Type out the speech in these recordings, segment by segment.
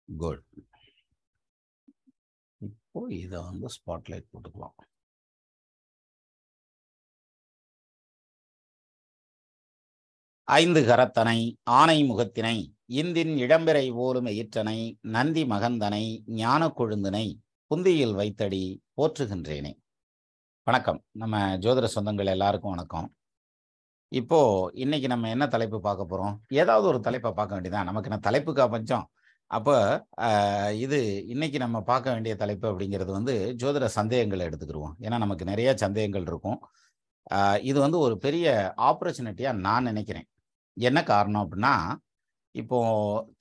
Good. இப்போ இதை வந்து ஸ்பாட்லைட் போட்டுக்கலாம். ஐந்து கரத்தனை ஆனை முகத்தினை இந்தின் இடம்பெறை போலும் எயிற்றனை நந்தி மகந்தனை ஞான கொழுந்தினை புந்தியில் வைத்தடி போற்றுகின்றேனே. வணக்கம். நம்ம ஜோதிட சொந்தங்கள் எல்லாருக்கும் வணக்கம். இப்போ இன்னைக்கு நம்ம என்ன தலைப்பு பார்க்க போறோம்? ஏதாவது ஒரு தலைப்பை பார்க்க வேண்டியதான். நமக்கு என்ன தலைப்புக்கா பஞ்சம்? அப்போ இது இன்னைக்கு நம்ம பார்க்க வேண்டிய தலைப்பு அப்படிங்கிறது வந்து ஜோதிட சந்தேகங்களை எடுத்துக்கிடுவோம். ஏன்னா நமக்கு நிறைய சந்தேகங்கள் இருக்கும். இது வந்து ஒரு பெரிய ஆப்பர்ச்சுனிட்டியா நான் நினைக்கிறேன். என்ன காரணம் அப்படின்னா, இப்போ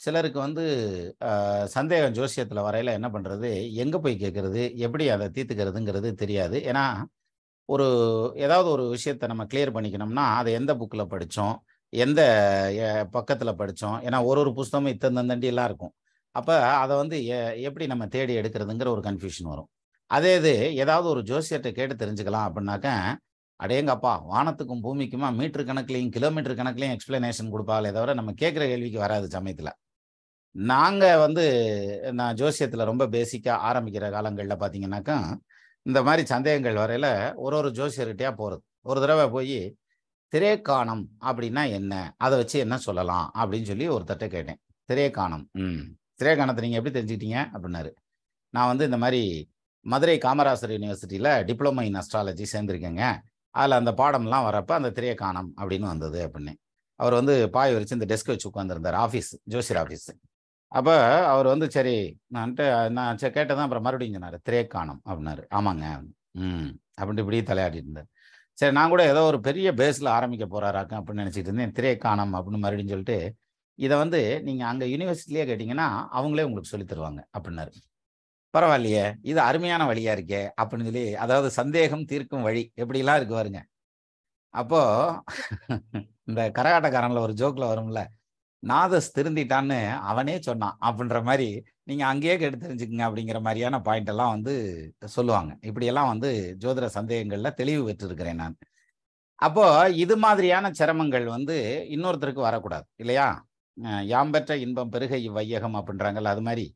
சிலருக்கு வந்து சந்தேகம் ஜோசியத்துல வரையில என்ன பண்றது, எங்க போய் கேட்கறது, எப்படி அதை தீர்த்துக்கிறதுங்கிறது தெரியாது. ஏன்னா ஏதாவது ஒரு விஷயத்த நம்ம கிளியர் பண்ணிக்கணும்னா அதை எந்த புக்ல படிச்சோம், எந்த பக்கத்துல படிச்சோம். ஏன்னா ஒரு புஸ்தகமும் இத்தந்தண்டி எல்லாம் இருக்கும். அப்ப அதை வந்து எப்படி நம்ம தேடி எடுக்கிறதுங்கிற ஒரு கன்ஃபியூஷன் வரும். அதே இது ஏதாவது ஒரு ஜோசியத்தை கேட்டு தெரிஞ்சுக்கலாம் அப்படின்னாக்க, அடேங்கப்பா வானத்துக்கும் பூமிக்குமா மீட்டர் கணக்குலையும் கிலோமீட்டர் கணக்குலையும் எக்ஸ்பிளனேஷன் கொடுப்பாங்களே தவிர நம்ம கேட்குற கேள்விக்கு வராது சமயத்தில். நான் ஜோசியத்தில் ரொம்ப பேசிக்காக ஆரம்பிக்கிற காலங்களில் பார்த்தீங்கன்னாக்கா, இந்த மாதிரி சந்தேகங்கள் வரையில ஒரு ஜோசியர்கிட்டயா போகிறது. ஒரு தடவை போய் திரேக்கானம் அப்படின்னா என்ன, அதை வச்சு என்ன சொல்லலாம் அப்படின்னு சொல்லி ஒருத்தட்ட கேட்டேன். திரேக்கானம், திரேக்கானத்தை நீங்கள் எப்படி தெரிஞ்சுக்கிட்டீங்க அப்படின்னாரு. நான் வந்து இந்த மாதிரி மதுரை காமராசர் யூனிவர்சிட்டியில் டிப்ளமோ இன் அஸ்ட்ராலஜி சேர்ந்துருக்கேங்க. அதில் அந்த பாடம்லாம் வரப்போ அந்த திரேக்கானம் அப்படின்னு வந்தது அப்படின்னு. அவர் வந்து பாய் வச்சு இந்த டெஸ்க் வச்சு உட்காந்துருந்தார், ஆஃபீஸ், ஜோசியர் ஆஃபீஸ். அப்போ அவர் வந்து சரி நான் கேட்டதான். அப்புறம் மறுபடியும் சொன்னார் திரேக்கானம் அப்படின்னாரு. ஆமாங்க, அப்படின்ட்டு இப்படி தலையாடிட்டு இருந்தார். சரி, நான் கூட ஏதோ ஒரு பெரிய பேஸில் ஆரம்பிக்க போகிறாராக்க அப்படின்னு நினச்சிட்டு இருந்தேன். திரேக்கானம் அப்படின்னு மறுபடியும் சொல்லிட்டு, இதை வந்து நீங்கள் அங்கே யூனிவர்சிட்டிலேயே கேட்டிங்கன்னா அவங்களே உங்களுக்கு சொல்லி தருவாங்க அப்படின்னாரு. பரவாயில்லையே, இது அருமையான வழியா இருக்கே அப்படின்னு சொல்லி, அதாவது சந்தேகம் தீர்க்கும் வழி எப்படிலாம் இருக்கு பாருங்க. அப்போ இந்த கரகாட்டக்காரன்ல ஒரு ஜோக்ல வரும்ல, நாதஸ் திருந்திட்டான்னு அவனே சொன்னான் அப்படின்ற மாதிரி, நீங்க அங்கேயே கேட்டு தெரிஞ்சுக்குங்க அப்படிங்கிற மாதிரியான பாயிண்ட் எல்லாம் வந்து சொல்லுவாங்க. இப்படியெல்லாம் வந்து ஜோதிட சந்தேகங்கள்ல தெளிவு பெற்றிருக்கிறேன் நான். அப்போ இது மாதிரியான சிரமங்கள் வந்து இன்னொருத்தருக்கு வரக்கூடாது இல்லையா? யாம் பெற்ற இன்பம் பெருக இவ்வையகம் அப்படின்றாங்கல்ல, அது மாதிரி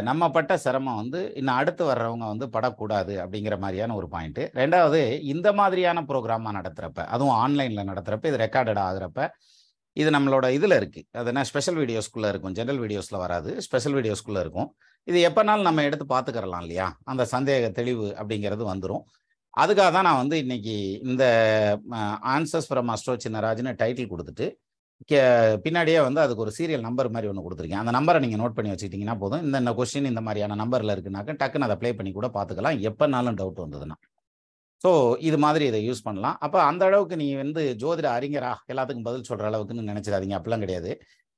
நம்ம பட்ட சிரமம் வந்து இன்னும் அடுத்து வர்றவங்க வந்து படக்கூடாது அப்படிங்கிற மாதிரியான ஒரு பாயிண்ட். ரெண்டாவது, இந்த மாதிரியான ப்ரோக்ராமா நடத்துறப்ப, அதுவும் ஆன்லைன்ல நடத்துறப்ப, இது ரெக்கார்டட் ஆகுறப்ப, இது நம்மளோட இதுல இருக்கு. அது என்ன, ஸ்பெஷல் வீடியோஸ்குள்ள இருக்கும். ஜெனரல் வீடியோஸ்ல வராது, ஸ்பெஷல் வீடியோஸ்குள்ள இருக்கும். இது எப்பனாலும் நம்ம எடுத்து பார்த்துக்கிறலாம் இல்லையா? அந்த சந்தேக தெளிவு அப்படிங்கிறது வந்துடும். அதுக்காக தான் நான் வந்து இன்னைக்கு இந்த ஆன்சர்ஸ் ஃப்ரம் அஸ்ட்ரோ சின்னராஜ்னு டைட்டில் கொடுத்துட்டு பின்னாடியே வந்து அதுக்கு ஒரு சீரியல் நம்பர் மாதிரி ஒன்று கொடுத்துருக்கேன். அந்த நம்பரை நீங்கள் நோட் பண்ணி வச்சுக்கிட்டீங்கன்னா போதும். இந்த கொஸ்டின் இந்த மாதிரியான நம்பரில் இருக்குனாக்க டக்குன்னு அதை ப்ளே பண்ணி கூட பார்த்துக்கலாம், எப்போனாலும் டவுட் வந்ததுன்னா. ஸோ இது மாதிரி இதை யூஸ் பண்ணலாம். அப்போ அந்த அளவுக்கு நீ வந்து ஜோதிட அறிஞரா எல்லாத்துக்கும் பதில் சொல்கிற அளவுக்குன்னு நினச்சிடாதீங்க. அப்படிலாம் கிடையாது.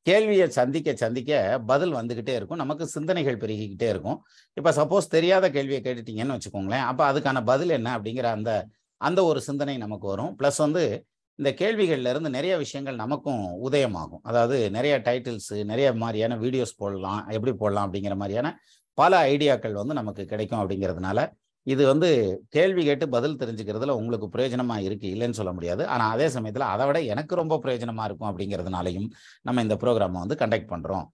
கேள்வியை சந்திக்க சந்திக்க பதில் வந்துக்கிட்டே இருக்கும், நமக்கு சிந்தனைகள் பெருகிக்கிட்டே இருக்கும். இப்போ சப்போஸ் தெரியாத கேள்வியை கேட்டுட்டீங்கன்னு வச்சுக்கோங்களேன், அப்போ அதுக்கான பதில் என்ன அப்படிங்கிற அந்த ஒரு சிந்தனை நமக்கு வரும். ப்ளஸ் வந்து இந்த கேள்விகள்ல இருந்து நிறைய விஷயங்கள் நமக்கும் உதயமாகும். அதாவது நிறைய டைட்டில்ஸ், நிறைய மாதிரியான வீடியோஸ் போடலாம், எப்படி போடலாம் அப்படிங்கிற மாதிரியான பல ஐடியாக்கள் வந்து நமக்கு கிடைக்கும். அப்படிங்கிறதுனால இது வந்து கேள்வி கேட்டு பதில் தெரிஞ்சுக்கிறதுல உங்களுக்கு பிரயோஜனமா இருக்கு, இல்லைன்னு சொல்ல முடியாது. ஆனால் அதே சமயத்தில் அதை விட எனக்கு ரொம்ப பிரயோஜனமா இருக்கும் அப்படிங்கிறதுனாலையும் நம்ம இந்த ப்ரோக்ராமை வந்து கண்டக்ட் பண்றோம்.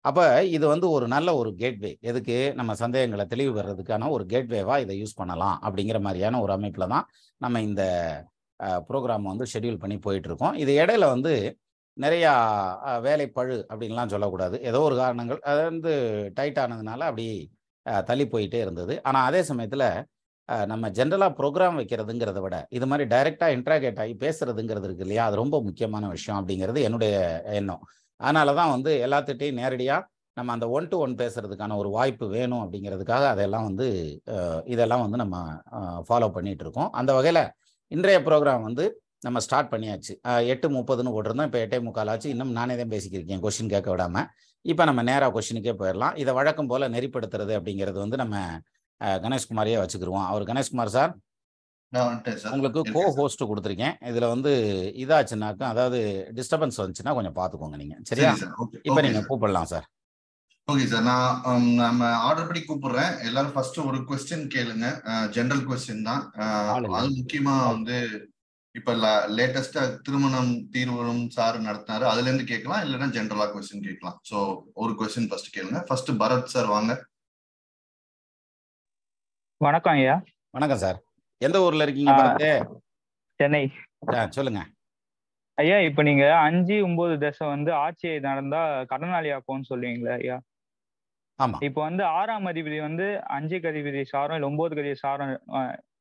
அப்ப இது வந்து ஒரு நல்ல ஒரு கேட்வே, எதுக்கு நம்ம சந்தேகங்களை தெளிவு பெறதுக்கான ஒரு கேட்வேவா இதை யூஸ் பண்ணலாம் அப்படிங்கிற மாதிரியான ஒரு அமைப்புல தான் நம்ம இந்த ப்ரோக்ராம் வந்து ஷெட்யூல் பண்ணி போயிட்டு இருக்கோம். இது இடையில வந்து நிறையா வேலை பழு அப்படின்லாம் சொல்லக்கூடாது, ஏதோ ஒரு காரணங்கள் அது வந்து டைட் ஆனதுனால அப்படி தள்ளி போயிட்டே இருந்தது. ஆனால் அதே சமயத்தில் நம்ம ஜென்ரலாக ப்ரோக்ராம் வைக்கிறதுங்கிறத விட இது மாதிரி டைரெக்டாக இன்ட்ராகேட் ஆகி பேசுறதுங்கிறது இருக்கு இல்லையா, அது ரொம்ப முக்கியமான விஷயம் அப்படிங்கிறது என்னுடைய எண்ணம். அதனால தான் வந்து எல்லாத்துட்டையும் நேரடியாக நம்ம அந்த 1 to 1 பேசுறதுக்கான ஒரு வாய்ப்பு வேணும் அப்படிங்கிறதுக்காக அதெல்லாம் வந்து இதெல்லாம் வந்து நம்ம ஃபாலோ பண்ணிட்டு இருக்கோம். அந்த வகையில் இன்றைய ப்ரோக்ராம் வந்து நம்ம ஸ்டார்ட் பண்ணியாச்சு. 8:30 ஓட்டிருந்தோம், இப்போ 8:45 ஆச்சு. இன்னும் நானே தான் பேசிக்கிருக்கேன் கொஸ்டின் கேட்க விடாம. இப்போ நம்ம நேராக கொஸ்டினுக்கே போயிடலாம். இதை வழக்கம் போல் நெறிப்படுத்துறது அப்படிங்கிறது வந்து நம்ம கணேஷ்குமாரையே வச்சுக்கிருவோம். அவர் கணேஷ்குமார் சார், உங்களுக்கு கோ ஹோஸ்ட் கொடுத்துருக்கேன். இதில் வந்து இதாச்சுன்னாக்கா, அதாவது டிஸ்டர்பன்ஸ் வந்துச்சுன்னா கொஞ்சம் பார்த்துக்கோங்க நீங்கள், சரியா? இப்போ நீங்கள் கூப்பிடலாம் சார். ஓகே சார், நான் நம்ம ஆர்டர் பண்ணி கூப்பிடுறேன். எல்லாரும் ஃபர்ஸ்ட் ஒரு क्वेश्चन கேளுங்க. ஜெனரல் क्वेश्चन தான். அது முக்கியமா வந்து இப்ப லேட்டஸ்டா திருமணம் தீர்வுகளும் சார் நடத்தினாரு, அதுல இருந்து கேட்கலாம், இல்லைன்னா ஜென்ரலா கொஸ்டின் கேட்கலாம். சோ ஒரு கொஸ்டின் ஃபர்ஸ்ட் கேளுங்க. ஃபர்ஸ்ட் பரத் சார் வாங்க. வணக்கம் ஐயா. வணக்கம் சார். எந்த ஊர்ல இருக்கீங்க பரத்? சென்னை. சொல்லுங்க ஐயா. இப்ப நீங்க 5-9 தசை வந்து ஆட்சி நடந்தா கடனாளி ஆக்கும்னு சொல்லுவீங்களா ஐயா? ஆமா. இப்ப வந்து 6ஆம் அதிபதி வந்து 5க்கு அதிபதி சாரம் இல்ல 9க்கு அதிபதி சாரம்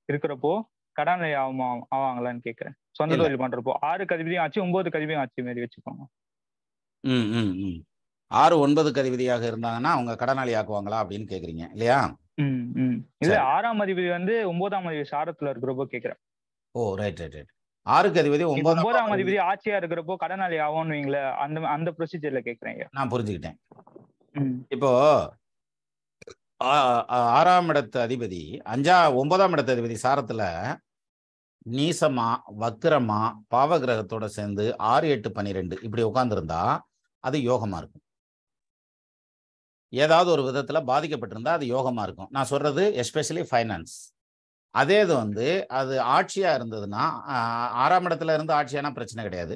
இருக்கிறப்போ கடனாளி ஆவாங்களான்னு கேட்கிறேன். சொந்த தொழில் பண்றப்போ 6க்கு அதிபதியும் ஆச்சு 9க்கு அதிபதியும் ஆச்சு மாதிரி வச்சுக்கோங்க. 6, 9க்கு அதிபதியாக இருந்தாங்கன்னா அவங்க கடனாளி ஆக்குவாங்களா அப்படின்னு கேக்குறீங்க இல்லையா? இல்ல, 6ஆம் அதிபதி வந்து 9ஆம் அதிபதி சாரத்துல இருக்கிறப்போ கேக்குறேன். ஓ ரைட் ரைட் ரைட். 6க்கு அதிபதி 9ஆம் அதிபதி ஆட்சியா இருக்கிறப்போ கடனாளி ஆகும்னு அந்த ப்ரொசீஜர்ல கேக்குறேன். நான் புரிஞ்சுக்கிட்டேன். இப்போ 6ஆம் இடத்து அதிபதி 9ஆம் இடத்து அதிபதி சாரத்துல நீசமா வக்கிரமா பாவகிரகத்தோட சேர்ந்து 6, 8, 12 இப்படி உட்கார்ந்துருந்தா அது யோகமா இருக்கும். ஏதாவது ஒரு விதத்துல பாதிக்கப்பட்டிருந்தா அது யோகமா இருக்கும். நான் சொல்றது எஸ்பெஷலி ஃபைனான்ஸ். அதே இது வந்து அது ஆட்சியா இருந்ததுன்னா 6ஆம் இடத்துல இருந்து ஆட்சியானா பிரச்சனை கிடையாது.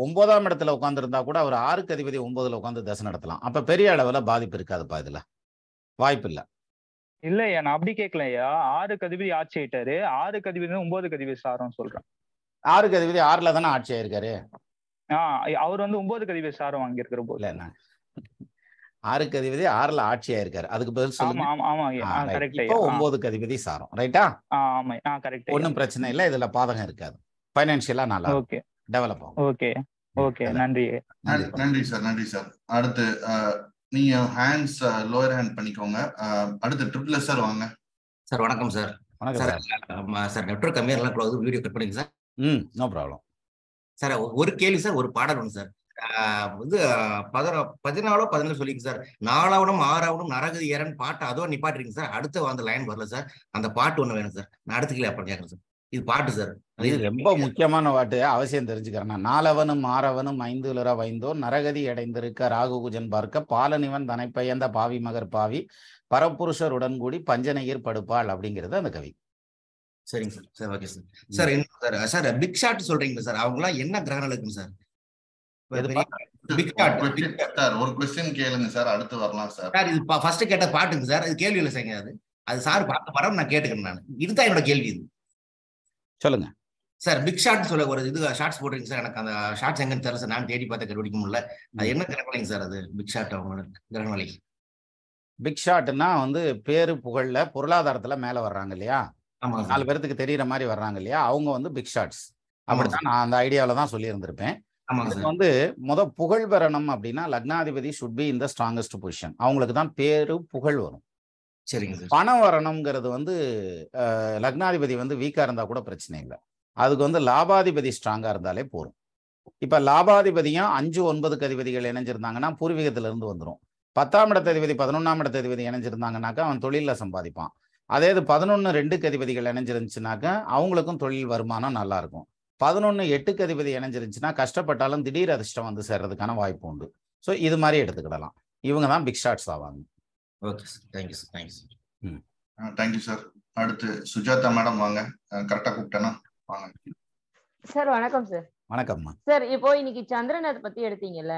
9ஆம் இடத்துல உட்கார்ந்துருந்தா கூட அவர் 6க்கு அதிபதி 9ல உட்கார்ந்து தசை நடத்தலாம். அப்ப பெரிய அளவுல பாதிப்பு இருக்காதுப்பா. இதுல வாய்ப்பு இல்ல. இல்லையா, நான் அப்படி கேட்கலையா. 6க்கு அதிபதி ஆட்சி ஆயிட்டாரு, 6க்கு அதிபதி 9க்கு அதிபதி சாரம் சொல்றேன். 6க்கு அதிபதி 6ல தானே ஆட்சி ஆயிருக்காரு. அவர் வந்து 9க்கு அதிபதி சாரம் வாங்கி இருக்கிற போது இல்ல, 6க்கு அதிபதி 6ல ஆட்சி ஆயிருக்காரு. அதுக்கு பதில் சொல்லுங்க. இப்போ 9க்கு அதிபதி சாரம். ரைட்டா? ஆமா, கரெக்ட். ஒன்னும் பிரச்சனை இல்ல. இதுல பாதகம் இருக்காது. பைனான்சியலா நல்லா ஓகே டெவலப் ஆகும். Okay okay. நன்றி நன்றி சார். நன்றி சார். அடுத்து நீங்க ஹேண்ட்ஸ் லோயர் ஹேண்ட் பண்ணிக்கோங்க. அடுத்து ட்ரிபிள் எஸ் சார் வாங்க. சார் வணக்கம் சார். வணக்கம் சார். சார் நெட்வொர்க் கம்மியா எல்லாம் க்ளோஸ் வீடியோ கட் பண்ணுங்க சார். No problem sir. ஒரு கேள்வி சார், ஒரு பாடல் ஒன்று சார். இது 14 15 சொல்லிங்க சார். 4ஆவதும் 6ஆவதும் நரகதி ஏறன் பாட்டு அதோ நிப்பாட்டுறீங்க சார். அடுத்த அந்த லைன் வரல சார். அந்த பாட்டு ஒண்ணு வேணும் சார். நான் அடுத்த கேள்வி அப்புறம் கேட்கறேன் சார். இது பாட்டு சார். இது ரொம்ப முக்கியமான பாட்டு. அவசியம் தெரிஞ்சுக்கிறேன். 4அவனும் 6அவனும் 5 வைந்தோ நரகதி அடைந்திருக்க ராகுகுஜன் பார்க்க பாலனிவன் தனை பெயர்ந்த பாவி மகர் பாவி பரப்புருஷருடன் கூடி பஞ்சனையர் படுப்பாள் அப்படிங்கிறது அந்த கவி. சரிங்க sir. Sir okay sir. Sir என்ன சார் சார் பிக் ஷாட் சொல்றீங்க சார். அவங்களாம் என்ன கிரகணம் இருக்குங்க சார்? ஒரு கொஸ்டின் கேளுங்க சார், அடுத்து வரலாம் சார். சார் இது ஃபர்ஸ்ட் கேட்ட பாட்டுங்க சார். அது கேள்வி இல்லை சார். அது சார் பார்த்து வர நான் கேட்டுக்கிறேன். நான் இதுதான் என்னோட கேள்வி. இது சொல்லுங்க சார். பிக் ஷாட் சொல்ல ஒரு இது ஷார்ட்ஸ் போடுறீங்க சார். எனக்கு அந்த ஷார்ட்ஸ் எங்கன்னு தெரியல சார். நான் தேடி பார்த்து கண்டுபிடிக்க முடியல. அது என்ன கிரகணம் சார்? அது பிக் ஷாட் அவங்க கிரகணலை. பிக் ஷாட்னா வந்து பேரு புகழ்ல பொருளாதாரத்துல மேல வர்றாங்க இல்லையா? 4 பேருக்கு தெரியற மாதிரி வர்றாங்க இல்லையா? அவங்க வந்து பிக் ஷாட்ஸ். அப்படித்தான் நான் அந்த ஐடியாவில தான் சொல்லி இருந்திருப்பேன். வந்து புகழ் பெறணும் அப்படின்னா லக்னாதிபதி should be in the strongest position. அவங்களுக்கு தான் பேரு புகழ் வரும். சரிங்க. பணம் வரணுங்கிறது வந்து லக்னாதிபதி வந்து வீக்கா இருந்தா கூட பிரச்சனை இல்லை. அதுக்கு வந்து லாபாதிபதி ஸ்ட்ராங்கா இருந்தாலே போதும். இப்ப லாபாதிபதியும் 5, 9க்கு அதிபதிகள் இணைஞ்சிருந்தாங்கன்னா பூர்வீகத்துல இருந்து வந்துடும். 10ஆம் இடத்து அதிபதி 11ஆம் இடத்து அதிபதி இணைஞ்சிருந்தாங்கன்னாக்கா அவன் தொழில சம்பாதிப்பான். அதே இது 11, 2க்கு அதிபதிகள் இணைஞ்சிருந்துச்சுனாக்கா அவங்களுக்கும் தொழில் வருமானம் நல்லா இருக்கும். 11, 8க்கு அதிபதி இணைஞ்சிருந்துச்சுன்னா கஷ்டப்பட்டாலும் திடீர் அதிர்ஷ்டம் வந்து சேர்றதுக்கான வாய்ப்பு உண்டு. ஸோ இது மாதிரி எடுத்துக்கிடலாம். இவங்க தான் பிக் ஷாட்ஸ் ஆவாங்க. Okay sir. Thank you sir. Thank you sir. அடுத்து சுஜாதா மேடம் வாங்க. கரெக்டா கூப்பிட்டேனா? வாங்க சார். வணக்கம் சார். வணக்கம்மா சார். இப்போ இன்னைக்கு சந்திரனை பத்தி எடுத்தீங்கல்ல,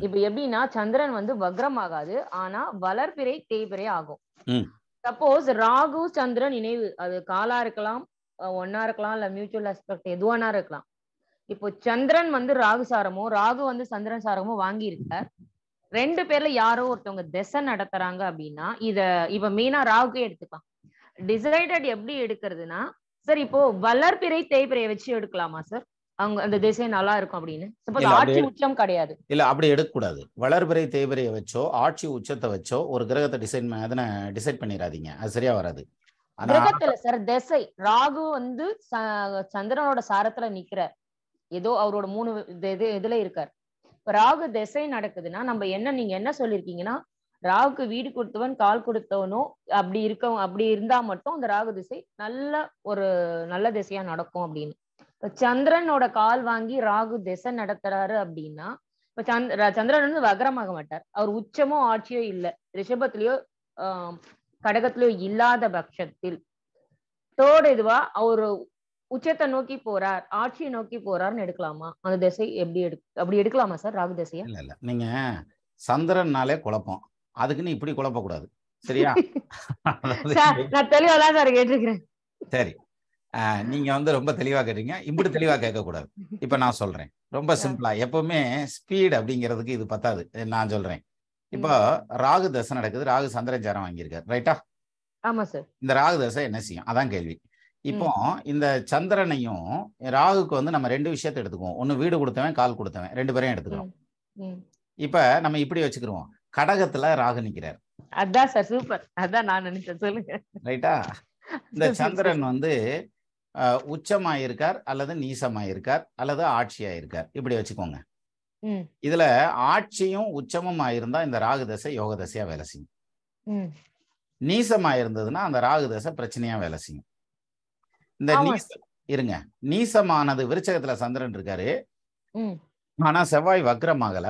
இப்போ எப்படின்னா சந்திரன் வந்து வக்ரம் ஆகாது, ஆனா வளர்பிறை தேய்பிறை ஆகும். சப்போஸ் ராகு சந்திரன் இணைவு, அது காலா இருக்கலாம், ஒன்னா இருக்கலாம், இல்ல மியூச்சுவல் ஆஸ்பெக்ட் எதுவானா இருக்கலாம். இப்போ சந்திரன் வந்து ராகு சாரமோ ராகு வந்து சந்திரன் சாரமோ வாங்கி இருக்கார். 2 பேர்ல யாரோ ஒருத்தவங்க திசை நடத்துறாங்க அப்படின்னா இப்ப மெயினா ராகுக்கே எடுத்துக்கலாம். டிசைடட் எப்படி எடுக்கிறதுனா சார், இப்போ வளர்பிறை தேய்பிறையை வச்சு எடுக்கலாமா சார்? அவங்க அந்த திசை நல்லா இருக்கும் அப்படின்னு. சப்போஸ் ஆட்சி உச்சம் கிடையாது. இல்ல, அப்படி எடுக்கக்கூடாது. வளர்பிறை தேய்பிறையை வச்சோ ஆட்சி உச்சத்தை வச்சோ ஒரு கிரகத்தை டிசைட் பண்ணிடாதீங்க. அது சரியா வராது. கிரகத்துல சார் திசை ராகு வந்து சந்திரனோட சாரத்துல நிக்கிறார். ஏதோ அவரோட 3 இதுல இருக்கார். ராகு திசை நடக்குதுன்னா நம்ம நீங்க என்ன சொல்லிருக்கீங்கன்னா, ராகுக்கு வீடு கொடுத்தவன் கால் கொடுத்தவனோ அப்படி இருந்தா மட்டும் அந்த ராகு திசை நல்ல திசையா நடக்கும் அப்படின்னு. இப்ப சந்திரனோட கால் வாங்கி ராகு திசை நடத்துறாரு அப்படின்னா, இப்ப சந்திரன் வந்து வக்ரமாக மாட்டார். அவர் உச்சமோ ஆட்சியோ இல்ல, ரிஷபத்திலயோ கடகத்திலயோ இல்லாத பட்சத்தில் 3rd இதுவா அவரு உச்சத்தை நோக்கி போறார், ஆட்சியை நோக்கி போறார்னு எடுக்கலாமா? அந்த திசை அப்படி எடுக்கலாமா சார் ராகு திசையை? இல்ல நீங்க சந்திரன்னாலே குழப்பம், அதுக்குன்னு இப்படி குழப்பக்கூடாது, சரியா? சார் நான் தெளிவா தான் சார் கேட்டிருக்கிறேன். சரி, நீங்க வந்து ரொம்ப தெளிவா கேட்டீங்க, இப்படி தெளிவா கேட்கக்கூடாது. இப்ப நான் சொல்றேன் ரொம்ப சிம்பிளா. எப்பவுமே ஸ்பீட் அப்படிங்கிறதுக்கு இது பத்தாது. நான் சொல்றேன், இப்போ ராகு தசை நடக்குது, ராகு சந்திரச்சாரம் வாங்கியிருக்காரு, ரைட்டா? ஆமா சார். இந்த ராகு தசை என்ன செய்யும், அதான் கேள்வி. இப்போ இந்த சந்திரனையும் ராகுக்கு வந்து நம்ம 2 விஷயத்தை எடுத்துக்குவோம். ஒன்னு வீடு கொடுத்தவன், கால் கொடுத்தவன், 2 பேரையும் எடுத்துக்கிறோம். இப்ப நம்ம இப்படி வச்சுக்கிறோம், கடகத்துல ராகு நிக்கிறார். அதான் சார் சூப்பர், அதான் நான் நினைச்சேன், சொல்லுங்க. ரைட்டா? இந்த சந்திரன் வந்து உச்சமாயிருக்கார் அல்லது நீசமாயிருக்கார் அல்லது ஆட்சியாயிருக்கார், இப்படி வச்சுக்கோங்க. இதுல ஆட்சியும் உச்சமும் ஆயிருந்தா இந்த ராகு தசை யோக தசையா வேலை செய்யும். நீசமாயிருந்ததுன்னா அந்த ராகு தசை பிரச்சனையா வேலை செய்யும். இந்த இருங்க, நீசமானது விருச்சகத்துல சந்திரன் இருக்காரு, ஆனா செவ்வாய் வக்ரமாகல,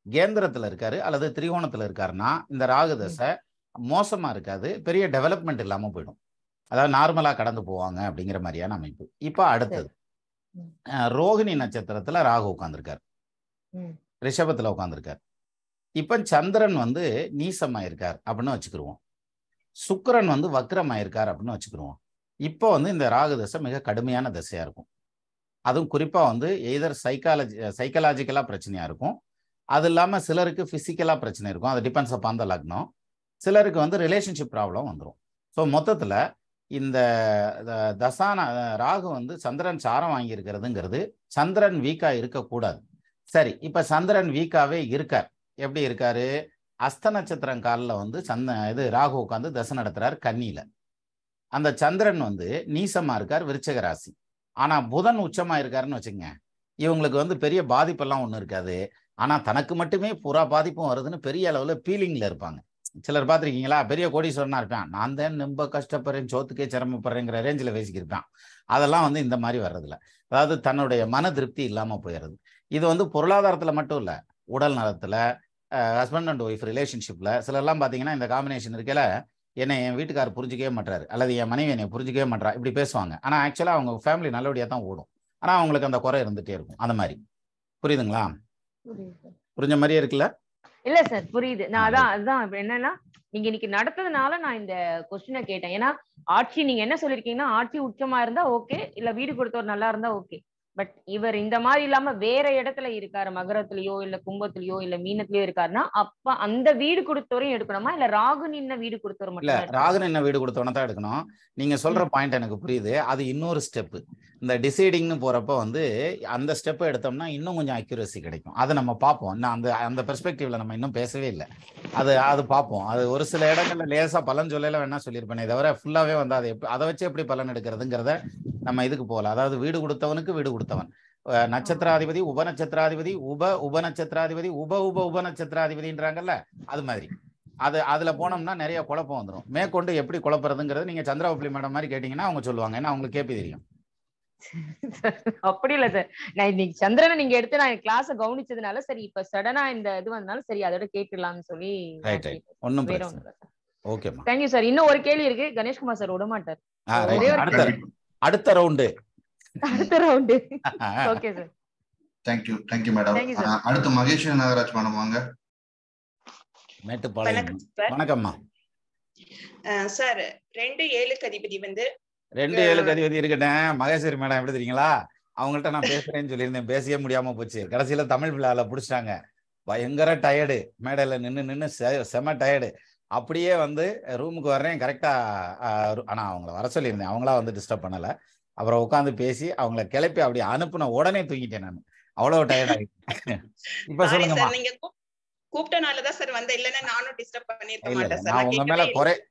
கேந்திரத்துல இருக்காரு அல்லது திரிகோணத்துல இருக்காருன்னா இந்த ராகு தசை மோசமா இருக்காது, பெரிய டெவலப்மெண்ட் இல்லாம போயிடும், அதாவது நார்மலா கடந்து போவாங்க அப்படிங்கிற மாதிரியான அமைப்பு. இப்ப அடுத்தது ரோகிணி நட்சத்திரத்துல ராகு உட்கார்ந்துருக்காரு, ரிஷபத்துல உட்கார்ந்துருக்காரு. இப்ப சந்திரன் வந்து நீசமாயிருக்கார் அப்படின்னு வச்சுக்கிருவோம், சுக்கிரன் வந்து வக்ரமாயிருக்கார் அப்படின்னு வச்சுக்கிருவோம். இப்போ வந்து இந்த ராகு தசை மிக கடுமையான தசையா இருக்கும். அதுவும் குறிப்பா வந்து எய்தர் சைக்காலஜிக்கலா பிரச்சனையா இருக்கும், அது இல்லாம சிலருக்கு பிசிக்கலா பிரச்சனை இருக்கும், அது டிபெண்ட்ஸ் அப்பான் த லக்னம். சிலருக்கு வந்து ரிலேஷன்ஷிப் ப்ராப்ளம் வந்துடும். ஸோ மொத்தத்துல இந்த தசான ராகு வந்து சந்திரன் சாரம் வாங்கியிருக்கிறதுங்கிறது சந்திரன் வீக்கா இருக்கக்கூடாது. சரி, இப்ப சந்திரன் வீக்காவே இருக்கார். எப்படி இருக்காரு? அஸ்த நட்சத்திரம் காலில் வந்து ராகு உட்காந்து தசை நடத்துறாரு கன்னியில. அந்த சந்திரன் வந்து நீசமா இருக்கார் விருச்சக ராசி, ஆனா புதன் உச்சமா இருக்காருன்னு வச்சுங்க, இவங்களுக்கு வந்து பெரிய பாதிப்பெல்லாம் ஒன்றும் இருக்காது. ஆனா தனக்கு மட்டுமே புறா பாதிப்பும் வருதுன்னு பெரிய அளவுல பீலிங்ல இருப்பாங்க. சிலர் பார்த்துருக்கீங்களா, பெரிய கோடீஸ்வரனா இருப்பான், நான் தான் ரொம்ப கஷ்டப்படுறேன், சோத்துக்கே சிரமப்படுறேங்கிற ரேஞ்சில் பேசிக்கிருப்பான். அதெல்லாம் வந்து இந்த மாதிரி வர்றதில்ல, அதாவது தன்னுடைய மன திருப்தி இல்லாம போயிடுறது. இது வந்து பொருளாதாரத்துல மட்டும் இல்ல, உடல் நலத்துல, ஹஸ்பண்ட் அண்ட் ஒய்ஃப் ரிலேஷன்ஷிப்ல சிலர்லாம் பார்த்தீங்கன்னா இந்த காம்பினேஷன் இருக்கல, என்னை என் வீட்டுக்காரர் புரிஞ்சிக்கவே மாட்டாரு அல்லது என் மனைவி என்னை புரிஞ்சிக்கவே மாட்டா, இப்படி பேசுவாங்க. ஆனா ஆக்சுவலா அவங்க ஃபேமிலி நல்லபடியா தான் ஓடும், ஆனா அவங்களுக்கு அந்த குறை இருந்துட்டே இருக்கும். அந்த மாதிரி புரியுதுங்களா? புரிஞ்ச மாதிரியே இருக்குல்ல? இல்ல சார் புரியுது. நான் அதான் என்னன்னா, நீங்க இன்னைக்கு நடத்ததுனால நான் இந்த கொஸ்டினை கேட்டேன். ஏன்னா ஆட்சி நீங்க என்ன சொல்லிருக்கீங்கன்னா, ஆட்சி உச்சமா இருந்தா ஓகே, இல்ல வீடு கொடுத்தவர் நல்லா இருந்தா ஓகே. பட் இவர் இந்த மாதிரி இல்லாம வேற இடத்துல இருக்காரு, மகரத்திலயோ இல்ல கும்பத்திலயோ இல்ல மீனத்திலயோ இருக்காருன்னா, அப்ப அந்த வீடு கொடுத்தவரையும் எடுக்கணுமா, இல்ல ராகு நின்ன வீடு கொடுத்தவர் மட்டும்? இல்ல, ராகு நின்ன வீடு கொடுத்தவன தான் எடுக்கணும். நீங்க சொல்ற பாயிண்ட் எனக்கு புரியுது. அது இன்னொரு ஸ்டெப். இந்த டிசைடிங்னு போறப்ப வந்து அந்த ஸ்டெப் எடுத்தோம்னா இன்னும் கொஞ்சம் அக்யூரசி கிடைக்கும். அதை நம்ம பார்ப்போம். இன்னும் அந்த பெர்ஸ்பெக்டிவ்ல நம்ம இன்னும் பேசவே இல்லை. அது பார்ப்போம். அது ஒரு சில இடங்கள்ல லேசா பலன் சொல்லல வேணா சொல்லியிருப்பேனே தவிர ஃபுல்லாவே வந்து அதை வச்சு எப்படி பலன் எடுக்கிறதுங்கிறத நம்ம இதுக்கு போகல. அதாவது வீடு கொடுத்தவனுக்கு வீடு கொடுத்தவன், நட்சத்திராதிபதி, உபநட்சத்திராதிபதி, உபநட்சத்திராதிபதி, உபநட்சத்திராதிபதின்றாங்கல்ல, அது மாதிரி அதுல போனோம்னா நிறைய குழப்பம் வந்துடும். மேற்கொண்டு எப்படி குழப்பறதுங்கிறது நீங்க சந்திராவப்ளி மேடம் மாதிரி கேட்டீங்கன்னா அவங்க சொல்லுவாங்க, ஏன்னா அவங்களுக்கு கேள்வி தெரியும். அப்படி இல்ல சார், நான் இன்னைக்கு சந்திரனை நீங்க எடுத்து நான் கிளாஸ் கவனிச்சதுனால சரி, இப்ப சடனா இந்த இது வந்தாலும் சரி அதோட கேட்டுடலாம்னு சொல்லி. ஒன்னும் பிரச்சனை இல்லை. ஓகேமா, தேங்க்யூ சார். இன்னும் ஒரு கேள்வி இருக்கு, கணேஷ்குமார் சார் விட மாட்டார். அடுத்த round okay sir. Thank you madam. அடுத்து மகேஸ்வரி நாகராஜ் மேடம் வாங்க. மேட்டுப்பாளையம். வணக்கம்மா சார். 2-7 அதிபதி வந்து 2-7 அதிபதி இருக்கட்டும். மகேஸ்வரி மேடம் எப்படி தெரியுங்களா, அவங்கள்ட்ட நான் பேசுறேன்னு சொல்லியிருந்தேன், பேசவே முடியாம போச்சு. கடைசியில தமிழ் விழால புடிச்சிட்டாங்க, பயங்கர டயர்டு, மேடையில நின்று செம டயர்டு. அப்படியே வந்து ரூமுக்கு வர்றேன் கரெக்டா. ஆனா அவங்கள வர சொல்லியிருந்தேன், அவங்களா வந்து டிஸ்டர்ப் பண்ணல. அப்புறம் உட்காந்து பேசி அவங்கள கிளப்பி அப்படி அனுப்புன உடனே தூங்கிட்டேன் நான், அவ்வளவு டயர்ட் ஆகிட்டேன். இப்ப சொல்லுங்கம்மா. கூப்பிட்டனாலதான் சார் வந்த, இல்லன்னா நானும் டிஸ்டர்ப் பண்ணிருக்க மாட்டேன் சார். நான்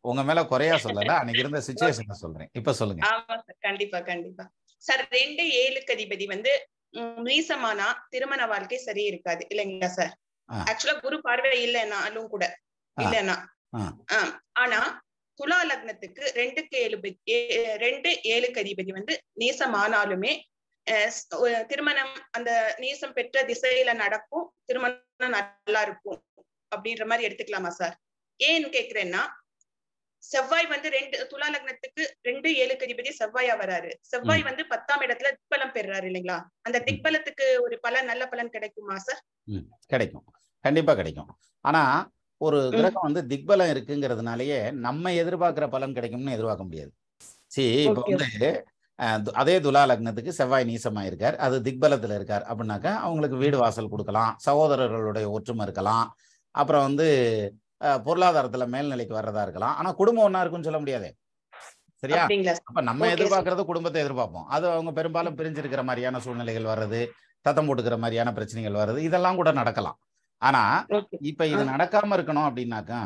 உங்க மேல குறையா சொல்லல, அன்னைக்கு இருந்த சிச்சுவேஷனை சொல்றேன். இப்ப சொல்லுங்க. ஆமா சார், கண்டிப்பா சார். 2-7 அதிபதி வந்து நீசமானா திருமண வாழ்க்கை சரி இருக்காது இல்லைங்களா சார்? ஆக்சுவலா குரு பார்வை இல்லைன்னாலும் கூட இல்லைன்னா, ஆனா துலா லக்னத்துக்கு 2-7 அதிபதி வந்து நீசமானாலுமே திருமணம் அந்த நீசம் பெற்ற திசையில நடக்கும், திருமணம் நல்லா இருக்கும் அப்படின்ற மாதிரி எடுத்துக்கலாமா சார்? ஏன்னு கேக்குறேன்னா, செவ்வாய் வந்து துலா லக்னத்துக்கு 2-7 அதிபதி செவ்வாயா வராரு. செவ்வாய் வந்து 10ஆம் இடத்துல திக்பலம் பெறாரு இல்லைங்களா? அந்த திக்பலத்துக்கு ஒரு நல்ல பலன் கிடைக்குமா சார்? கிடைக்கும், கண்டிப்பா கிடைக்கும். ஆனா ஒரு கிரகம் வந்து திக்பலம் இருக்குங்கிறதுனாலயே நம்ம எதிர்பார்க்கிற பலன் கிடைக்கும்னு எதிர்பார்க்க முடியாது. இப்போ வந்து அதே துலா லக்னத்துக்கு செவ்வாய் நீசமா இருக்கார், அது திக்பலத்துல இருக்கார் அப்படின்னாக்கா அவங்களுக்கு வீடு வாசல் கொடுக்கலாம், சகோதரர்களுடைய ஒற்றுமை இருக்கலாம், அப்புறம் வந்து பொருளாதாரத்துல மேல்நிலைக்கு வர்றதா இருக்கலாம். ஆனா குடும்பம் ஒன்னா இருக்குன்னு சொல்ல முடியாது. சரியா? அப்ப நம்ம எதிர்பார்க்கறது குடும்பத்தை எதிர்பார்ப்போம். அது அவங்க பெரும்பாலும் பிரிஞ்சிருக்கிற மாதிரியான சூழ்நிலைகள் வர்றது, தத்தம் போட்டுக்கிற மாதிரியான பிரச்சனைகள் வர்றது, இதெல்லாம் கூட நடக்கலாம். ஆனா இப்ப இது நடக்காம இருக்கணும் அப்படின்னாக்கா,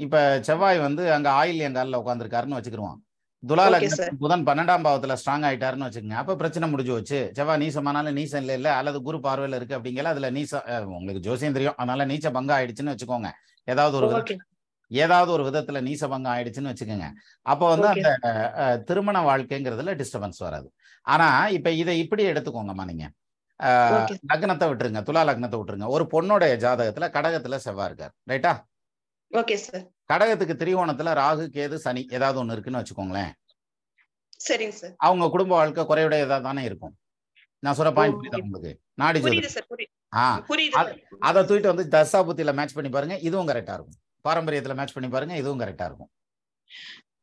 இப்ப செவ்வாய் வந்து அங்க ஆயில்யங்காலில் உட்காந்துருக்காருன்னு வச்சுக்கிருவோம். துலா லக்னத்துக்கு புதன் 12ஆம் பாவத்துல ஸ்ட்ராங் ஆயிட்டாருன்னு வச்சுக்கோங்க. அப்ப பிரச்சனை முடிஞ்சு வச்சு. செவ்வாய் நீசமானாலும் நீசம் இல்ல அல்லது குரு பார்வையில இருக்கு அப்படிங்கல அதுல நீசம் உங்களுக்கு ஜோசியம் தெரியும், அதனால நீச்ச பங்கம் ஆயிடுச்சுன்னு வச்சுக்கோங்க. ஏதாவது ஒரு விதத்துல நீச பங்கம் ஆயிடுச்சுன்னு வச்சுக்கோங்க. அப்ப வந்து அந்த திருமண வாழ்க்கைங்கிறதுல டிஸ்டர்பன்ஸ் வராது. ஆனா இப்ப இதை இப்படி எடுத்துக்கோங்கம்மா, நீங்க லக்னத்தை விட்டுருங்க, துலா லக்னத்தை விட்டுருங்க. ஒரு பொண்ணோட ஜாதகத்துல கடகத்துல செவ்வாய் இருக்கார், ரைட்டா? கடகத்துக்கு திரிகோணத்துல ராகு கேது சனி ஏதாவது ஒண்ணு இருக்குன்னு வச்சுக்கோங்களேன். சரிங்க சார். அவங்க குடும்ப வாழ்க்கை குறையுடையதா தானே இருக்கும். நான் சொல்ற பாயிண்ட் புரியுதா உங்களுக்கு? நாடி அதை தூக்கிட்டு வந்து தசாபுத்தியில மேட்ச் பண்ணி பாருங்க, இதுவும் கரெக்டா இருக்கும். பாரம்பரியத்துல மேட்ச் பண்ணி பாருங்க, இதுவும் கரெக்டா இருக்கும்.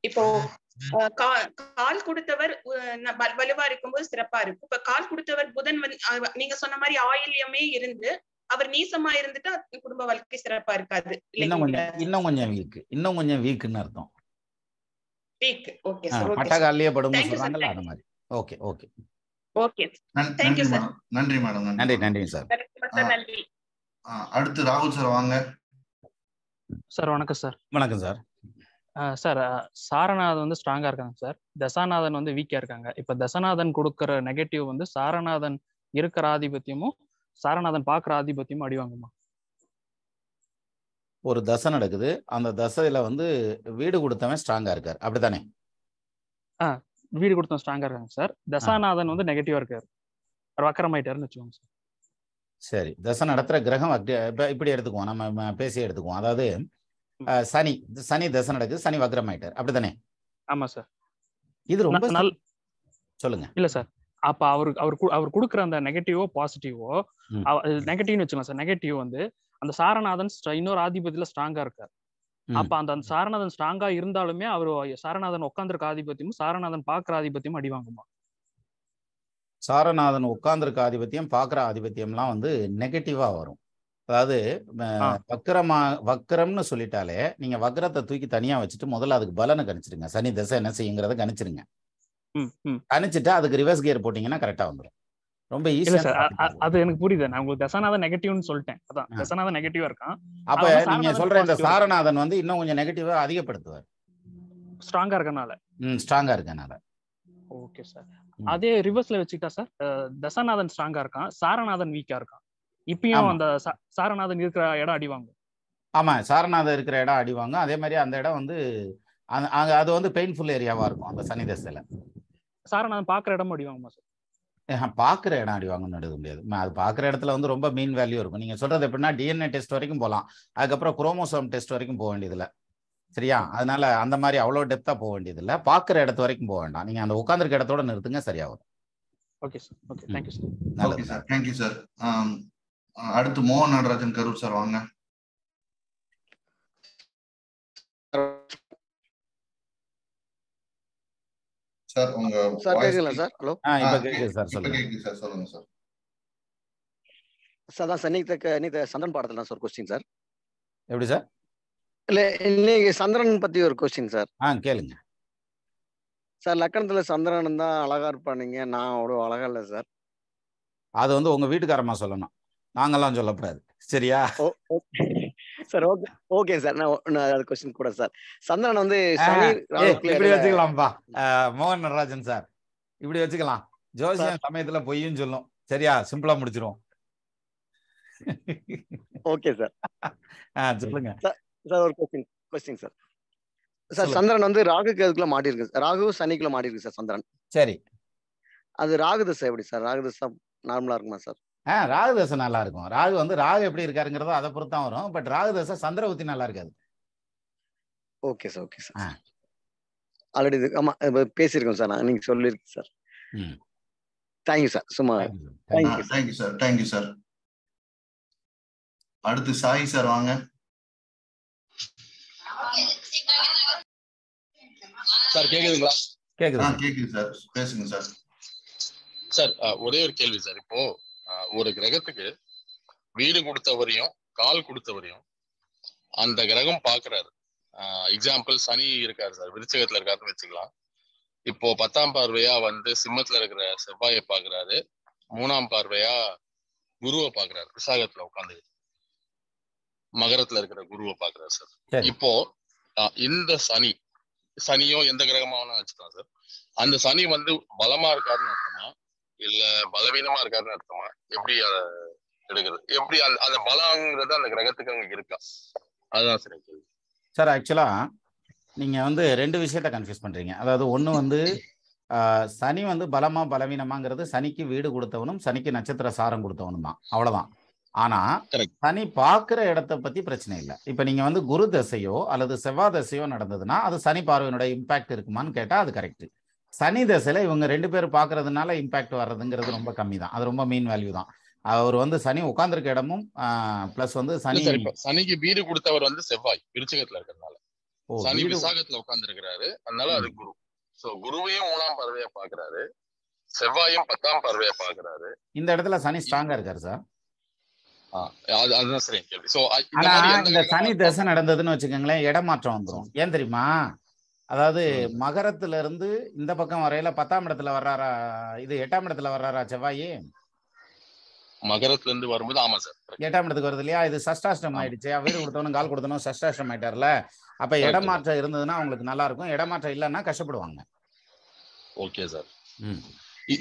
இப்போ கால் கொடுத்தவர் வலுவா இருக்கும்போது சிறப்பா இருக்கும். இப்ப கால் கொடுத்தவர் புதன் வந்து நீங்க சொன்ன மாதிரி ஆயில்யமே இருந்து அவர் நீசமா இருந்துட்டா குடும்ப வாழ்க்கை சிறப்பா இருக்காது. இன்னும் கொஞ்சம் வீக்னு அர்த்தம். வீக். Okay sir. பட்டகாலியே படும்னு சொல்றாங்கல்ல, அந்த மாதிரி. Okay okay okay. Thank you sir. நன்றி மேடம். நன்றி சார். நன்றி. அடுத்து ராகுல் சார் வாங்க. சார் வணக்கம் சார். வணக்கம் சார். சார் சாரநாதன் வந்து ஸ்ட்ராங்கா இருக்காங்க சார், தசாநாதன் வந்து வீக்கா இருக்காங்க. இப்ப தசநாதன் கொடுக்குற நெகட்டிவ் வந்து சாரநாதன் இருக்கிற ஆதிபத்தியமும் சாரநாதன் பாக்குற ஆதிபத்தியமும் அடிவாங்குமா? ஒரு தசை நடக்குது, அந்த தசையில வந்து வீடு கொடுத்தவன் ஸ்ட்ராங்கா இருக்காரு, அப்படித்தானே? வீடு கொடுத்தவன் ஸ்ட்ராங்கா இருக்காங்க சார். தசாநாதன் வந்து நெகட்டிவா இருக்காரு, வக்கரமாயிட்டாருன்னு வச்சுக்கோங்க சார். சரி, தசை நடத்துற கிரகம் இப்படி எடுத்துக்குவோம், நம்ம பேசி எடுத்துக்குவோம். அதாவது சனி தசை நடக்குது, சனி வக்ரமாயிட்டார், அப்படித்தானே? ஆமா சார். இது ரொம்ப சொல்லுங்க. இல்ல சார், அப்ப அவர் கொடுக்குற அந்த நெகட்டிவோ பாசிட்டிவோ, நெகட்டிவ்னு வச்சுக்கலாம் சார். நெகட்டிவ் வந்து அந்த சாரநாதன் இன்னொரு ஆதிபத்தியத்துல ஸ்ட்ராங்கா இருக்காரு. அப்ப அந்த சாரநாதன் ஸ்ட்ராங்கா இருந்தாலுமே அவர் சாரநாதன் உட்கார்ந்துருக்க ஆதிபத்தியமும் சாரநாதன் பாக்குற ஆதிபத்தியமும் அடிவாங்குமா? சாரநாதன் உட்கார்ந்துருக்க ஆதிபத்தியம் பாக்குற ஆதிபத்தியம்லாம் வந்து நெகட்டிவா வரும். அதாவது வக்கரம்னு சொல்லிட்டாலே நீங்க வக்கரத்தை தூக்கி தனியா வச்சுட்டு முதல்ல அதுக்கு பலனை கணிச்சிருங்க. சனி தசை என்ன செய்யுங்கிறத கணிச்சிருங்க. கணிச்சுட்டு அதுக்கு ரிவர்ஸ் கியர் போட்டீங்கன்னா கரெக்டா வந்துடும். ரொம்ப ஈஸியா சார். அது எனக்கு புரியுது. நான் உங்களுக்கு தசநாதன் நெகட்டிவ்னு சொல்லிட்டேன். அதான் தசநாதன் நெகட்டிவா இருக்கான். அப்ப நீங்க சொல்ற இந்த சாரநாதன் வந்து இன்னும் கொஞ்சம் நெகட்டிவா அதிகப்படுத்துவார், ஸ்ட்ராங்கா இருக்கனால. ஸ்ட்ராங்கா இருக்கனால. Okay sir. அதே ரிவர்ஸ்ல வச்சுக்கிட்டா சார், தசநாதன் ஸ்ட்ராங்கா இருக்கான், சாரநாதன் வீக்கா இருக்கான். இப்பயும் அந்த சாரநாதன் இருக்கிற இடம் அடிவாங்கும். ஆமா, சாரநாதன் இருக்கிற இடம் அடிவாங்க. அதே மாதிரி அந்த இடம் வந்து அது வந்து பெயின்ஃபுல் ஏரியாவா இருக்கும் அந்த சனி தசையில. சாரநாதன் பாக்குற இடம் அடிவாங்குமா சார்? பாக்குற இடம் அடிவாங்கன்னு எடுக்க முடியாது. அது பாக்குற இடத்துல வந்து ரொம்ப மீன் வேல்யூ இருக்கும். நீங்க சொல்றது எப்படின்னா டிஎன்ஏ டெஸ்ட் வரைக்கும் போகலாம், அதுக்கப்புறம் குரோமோசோம் டெஸ்ட் வரைக்கும் போக வேண்டியதில்லை. சரியா? அதனால அந்த மாதிரி அவ்வளோ டெப்தா போக வேண்டியதில்லை. பாக்குற இடத்து வரைக்கும் போக வேண்டாம். நீங்க அந்த உட்கார்ந்துருக்க இடத்தோட நிறுத்துங்க, சரியா வரும். Okay sir. Okay, thank you sir. நல்லது சார், தேங்க்யூ சார். அடுத்து மோகன் நடராஜன் கரூர் சார் வாங்க. சார் உங்க கேக்குதுங்களா சார்? ஹலோ. இப்ப கேக்குது சார், சொல்லுங்க. கேக்குது சார், சொல்லுங்க சார். சார் தான் இன்னைக்கு சந்திரன் பாடத்துல தான் சார் கொஸ்டின் சார். எப்படி சார்? இல்ல, இன்னைக்கு சந்திரன் பத்தி ஒரு கொஸ்டின் சார். கேளுங்க சார். லக்கணத்துல சந்திரன் தான் அழகா இருப்பானீங்க, நான் அவ்வளோ அழகா இல்லை சார். அது வந்து உங்க வீட்டுக்காரமா சொல்லணும், நாங்கெல்லாம் சொல்லக்கூடாது. சரியா சார்? Okay okay sir. நான் அது கொஸ்டின் கூட சார். சந்திரன் வந்து இப்படி வச்சுக்கலாம்ப்பா மோகன் நடராஜன் சார், இப்படி வச்சுக்கலாம். ஜோசியம் சமயத்துல பொய்யும் சொல்லும். சரியா? சிம்பிளா முடிச்சிரும். Okay sir. சொல்லுங்க சார். ஒரு கொஸ்டின் சார். சார், சந்திரன் வந்து ராகு கேதுக்குள்ள மாட்டி இருக்கு, ராகு சனிக்குள்ள மாட்டி இருக்கு சார் சந்திரன். சரி, அது ராகு தசை எப்படி சார்? ராகு தசை நார்மலா இருக்குமா சார்? ராகு தசை நல்லா இருக்கும். ராகு எப்படி இருக்காருங்கிறதோ அதை பொறுத்து தான் வரும். பட் ராகு தசை சந்திரபுத்தி நல்லா இருக்காது. Okay sir. Okay sir. Already ஆமா பேசியிருக்கோம் சார். நீங்க சொல்லிருக்கு சார். Thank you sir. சும்மா தேங்க்யூ சார். Thank you sir. அடுத்து சாய் சார் வாங்க. சார் கேக்குதுங்களா? கேக்குது சார், பேசுங்க சார். சார் ஒரே ஒரு கேள்வி சார். இப்போ ஒரு கிரகத்துக்கு வீடு கொடுத்தவரையும் கால் கொடுத்தவரையும் அந்த கிரகம் பாக்குறாரு. எக்ஸாம்பிள் சனி இருக்காரு சார், விருச்சகத்துல இருக்காருன்னு வச்சுக்கலாம். இப்போ 10ஆம் பார்வையா வந்து சிம்மத்துல இருக்கிற செவ்வாயை பாக்குறாரு, 3ஆம் பார்வையா குருவை பாக்குறாரு, விசாகத்துல உட்காந்து மகரத்துல இருக்கிற குருவை பாக்குறாரு சார். இப்போ இந்த சனியோ எந்த கிரகமாவும் வச்சுக்கலாம் சார். அந்த சனி வந்து பலமா இருக்காருன்னு அர்த்தமா இல்ல பலவீனமா இருக்காருன்னு அர்த்தமா? எப்படி அதை எடுக்கிறது? எப்படி அந்த பலங்கிறது அந்த கிரகத்துக்கு அங்க இருக்கா? அதுதான் சார் கேள்வி. சார் ஆக்சுவலா நீங்க வந்து 2 விஷயத்த கன்ஃபியூஸ் பண்றீங்க. அதாவது ஒண்ணு வந்து சனி வந்து பலமா பலவீனமாங்கிறது சனிக்கு வீடு கொடுத்தவனும் சனிக்கு நட்சத்திர சாரம் கொடுத்தவனும் தான், அவ்வளவுதான். ஆனா சனி பார்க்கிற இடத்தை பத்தி பிரச்சனை இல்லை. இப்ப நீங்க வந்து குரு தசையோ அல்லது செவ்வாய் தசையோ நடந்ததுன்னா அது சனி பார்வையினுடைய இம்பாக்ட் இருக்குமான்னு கேட்டா அது கரெக்ட். சனி தசையில இவங்க 2 பேரும் பாக்குறதுனால இம்பாக்ட் வர்றதுங்கிறது ரொம்ப கம்மி தான், அது ரொம்ப மீன் வேல்யூ தான். அவர் வந்து சனி உட்கார்ந்துருக்க இடமும் பிளஸ் வந்து சனிக்கு வீடு கொடுத்தவர் வந்து செவ்வாய் விருச்சிகத்துல இருக்கிறதுனால, சனி விசாகத்துல உட்கார்ந்து இருக்கிறாரு, அதனால அது குரு. சோ குருவையும் 3ஆம் பார்வையா பாக்குறாரு, செவ்வாயும் 10ஆம் பார்வையா பாக்குறாரு. இந்த இடத்துல சனி ஸ்ட்ராங்கா இருக்காரு சார். அதுதான் சரி கேள்வி. சோ இந்த சனி தசை நடந்ததுன்னு வச்சுக்கோங்களேன், இடமாற்றம் வந்துடும். ஏன் தெரியுமா? அதாவது மகரத்துல இருந்து இந்த பக்கம் வரையில 10ஆம் இடத்துல வர்றாரா, இது 8ஆம் இடத்துல வர்றாரா செவ்வாயே? மகரத்துல இருந்து வரும்போது ஆமா சார் 8ஆம் இடத்துக்கு வருது இல்லையா? இது சஷ்டாஷ்டம் ஆயிடுச்சு. வீடு கொடுத்தவனும் கால் கொடுத்தவனும் சஷ்டாஷ்டம் ஆயிட்டார்ல. அப்ப இடமாற்றம் இருந்ததுன்னா அவங்களுக்கு நல்லா இருக்கும், இடமாற்றம் இல்லைன்னா கஷ்டப்படுவாங்க. Okay sir.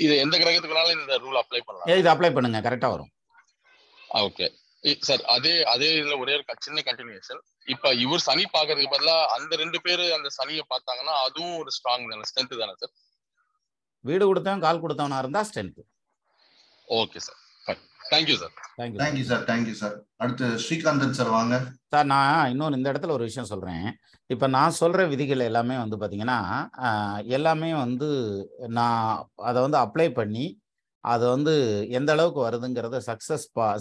இது எந்த கிரகத்துக்குனாலும் இந்த ரூல் அப்ளை பண்ணலாம்? இது அப்ளை பண்ணுங்க, கரெக்டா வரும். Okay sir. அதே இதுல ஒரே ஒரு சின்ன கண்டினியூஷன். இப்ப இவர் சனி பாக்குறதுக்கு பதிலா அந்த 2 பேரு அந்த சனியை பார்த்தாங்கன்னா அதுவும் ஒரு ஸ்ட்ராங் தானே, ஸ்ட்ரென்த் தானே சார்? வீடு கொடுத்தவன் கால் கொடுத்தவனா இருந்தா strength. Okay sir, thank you sir. Thank you sir. Thank you sir. அடுத்து ஸ்ரீகாந்தன் சார் வாங்க. சார் நான் இன்னொன்று இந்த இடத்துல ஒரு விஷயம் சொல்றேன். இப்ப நான் சொல்ற விதிகள் எல்லாமே வந்து பாத்தீங்கன்னா எல்லாமே வந்து நான் அதை வந்து அப்ளை பண்ணி அது வந்து எந்த அளவுக்கு வருதுங்கிறத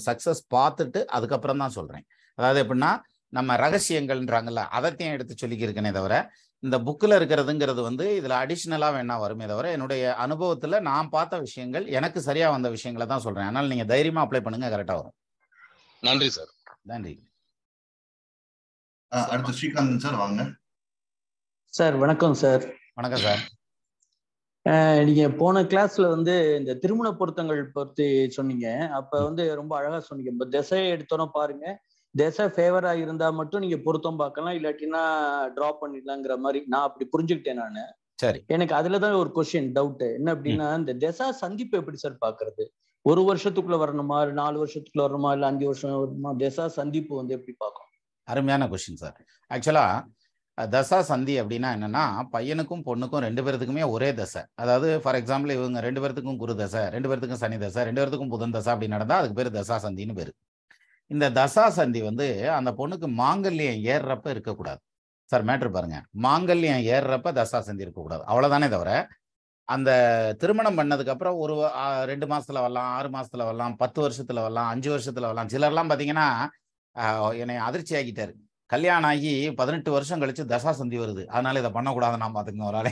சக்சஸ் பார்த்துட்டு அதுக்கப்புறம் தான் சொல்றேன். அதாவது எப்படின்னா நம்ம ரகசியங்கள்ன்றாங்கல்ல, அதைத்தையும் எடுத்து சொல்லிக்கிருக்கேனே தவிர இந்த புக்கில் இருக்கிறதுங்கிறது வந்து இதில் அடிஷ்னலாக வேணா வருமே தவிர என்னுடைய அனுபவத்தில் நான் பார்த்த விஷயங்கள் எனக்கு சரியாக வந்த விஷயங்களை தான் சொல்கிறேன். அதனால் நீங்கள் தைரியமாக அப்ளை பண்ணுங்க, கரெக்டாக வரும். நன்றி சார். நன்றி. அடுத்து ஸ்ரீகாந்தன் சார் வாங்க. சார் வணக்கம் சார். வணக்கம் சார். நீங்க போன கிளாஸ்ல வந்து இந்த திருமண பொருத்தங்கள் பற்றி சொன்னீங்க. அப்ப வந்து ரொம்ப அழகா சொன்னீங்க. இப்போ திசையை எடுத்தோன்னா பாருங்க, திசை ஃபேவரா இருந்தா மட்டும் நீங்க பொருத்தம் பார்க்கலாம், இல்லாட்டினா டிராப் பண்ணிடலாங்கிற மாதிரி நான் அப்படி புரிஞ்சுக்கிட்டேன் நானு. சரி. எனக்கு அதுலதான் ஒரு கொஸ்டின் டவுட் என்ன அப்படின்னா, இந்த திசா சந்திப்பு எப்படி சார் பாக்குறது? 1 வருஷத்துக்குள்ள வரணுமா, 4 வருஷத்துக்குள்ள வரணுமா, இல்ல 5 வருஷம் வரணுமா? திசா சந்திப்பு வந்து எப்படி பார்க்கணும்? அருமையான கொஸ்டின் சார். ஆக்சுவலா தசா சந்தி அப்படின்னா என்னன்னா, பையனுக்கும் பொண்ணுக்கும் 2 பேர்த்துக்குமே ஒரே தசை. அதாவது ஃபார் எக்ஸாம்பிள் இவங்க 2 பேர்த்துக்கும் குரு தசை, 2 பேர்த்துக்கும் சனி தசை, 2 பேர்த்துக்கும் புதன் தசை அப்படி நடந்தா அதுக்கு பேர் தசா சந்தின்னு பேரு. இந்த தசா சந்தி வந்து அந்த பொண்ணுக்கு மாங்கல்யம் ஏறுறப்ப இருக்கக்கூடாது சார். மேட்ரு பாருங்க, மாங்கல்யம் ஏறுறப்ப தசா சந்தி இருக்கக்கூடாது, அவ்வளவுதானே தவிர அந்த திருமணம் பண்ணதுக்கு அப்புறம் 2 மாசத்துல வரலாம், 6 மாசத்துல வரலாம், 10 வருஷத்துல வரலாம், 5 வருஷத்துல வரலாம். சிலர்லாம் பாத்தீங்கன்னா என்னை அதிர்ச்சி ஆகிட்டாரு. கல்யாணம் ஆகி 18 வருஷம் கழிச்சு தசா சந்தி வருது, அதனால இதை பண்ணக்கூடாது நான் பாத்துக்கங்க ஒரு ஆளே.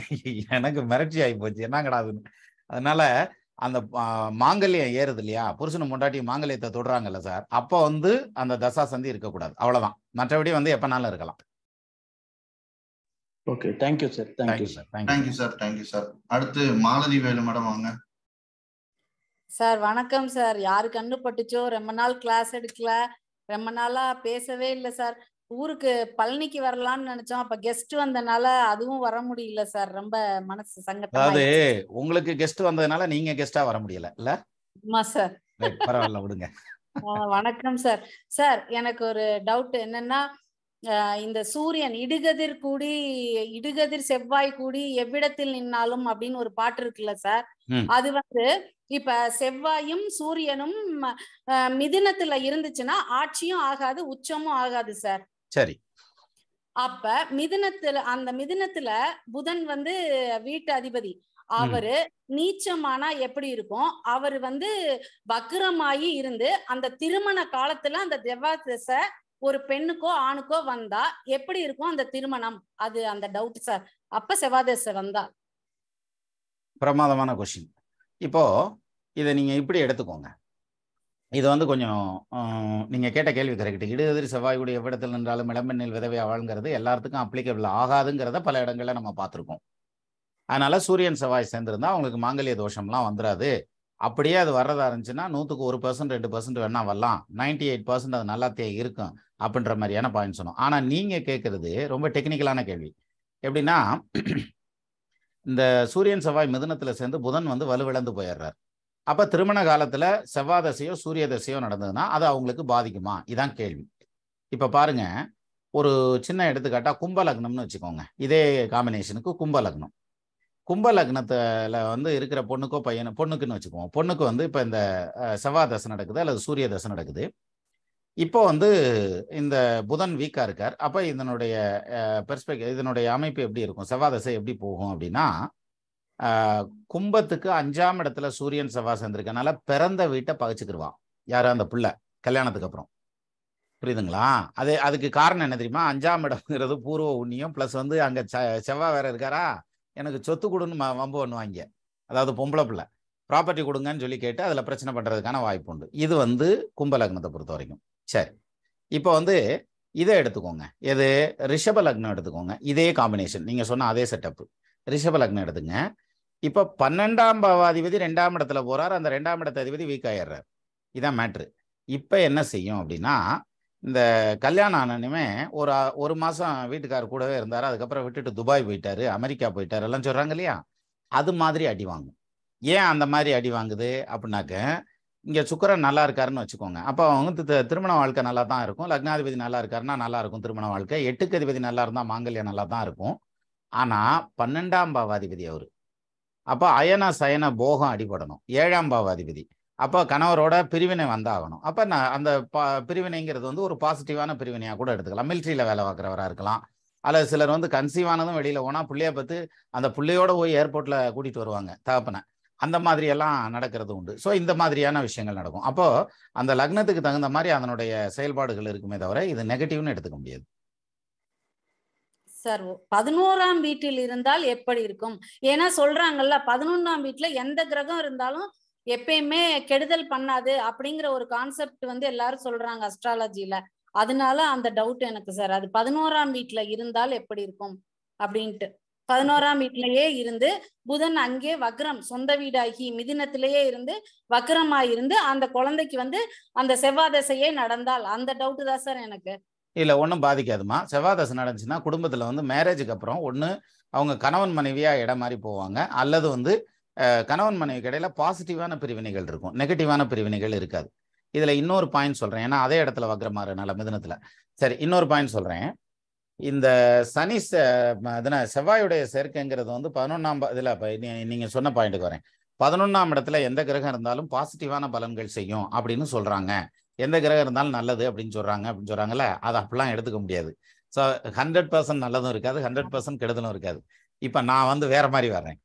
எனக்கு மிரட்சி ஆகி போச்சு, என்ன கிடாதுன்னு. அதனால அந்த மாங்கல்யம் ஏறுது இல்லையா, புருஷனும் பொண்டாட்டி மாங்கல்யத்தை தொடுறாங்கல்ல சார், அப்போ வந்து அந்த தசா சந்தி இருக்கக்கூடாது, அவ்வளவுதான். மற்றபடி வந்து எப்பனாலும் இருக்கலாம். Okay, thank you sir. Thank you sir. Thank you sir. Thank you sir. அடுத்து மாலதி வேலு மேடம் வாங்க. சார் வணக்கம் சார். யாரு கண்ணு பட்டுச்சோ, ரொம்ப நாள் கிளாஸ் எடுக்கல, ரொம்ப நாளா பேசவே இல்லை சார். ஊருக்கு பழனிக்கு வரலாம்னு நினைச்சோம், அப்ப கெஸ்ட் வந்தனால அதுவும் வர முடியல சார். ரொம்ப மனசு சங்கடம். அதாவது உங்களுக்கு கெஸ்ட் வந்ததுனால நீங்க கெஸ்டா வர முடியல இல்ல? ஆமா சார். பரவாயில்ல, விடுங்க. வணக்கம் சார். சார் எனக்கு ஒரு டவுட் என்னன்னா, இந்த சூரியன் இடுகதிர் செவ்வாய் கூடி எவ்விடத்தில் நின்னாலும் அப்படின்னு ஒரு பாட்டு இருக்குல்ல சார், அது வந்து இப்ப செவ்வாயும் சூரியனும் மிதுனத்துல இருந்துச்சுன்னா ஆட்சியும் ஆகாது, உச்சமும் ஆகாது சார். சரி. அப்ப அந்த மிதுனத்துல புதன் வந்து வீட்டு அதிபதி, அவரு நீச்சமானா எப்படி இருக்கும்? அவர் வந்து வக்ரமாயி இருந்து அந்த திருமண காலத்துல அந்த செவ்வாய் திசை ஒரு பெண்ணுக்கோ ஆணுக்கோ வந்தா எப்படி இருக்கும் அந்த திருமணம்? அது அந்த டவுட் சார். அப்ப செவ்வாய் திசை வந்தா. பிரமாதமான கொஸ்டின். இப்போ இதை நீங்க இப்படி எடுத்துக்கோங்க. இது வந்து கொஞ்சம் நீங்க கேட்ட கேள்வி கரெக்ட். இடெதிர் செவ்வாயுடைய எவ்விடத்தில் நின்றாலும் இளம்பெண்ணில் விதவை அவள்ங்கிறது எல்லாத்துக்கும் அப்ளிகபிள் ஆகாதுங்கிறத பல இடங்கள்ல நம்ம பார்த்துருக்கோம். அதனால சூரியன் செவ்வாய் சேர்ந்திருந்தா அவங்களுக்கு மாங்கல்ய தோஷம்லாம் வந்துடாது. அப்படியே அது வர்றதா இருந்துச்சுன்னா 100க்கு 1% 2% வேணா வரலாம், 98% அது நல்லாத்தே இருக்கும் அப்படின்ற மாதிரியான பாயிண்ட் சொன்னோம். ஆனா நீங்க கேட்கறது ரொம்ப டெக்னிக்கலான கேள்வி. எப்படின்னா இந்த சூரியன் செவ்வாய் மிதுனத்துல சேர்ந்து புதன் வந்து வலுவிழந்து போயிடுறார். அப்ப திருமண காலத்துல செவ்வாய் தசையோ சூரிய தசையோ நடந்ததுன்னா அது அவங்களுக்கு பாதிக்குமா? இதான் கேள்வி. இப்ப பாருங்க, ஒரு சின்ன எடுத்துக்காட்டா கும்ப லக்னம்னு வச்சுக்கோங்க. இதே காம்பினேஷனுக்கு கும்ப லக்னம். கும்ப லக்னத்துல வந்து இருக்கிற பொண்ணுக்கோ பொண்ணுக்குன்னு வச்சுக்குவோம். பொண்ணுக்கு வந்து இப்ப இந்த செவ்வாய் தசை நடக்குது அல்லது சூரிய தசை நடக்குது. இப்போ வந்து இந்த புதன் வீக்கா இருக்கார். அப்ப இதனுடைய இதனுடைய அமைப்பு எப்படி இருக்கும்? செவ்வாய் தசை எப்படி போகும் அப்படின்னா, கும்பத்துக்கு 5ஆம் இடத்துல சூரியன் செவ்வாய் சேர்ந்திருக்கனால பிறந்த வீட்டை பகைச்சுக்கிடுவான் யாரும் அந்த பிள்ளை கல்யாணத்துக்கு அப்புறம். புரியுதுங்களா? அதுக்கு காரணம் என்ன தெரியுமா? 5ஆம் இடம்ங்கிறது பூர்வ உண்ணியம் பிளஸ் வந்து அங்க செவ்வாய் வேற இருக்காரா, எனக்கு சொத்து கொடுன்னு வம்பு பண்ணுவாங்க. அதாவது பொம்பளை பிள்ளை ப்ராப்பர்ட்டி கொடுங்கன்னு சொல்லி கேட்டு அதில் பிரச்சனை பண்ணுறதுக்கான வாய்ப்பு உண்டு. இது வந்து கும்ப லக்னத்தை பொறுத்த வரைக்கும். சரி, இப்போ வந்து இதை எடுத்துக்கோங்க. எது? ரிஷப லக்னம் எடுத்துக்கோங்க. இதே காம்பினேஷன் நீங்கள் சொன்ன அதே செட்டப். ரிஷப லக்னம் எடுத்துங்க. இப்போ 12ஆம் பாவாதிபதி 2ஆம் இடத்துல போறார். அந்த 2ஆம் இடத்த அதிபதி வீக் ஆயிடுறார். இதான் மேட்ரு. இப்போ என்ன செய்யும் அப்படின்னா, இந்த கல்யாணம் ஆனனுமே ஒரு மாதம் வீட்டுக்காரர் கூடவே இருந்தார். அதுக்கப்புறம் விட்டுட்டு துபாய் போயிட்டாரு, அமெரிக்கா போயிட்டாரு எல்லாம் சொல்கிறாங்க இல்லையா? அது மாதிரி அடி வாங்கும். ஏன் அந்த மாதிரி அடி வாங்குது அப்படின்னாக்க, இங்கே சுக்கிரன் நல்லா இருக்காருன்னு வச்சுக்கோங்க. அப்போ அவங்க திருமண வாழ்க்கை நல்லா தான் இருக்கும். லக்னாதிபதி நல்லா இருக்காருன்னா நல்லா இருக்கும் திருமண வாழ்க்கை. 8க்கு அதிபதி நல்லா இருந்தால் மாங்கல்யம் நல்லா தான் இருக்கும். ஆனால் 12ஆம் பாவாதிபதி அவர். அப்போ அயன சயன போகம் அடிபடணும். 7ஆம் பாவாதிபதி. அப்போ கணவரோட பிரிவினை வந்தாகணும். அப்போ அந்த பிரிவினைங்கிறது வந்து ஒரு பாசிட்டிவான பிரிவினையாக கூட எடுத்துக்கலாம். மிலிட்ரியில் வேலை பார்க்குறவராக இருக்கலாம். அல்லது சிலர் வந்து கன்சீவ் ஆனதும் வெளியில் போனால் பிள்ளைய பார்த்து அந்த பிள்ளையோட போய் ஏர்போர்ட்டில் கூட்டிகிட்டு வருவாங்க தகப்பனை. அந்த மாதிரியெல்லாம் நடக்கிறது உண்டு. ஸோ இந்த மாதிரியான விஷயங்கள் நடக்கும். அப்போது அந்த லக்னத்துக்கு தகுந்த மாதிரி அதனுடைய செயல்பாடுகள் இருக்குமே தவிர இது நெகட்டிவ்னு எடுத்துக்க முடியாது. சார் 11ஆம் வீட்டில் இருந்தால் எப்படி இருக்கும்? ஏன்னா சொல்றாங்கல்ல 11ஆம் வீட்டுல எந்த கிரகம் இருந்தாலும் எப்பயுமே கெடுதல் பண்ணாது அப்படிங்கிற ஒரு கான்செப்ட் வந்து எல்லாரும் சொல்றாங்க அஸ்ட்ராலஜில. அதனால அந்த டவுட் எனக்கு சார். அது 11ஆம் வீட்டுல இருந்தால் எப்படி இருக்கும் அப்படின்ட்டு. 11ஆம் வீட்டிலேயே இருந்து புதன் அங்கே வக்ரம் சொந்த வீடாகி மிதுனத்திலேயே இருந்து வக்ரமாயிருந்து அந்த குழந்தைக்கு வந்து அந்த செவ்வாய் தசையே நடந்தால் அந்த டவுட் தான் சார் எனக்கு. இல்லை, ஒன்றும் பாதிக்காதுமா. செவ்வாய் தசை நடந்துச்சுன்னா குடும்பத்தில் வந்து மேரேஜுக்கு அப்புறம் ஒன்று அவங்க கணவன் மனைவியாக இடம் மாதிரி போவாங்க, அல்லது வந்து கணவன் மனைவிக்கு இடையில பாசிட்டிவான பிரிவினைகள் இருக்கும், நெகட்டிவான பிரிவினைகள் இருக்காது. இதில் இன்னொரு பாயிண்ட் சொல்கிறேன், ஏன்னா அதே இடத்துல வக்ரமாறனால மிதுனத்தில். சரி, இன்னொரு பாயிண்ட் சொல்கிறேன். இந்த சனி செவ்வாயுடைய சேர்க்கைங்கிறது வந்து 11ஆம் இதில் நீங்கள் சொன்ன பாயிண்ட்டுக்கு வரேன். 11ஆம் இடத்துல எந்த கிரகம் இருந்தாலும் பாசிட்டிவான பலன்கள் செய்யும் அப்படின்னு சொல்கிறாங்க. எந்த கிரகம் இருந்தாலும் நல்லது அப்படின்னு சொல்கிறாங்கல்ல, அதை அப்படிலாம் எடுத்துக்க முடியாது. ஸோ 100% நல்லதும் இருக்காது, 100% கெடுதலும் இருக்காது. இப்போ நான் வந்து வேற மாதிரி வர்றேன்.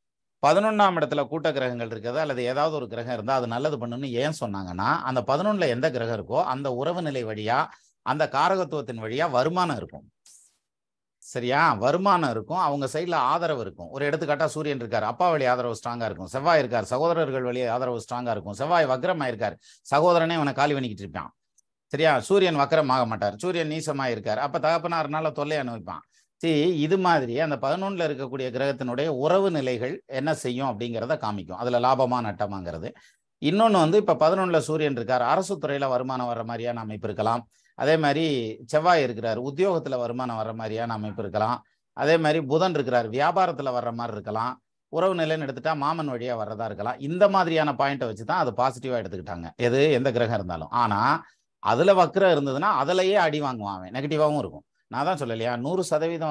11ஆம் இடத்துல கூட்ட கிரகங்கள் இருக்குது அல்லது ஏதாவது ஒரு கிரகம் இருந்தால் அது நல்லது பண்ணுன்னு ஏன் சொன்னாங்கன்னா, அந்த 11ல் எந்த கிரகம் இருக்கோ அந்த உறவு நிலை வழியா அந்த காரகத்துவத்தின் வழியா வருமானம் இருக்கும். சரியா? வருமானம் இருக்கும், அவங்க சைடில் ஆதரவு இருக்கும். ஒரு எடுத்துக்காட்டா சூரியன் இருக்கார், அப்பா வழி ஆதரவு ஸ்ட்ராங்காக இருக்கும். செவ்வாய் இருக்கார், சகோதரர்கள் வழி ஆதரவு ஸ்ட்ராங்காக இருக்கும். செவ்வாய் வக்ரமாக இருக்கார், சகோதரனே அவனை காலி பண்ணிக்கிட்டு இருப்பான். சரியா? சூரியன் வக்ரம் ஆக மாட்டார், சூரியன் நீசமாக இருக்கார், அப்போ தகப்பனார்னால தொல்லை அனுபவிப்பான். இது மாதிரி அந்த 11ல் இருக்கக்கூடிய கிரகத்தினுடைய உறவு நிலைகள் என்ன செய்யும் அப்படிங்கிறத காமிக்கும். அதில் லாபமா நட்டமாங்கிறது. இன்னொன்று வந்து இப்போ 11ல் சூரியன் இருக்கார், அரசு துறையில் வருமானம் வர்ற மாதிரியான அமைப்பு இருக்கலாம். அதே மாதிரி செவ்வாய் இருக்கிறார், உத்தியோகத்தில் வருமானம் வர்ற மாதிரியான அமைப்பு இருக்கலாம். அதே மாதிரி புதன் இருக்கிறார், வியாபாரத்தில் வர்ற மாதிரி இருக்கலாம். உறவு நிலைன்னு எடுத்துட்டா மாமன் வழியாக வர்றதா இருக்கலாம். இந்த மாதிரியான பாயிண்ட்டை வச்சு தான் அது பாசிட்டிவாக எடுத்துக்கிட்டாங்க, எந்த கிரகம் இருந்தாலும். ஆனால் அதில் வக்ரம் இருந்ததுன்னா அதிலேயே அடி வாங்குவான், நெகட்டிவாகவும் இருக்கும். நான் தான் சொல்லலையா, 100%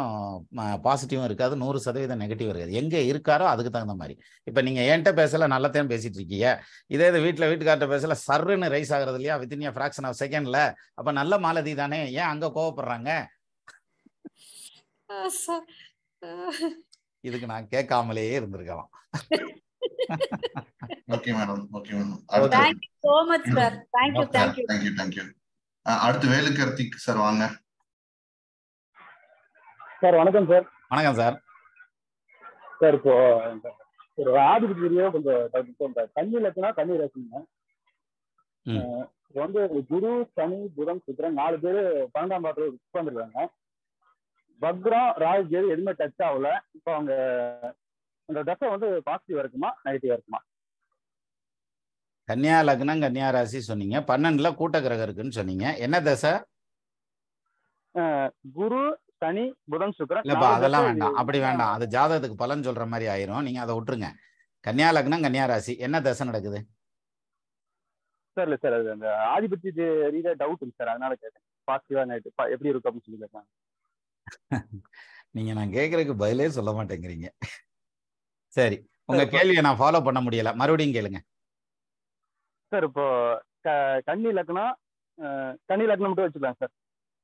பாசிட்டிவும் இருக்காது, 100% நெகட்டிவ் இருக்காது. எங்கே இருக்காரோ அதுக்கு தகுந்த மாதிரி. இப்போ நீங்கள் என்கிட்ட பேசல, நல்லத்தையும் பேசிட்டு இருக்கீங்க. இதே இது வீட்டுக்கார்ட்ட பேசல சர்ன்னு ரைஸ் ஆகுறது இல்லையா, வித்தின் ஃப்ராக்ஷன் ஆஃப் செகண்ட்ல. அப்போ நல்ல மாலதி தானே, ஏன் அங்கே கோவப்படுறாங்க? இதுக்கு நான் கேட்காமலே இருந்திருக்கலாம். Okay madam, okay madam. Thank you so much sir. Thank you. Thank you. அடுத்து வேலு கார்த்திக் சார் வாங்க. சார் வணக்கம் சார். வணக்கம் சார். சார் இப்போ ஒரு ஆதிபதி வீடியோ கொஞ்சம் கன்னி லக்னா கன்னி ராசிங்க. வந்து குரு சனி புதன் சுக்கிரன் 4 பேரு 12ஆம் பாவத்துல உட்கார்ந்துருக்காங்க. வக்ரம் ராகு கேது எதுவுமே டச் ஆகல. இப்போ அவங்க அந்த தசை வந்து பாசிட்டிவா இருக்குமா நெகட்டிவா இருக்குமா? கன்னியா லக்னம் கன்னியா ராசி சொன்னீங்க, 12ல கூட்ட கிரகம் இருக்குன்னு சொன்னீங்க. என்ன தசை? குரு சனி புதன் சுக்கிரன். இல்லப்பா அதெல்லாம் வேண்டாம், அப்படி வேண்டாம். அது ஜாதகத்துக்கு பலன் சொல்ற மாதிரி ஆயிரும். நீங்க அதை விட்டுருங்க. கன்னியா லக்னம் கன்னியா ராசி என்ன தசை நடக்குது? சார் இல்ல சார், அது அந்த ஆதிபத்தி ரீதியா டவுட் இருக்கு சார், அதனால கேட்டேன். பாசிட்டிவா நெகட்டிவ் எப்படி இருக்கும் அப்படின்னு சொல்லி கேட்கலாம். நீங்க நான் கேட்கறதுக்கு பதிலே சொல்ல மாட்டேங்கிறீங்க. சரி, உங்க கேள்வியை நான் ஃபாலோ பண்ண முடியல, மறுபடியும் கேளுங்க சார். இப்போ கன்னி லக்னம் மட்டும் வச்சுக்கலாம் சார்.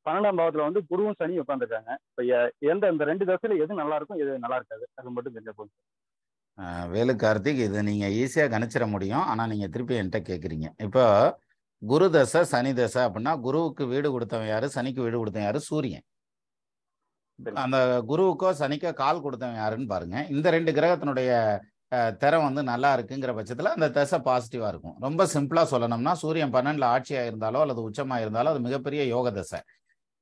12ஆம் பாவத்துல வந்து குருவும் சனி உட்காந்துருக்காங்க. இப்போ இந்த 2 தசையில எது நல்லா இருக்கும் எது நல்லா இருக்காது அது மட்டும் தெரிஞ்ச போதும். வேலு கார்த்திக், இது நீங்க ஈஸியா கணிச்சிட முடியும். ஆனா நீங்க திருப்பி என்கிட்ட கேட்குறீங்க. இப்போ குரு தசை சனி தசை அப்படின்னா குருவுக்கு வீடு கொடுத்தவன் யாரு, சனிக்கு வீடு கொடுத்தவன் யாரு? சூரியன். அந்த குருவுக்கோ சனிக்கோ கால் கொடுத்தவன் யாருன்னு பாருங்க. இந்த 2 கிரகத்தினுடைய திறம் வந்து நல்லா இருக்குங்கிற பட்சத்தில் அந்த தசை பாசிட்டிவா இருக்கும். ரொம்ப சிம்பிளா சொல்லணும்னா சூரியன் 12ல ஆட்சியா இருந்தாலோ அல்லது உச்சமா இருந்தாலோ அது மிகப்பெரிய யோக தசை.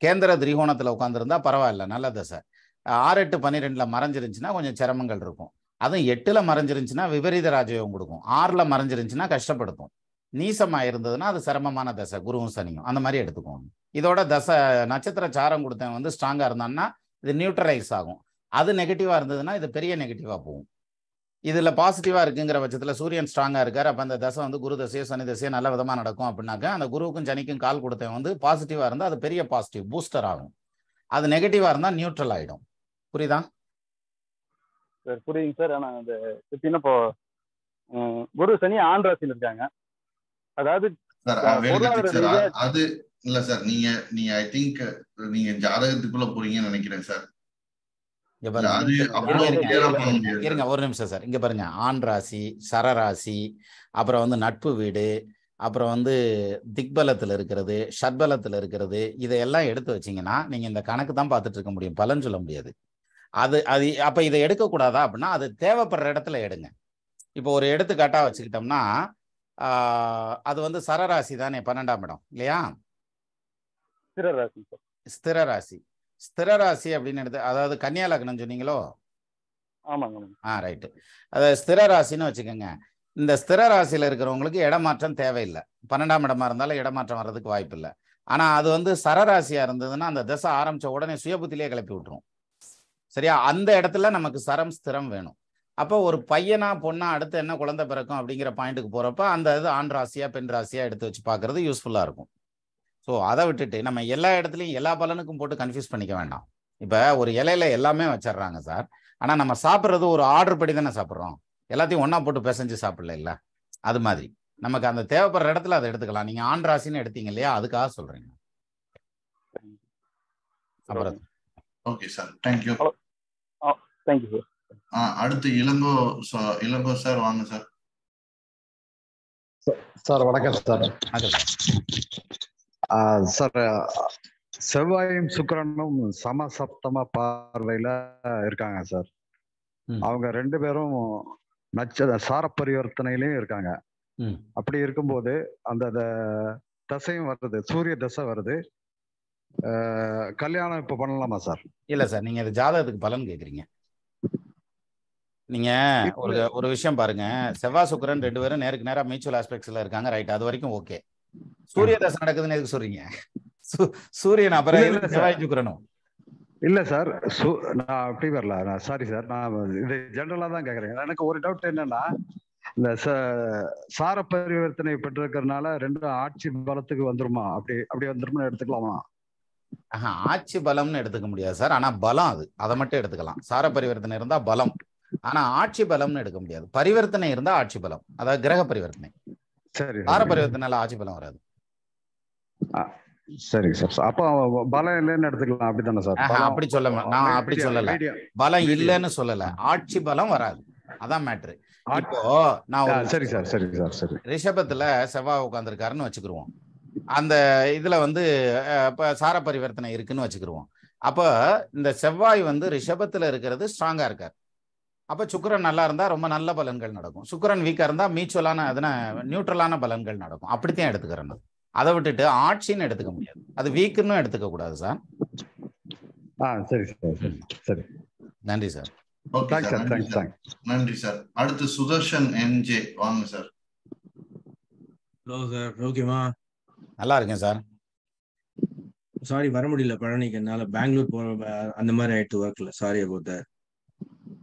கேந்திர திரிகோணத்துல உட்காந்துருந்தா பரவாயில்ல, நல்ல தசை. 6, 8, 12ல மறைஞ்சிருந்துச்சுன்னா கொஞ்சம் சிரமங்கள் இருக்கும். அதுவும் 8ல மறைஞ்சிருந்துச்சுன்னா விபரீத ராஜயோகம் கொடுக்கும். 6ல மறைஞ்சிருந்துச்சுன்னா கஷ்டப்படுத்தும். நீசமா இருந்ததுன்னா அது சிரமமான தசை, குருவும் சனியும் அந்த மாதிரி எடுத்துக்கோங்க. இதோட தசை நட்சத்திர சாரம் கொடுத்தவன் வந்து ஸ்ட்ராங்கா இருந்தான்னா இது நியூட்ரலைஸ் ஆகும். அது நெகட்டிவா இருந்ததுன்னா இது பெரிய நெகட்டிவா போகும். இதுல பாசிட்டிவா இருக்குங்கிற பட்சத்துல சூரியன் ஸ்ட்ராங்கா இருக்காரு, அப்ப அந்த தசை வந்து குரு தசையோ சனி தசையோ நல்ல விதமா நடக்கும். அப்படின்னாக்க அந்த குருவுக்கும் சனிக்கும் கால் கொடுத்தவன் வந்து பாசிட்டிவா இருந்தா அது பெரிய பாசிட்டிவ் பூஸ்டர் ஆகும். அது நெகட்டிவா இருந்தா நியூட்ரல் ஆயிடும். புரியுதா சார்? புரியுங்க சார். ஆனா அந்த எப்படின்னா இப்போ குரு சனி ஆண் ராசியில் இருக்காங்க. அதாவது அது இல்ல சார், நீங்க ஐ திங்க் நீங்க ஜாதகத்துக்குள்ள போறீங்கன்னு நினைக்கிறேன் சார். இருங்க ஒரு நிமிஷம் சார். இங்க பாருங்க, ஆண் ராசி, சரராசி, அப்புறம் வந்து நட்பு வீடு, அப்புறம் வந்து திக்பலத்துல இருக்கிறது, ஷட்பலத்துல இருக்கிறது, இதையெல்லாம் எடுத்து வச்சீங்கன்னா நீங்க இந்த கணக்கு தான் பார்த்துட்டு இருக்க முடியும், பலன் சொல்ல முடியாது. அது அப்ப இதை எடுக்கக்கூடாதா அப்படின்னா அது தேவைப்படுற இடத்துல எடுங்க. இப்போ ஒரு எடுத்துக்காட்டா வச்சுக்கிட்டோம்னா அது வந்து சரராசி தானே 12ஆம் இடம் இல்லையா? ஸ்திரராசி அப்படின்னு எடுத்து, அதாவது கன்னியா லக்னம் சொன்னீங்களோ? ஆமாங்க. ரைட்டு. அதாவது ஸ்திரராசின்னு வச்சுக்கோங்க. இந்த ஸ்திரராசியில இருக்கிறவங்களுக்கு இடமாற்றம் தேவையில்லை. 12ஆம் இடமா இருந்தாலும் இடமாற்றம் வர்றதுக்கு வாய்ப்பு இல்லை. ஆனா அது வந்து சரராசியா இருந்ததுன்னா அந்த தசை ஆரம்பிச்ச உடனே சுயபுத்திலேயே கிளப்பி விட்டுரும். சரியா? அந்த இடத்துல நமக்கு சரம் ஸ்திரம் வேணும். அப்போ ஒரு பையனா பொண்ணா அடுத்து என்ன குழந்தை பிறக்கும் அப்படிங்கிற பாயிண்ட்டுக்கு போறப்ப அந்த இது ஆண் ராசியா பெண் ராசியா எடுத்து வச்சு பார்க்கறது யூஸ்ஃபுல்லா இருக்கும். ஸோ அதை விட்டுட்டு நம்ம எல்லா இடத்துலையும் எல்லா பலனுக்கும் போட்டு கன்ஃபியூஸ் பண்ணிக்க வேண்டாம். இப்போ ஒரு இலையில எல்லாமே வச்சிடுறாங்க சார், ஆனால் நம்ம சாப்பிட்றது ஒரு ஆர்டர் படி தானே சாப்பிட்றோம், எல்லாத்தையும் ஒன்றா போட்டு பிசைஞ்சு சாப்பிடல இல்லை. அது மாதிரி நமக்கு அந்த தேவைப்படுற இடத்துல அதை எடுத்துக்கலாம். நீங்கள் ஆண் ராசின்னு எடுத்தீங்க இல்லையா, அதுக்காக சொல்றீங்க. அப்புறம் okay sir, thank you. Thank you sir. அடுத்து இளங்கோ சார் வாங்க சார். சார் வணக்கம் சார். சார் செவ்வாயும் சுக்கிரனும் சமசப்தம பார்வையில இருக்காங்க சார். அவங்க 2 பேரும் சார பரிவர்த்தனையிலயும் இருக்காங்க. அப்படி இருக்கும்போது அந்த தசையும் வருது, சூரிய தசை வருது. கல்யாணம் இப்ப பண்ணலாமா சார்? இல்ல சார், நீங்க இது ஜாதகத்துக்கு பலன் கேக்குறீங்க. நீங்க ஒரு விஷயம் பாருங்க, செவ்வாய் சுக்கிரன் 2 பேரும் நேருக்கு நேரா மியூச்சுவல் ஆஸ்பெக்ட்ஸ்ல இருக்காங்க, ரைட்? அது வரைக்கும் ஓகே. சூரிய தசை நடக்குதுன்னு எதுக்கு சொல்றீங்க? சூரியன் அப்புறம் செவ்வாய் சுக்கிரனும் இல்ல சார், நான் அப்படி வரல. நான் சாரி சார், நான் இது ஜெனரலா தான் கேக்குறேன். எனக்கு ஒரு டவுட் என்னன்னா, இந்த சார பரிவர்த்தனை பெற்றிருக்கிறதுனால 2 ஆட்சி பலத்துக்கு வந்துருமா? அப்படி வந்துருமா எடுத்துக்கலாமா? ஆட்சி பலம்னு எடுத்துக்க முடியாது சார். ஆனா பலம் அதை மட்டும் எடுத்துக்கலாம். சார பரிவர்த்தனை இருந்தா பலம், ஆனா ஆட்சி பலம்னு எடுக்க முடியாது. பரிவர்த்தனை இருந்தா ஆட்சி பலம், அதாவது கிரக பரிவர்த்தனை. சரி, சார பரிவர்த்தனை ஆட்சி பலம் வராது. சரிங்க சார். அப்போ பலம் இல்லைன்னு எடுத்துக்கலாம், அப்படித்தானே சார்? அப்படி சொல்ல நான் அப்படி சொல்லல, பலம் இல்லைன்னு சொல்லல, ஆட்சி பலம் வராது, அதான் மேட்ரு. இப்போ நான் சரி சார், சரி சார், சரி. ரிஷபத்துல செவ்வாய் உட்காந்துருக்காருன்னு வச்சுக்கிருவோம். அந்த இதுல வந்து இப்ப சார பரிவர்த்தனை இருக்குன்னு வச்சுக்கிருவோம். அப்ப இந்த செவ்வாய் வந்து ரிஷபத்துல இருக்கிறது ஸ்ட்ராங்கா இருக்காரு. அப்ப சுக்கிரன் நல்லா இருந்தா ரொம்ப நல்ல பலன்கள் நடக்கும். சுக்கிரன் வீக்கா இருந்தா மியூச்சுவலான அதன நியூட்ரலான பலன்கள் நடக்கும். அப்படித்தான் எடுத்துக்கிறேன். அதை விட்டுட்டு ஆட்சின்னு எடுத்துக்க முடியாது, அது வீக்குன்னு எடுத்துக்க கூடாது சார். சரி சார், சரி. நன்றி சார். ஓகே சார், நன்றி சார். அடுத்து சுதர்ஷன் என்ஜே, வாங்க சார். ஹலோ சார், ஓகேவா? நல்லா இருக்கேன் சார். சாரி வர முடியல பழனிக்கு, என்னால பெங்களூர் போற அந்த மாதிரி ஆயிட்டு ஒர்க்ல. Sorry about that.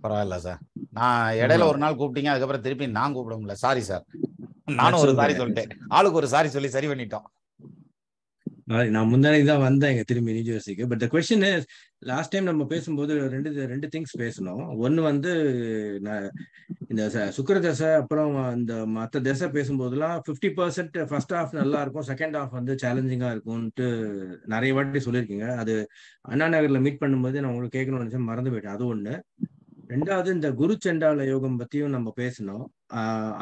பரவாயில்ல சார், நான் இடையில ஒரு நாள் கூப்பிட்டீங்க, அதுக்கப்புறம் திருப்பி நான் கூப்பிட முடியல, சாரி சார். நானும் ஒரு சாரி சொல்லிட்டேன், ஆளுக்கு ஒரு சாரி சொல்லி சரி பண்ணிட்டோம். நான் முந்தானைக்கு தான் வந்தேன் இங்க திரும்பி நியூ ஜெர்சிக்கு. But the question is, last time நம்ம பேசும்போது ரெண்டு திங்ஸ் பேசணும். ஒன்னு வந்து இந்த சுக்கிர தசை அப்புறம் அந்த மற்ற தசை பேசும்போதுலாம் 50% ஃபர்ஸ்ட் ஹாஃப் நல்லா இருக்கும், செகண்ட் ஹாஃப் வந்து சேலஞ்சிங்கா இருக்கும்ட்டு நிறைய வாட்டி சொல்லியிருக்கீங்க. அது அண்ணா நகர்ல மீட் பண்ணும்போது நான் உங்களுக்கு கேட்கணும்னு நினைச்சேன், மறந்து போயிட்டேன். அது ஒண்ணு. ரெண்டாவது, இந்த குரு செண்டால யோகம் பத்தியும் நம்ம பேசணும்.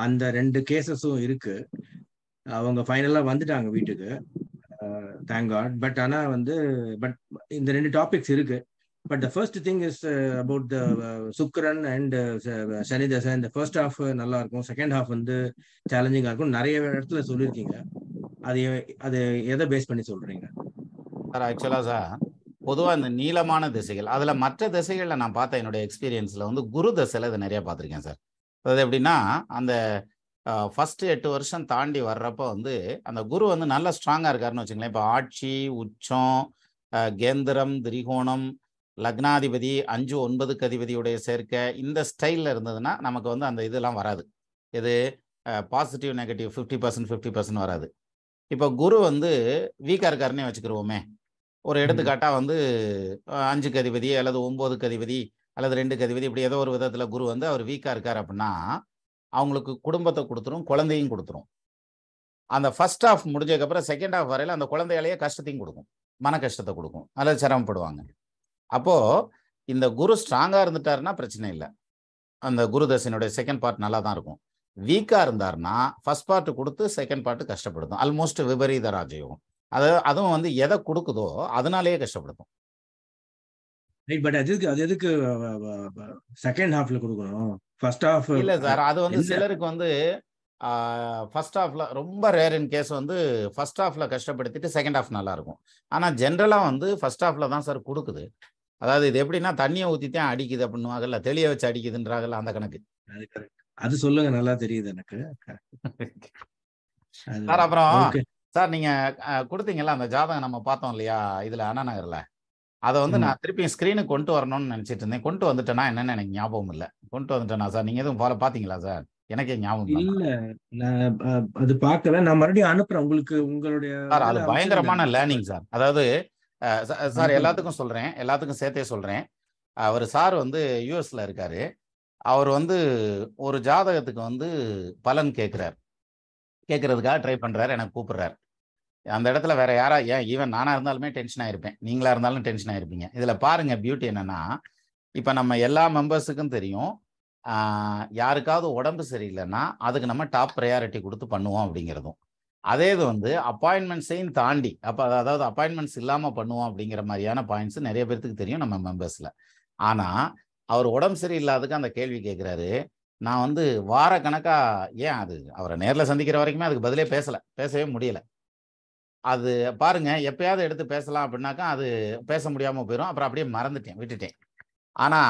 அந்த 2 கேசஸும் இருக்கு. அவங்க ஃபைனலா வந்துட்டாங்க வீட்டுக்கு, தேங்க் காட். பட் ஆனா வந்து பட் இந்த 2 டாபிக்ஸ் இருக்கு. But the first thing is about the சுக்கிரன் அண்ட் சனி தசை. இந்த ஃபர்ஸ்ட் ஹாஃப் நல்லா இருக்கும், செகண்ட் ஹாஃப் வந்து சேலஞ்சிங்கா இருக்கும் நிறைய இடத்துல சொல்லியிருக்கீங்க. அது எதை பேஸ் பண்ணி சொல்றீங்க சார்? ஆக்சுவலா சார், பொதுவாக இந்த நீளமான திசைகள், அதில் மற்ற திசைகளில் நான் பார்த்த என்னுடைய எக்ஸ்பீரியன்ஸில் வந்து குரு திசையில் இதை நிறையா பார்த்துருக்கேன் சார். அது எப்படின்னா, அந்த ஃபஸ்ட்டு 8 வருஷம் தாண்டி வர்றப்போ வந்து அந்த குரு வந்து நல்லா ஸ்ட்ராங்காக இருக்காருன்னு வச்சுங்களேன். இப்போ ஆட்சி, உச்சம், கேந்திரம், திரிகோணம், லக்னாதிபதி, 5, 9 அதிபதியுடைய சேர்க்கை, இந்த ஸ்டைலில் இருந்ததுன்னா நமக்கு வந்து அந்த இதெல்லாம் வராது. இது பாசிட்டிவ் நெகட்டிவ் 50% வராது. இப்போ குரு வந்து வீக்காக இருக்காருன்னே வச்சுக்கிருவோமே. ஒரு எடுத்துக்காட்டா வந்து 5 அதிபதி அல்லது 9 அதிபதி அல்லது 2 அதிபதி, இப்படி ஏதோ ஒரு விதத்துல குரு வந்து அவர் வீக்கா இருக்காரு அப்படின்னா அவங்களுக்கு குடும்பத்தை கொடுத்துரும், குழந்தையும் கொடுத்துரும். அந்த ஃபர்ஸ்ட் ஹாஃப் முடிஞ்சதுக்கப்புறம் செகண்ட் ஹாஃப் வரையில அந்த குழந்தையாலேயே கஷ்டத்தையும் கொடுக்கும், மன கஷ்டத்தை கொடுக்கும், அல்லது சிரமப்படுவாங்க. அப்போ இந்த குரு ஸ்ட்ராங்கா இருந்துட்டாருன்னா பிரச்சனை இல்லை, அந்த குரு தசையினுடைய செகண்ட் பார்ட் நல்லா தான் இருக்கும். வீக்கா இருந்தாருன்னா ஃபர்ஸ்ட் பார்ட் கொடுத்து செகண்ட் பார்ட் கஷ்டப்படுத்தும். ஆல்மோஸ்ட் விபரீத ராஜயோகம். அதுவும் வந்து எதை கொடுக்குதோ அதனாலேயே கஷ்டப்படுத்தும். பட் அது எதுக்கு செகண்ட் ஹாஃப்ல கொடுக்கணும்? ஃபர்ஸ்ட் ஹாஃப் இல்ல சார், அது வந்து சிலருக்கு வந்து ஃபர்ஸ்ட் ஹாஃப்ல ரொம்ப ரேர் இன் கேஸ் வந்து ஃபர்ஸ்ட் ஹாஃப்ல கஷ்டப்படுத்திட்டு செகண்ட் ஹாஃப் நல்லா இருக்கும். ஆனா ஜென்ரலா வந்து ஃபர்ஸ்ட் ஹாஃப்ல தான் சார் கொடுக்குது. அதாவது இது எப்படின்னா தண்ணியை ஊத்தித்தான் அடிக்குது அப்படின்னுவாங்கல்ல, தெளிய வச்சு அடிக்குதுன்றாங்கல்ல, அந்த கணக்கு. அது சொல்லுங்க, நல்லா தெரியுது எனக்கு சார். அப்புறம் சார், நீங்க கொடுத்தீங்கல்ல அந்த ஜாதகம் நம்ம பார்த்தோம் இல்லையா இதுல அண்ணா நகர்ல, அதை வந்து நான் திருப்பி ஸ்கிரீனுக்கு கொண்டு வரணும்னு நினைச்சிட்டு இருந்தேன். கொண்டு வந்துட்டேன்னா என்னன்னு எனக்கு ஞாபகம் இல்லை. கொண்டு வந்துட்டேனா சார்? நீங்க எதுவும் ஃபாலோ பாத்தீங்களா சார்? எனக்கே ஞாபகம் இல்ல, நான் அது பார்க்கல. நான் மறுபடியும் அனுப்புறேன் உங்களுக்கு. உங்களுடைய சார் அது பயங்கரமான லேர்னிங் சார். அதாவது சார் எல்லாத்துக்கும் சொல்றேன், எல்லாத்துக்கும் சேர்த்தே சொல்றேன். அவர் சார் வந்து யூஎஸ்ல இருக்காரு. அவர் வந்து ஒரு ஜாதகத்துக்கு வந்து பலன் கேட்கறதுக்காக ட்ரை பண்றாரு, எனக்கு கூப்பிடுறாரு. அந்த இடத்துல வேற யாரா, ஏன் ஈவன் நானா இருந்தாலுமே டென்ஷன் ஆயிருப்பேன், நீங்களா இருந்தாலும் டென்ஷன் ஆயிருப்பீங்க. இதுல பாருங்க பியூட்டி என்னன்னா, இப்ப நம்ம எல்லா மெம்பர்ஸுக்கும் தெரியும், யாருக்காவது உடம்பு சரியில்லைன்னா அதுக்கு நம்ம டாப் ப்ரையாரிட்டி கொடுத்து பண்ணுவோம் அப்படிங்கிறதும். அதே இது வந்து அப்பாயின்மெண்ட்ஸையும் தாண்டி, அதாவது அப்பாயின்மெண்ட்ஸ் இல்லாம பண்ணுவோம் அப்படிங்கிற மாதிரியான பாயிண்ட்ஸ் நிறைய பேருக்கு தெரியும் நம்ம மெம்பர்ஸ்ல. ஆனா அவர் உடம்பு சரியில்லாததுக்கு அந்த கேள்வி கேட்கிறாரு. நான் வந்து வார கணக்கா, ஏன் அது அவரை நேரில் சந்திக்கிற வரைக்குமே அதுக்கு பதிலே பேசவே முடியல. அது பாருங்க, எப்பயாவது எடுத்து பேசலாம் அப்படின்னாக்கா அது பேச முடியாம போயிடும். அப்புறம் அப்படியே விட்டுட்டேன். ஆனா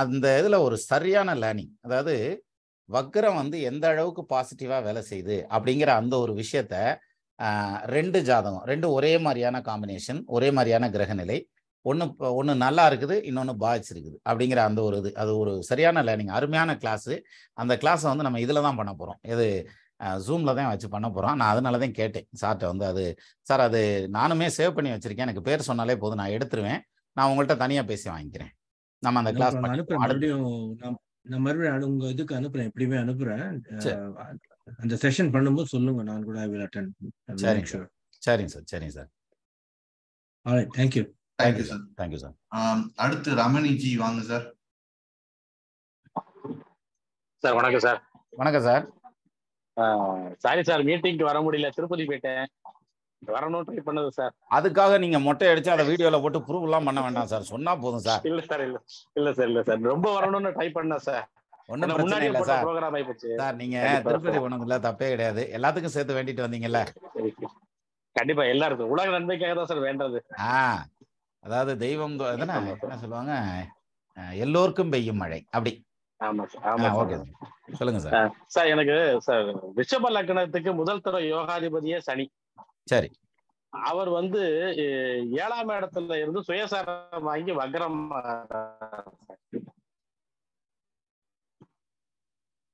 அந்த இதுல ஒரு சரியான லேர்னிங், அதாவது வக்ரம் வந்து எந்த அளவுக்கு பாசிட்டிவா வேலை செய்யுது அப்படிங்கிற அந்த ஒரு விஷயத்த 2 ஜாதகம், 2 ஒரே மாதிரியான காம்பினேஷன், ஒரே மாதிரியான கிரகநிலை, ஒன்று நல்லா இருக்குது, இன்னொன்று பாதிச்சிருக்குது அப்படிங்கிற அந்த ஒரு இது, அது ஒரு சரியான லேர்னிங். அருமையான கிளாஸு. அந்த கிளாஸை வந்து நம்ம இதில் தான் பண்ண போகிறோம், இது ஜூமில் தான் வச்சு பண்ண போகிறோம். நான் அதனால தான் கேட்டேன் சார்ட்ட வந்து, அது சார் அது நானுமே சேவ் பண்ணி வச்சுருக்கேன், எனக்கு பேர் சொன்னாலே போதும், நான் எடுத்துருவேன், நான் உங்கள்கிட்ட தனியாக பேசி வாங்கிக்கிறேன், நம்ம அந்த கிளாஸ் நான் மறுபடியும் உங்க இதுக்கு அனுப்புறேன், எப்படியுமே அனுப்புறேன். அந்த செஷன் பண்ணும்போது சொல்லுங்க, நான் கூட ஐ வில் அட்டெண்ட். சரிங்க sir. Alright, thank you. Thank you sir. Thank you sir. அடுத்து ரமணிஜி வாங்க சார். சார் வணக்கம் சார். வணக்கம் சார். சாரி சார், மீட்டிங்க்கு வர முடியல, திருப்பதி போயிட்டேன், வரணும் ட்ரை பண்ணது சார். அதுக்காக நீங்க மொட்டை அடிச்சு அதை வீடியோல போட்டு ப்ரூவ் எல்லாம் பண்ண வேண்டாம் சார், சொன்னா போதும் சார். இல்ல சார், இல்ல சார், ரொம்ப வரணும்னு ட்ரை பண்ணேன் சார். ஒன்னும் பிரச்சனை இல்ல சார். ப்ரோகிராம் ஆயிப்போச்சு சார். நீங்க திருப்பதி போனதுல தப்பே கிடையாது, எல்லாத்துக்கும் சேர்த்து வேண்டிட்டு வந்தீங்கல்ல. கண்டிப்பா எல்லாருக்கும் உலக நன்மைக்காக தான் சார் வேண்டது. அதாவது தெய்வம் என்ன சொல்லுவாங்க, எல்லோருக்கும் பெய்யும் மழை அப்படி. ஆமா சார், ஆமா ஓகே சார், சொல்லுங்க சார். சார் எனக்கு சார் ரிஷப லக்னத்துக்கு முதல் தர யோகாதிபதியே சனி. சரி. அவர் வந்து 7ஆம் இடத்துல இருந்து சுயசாரம் வாங்கி வக்ரம்.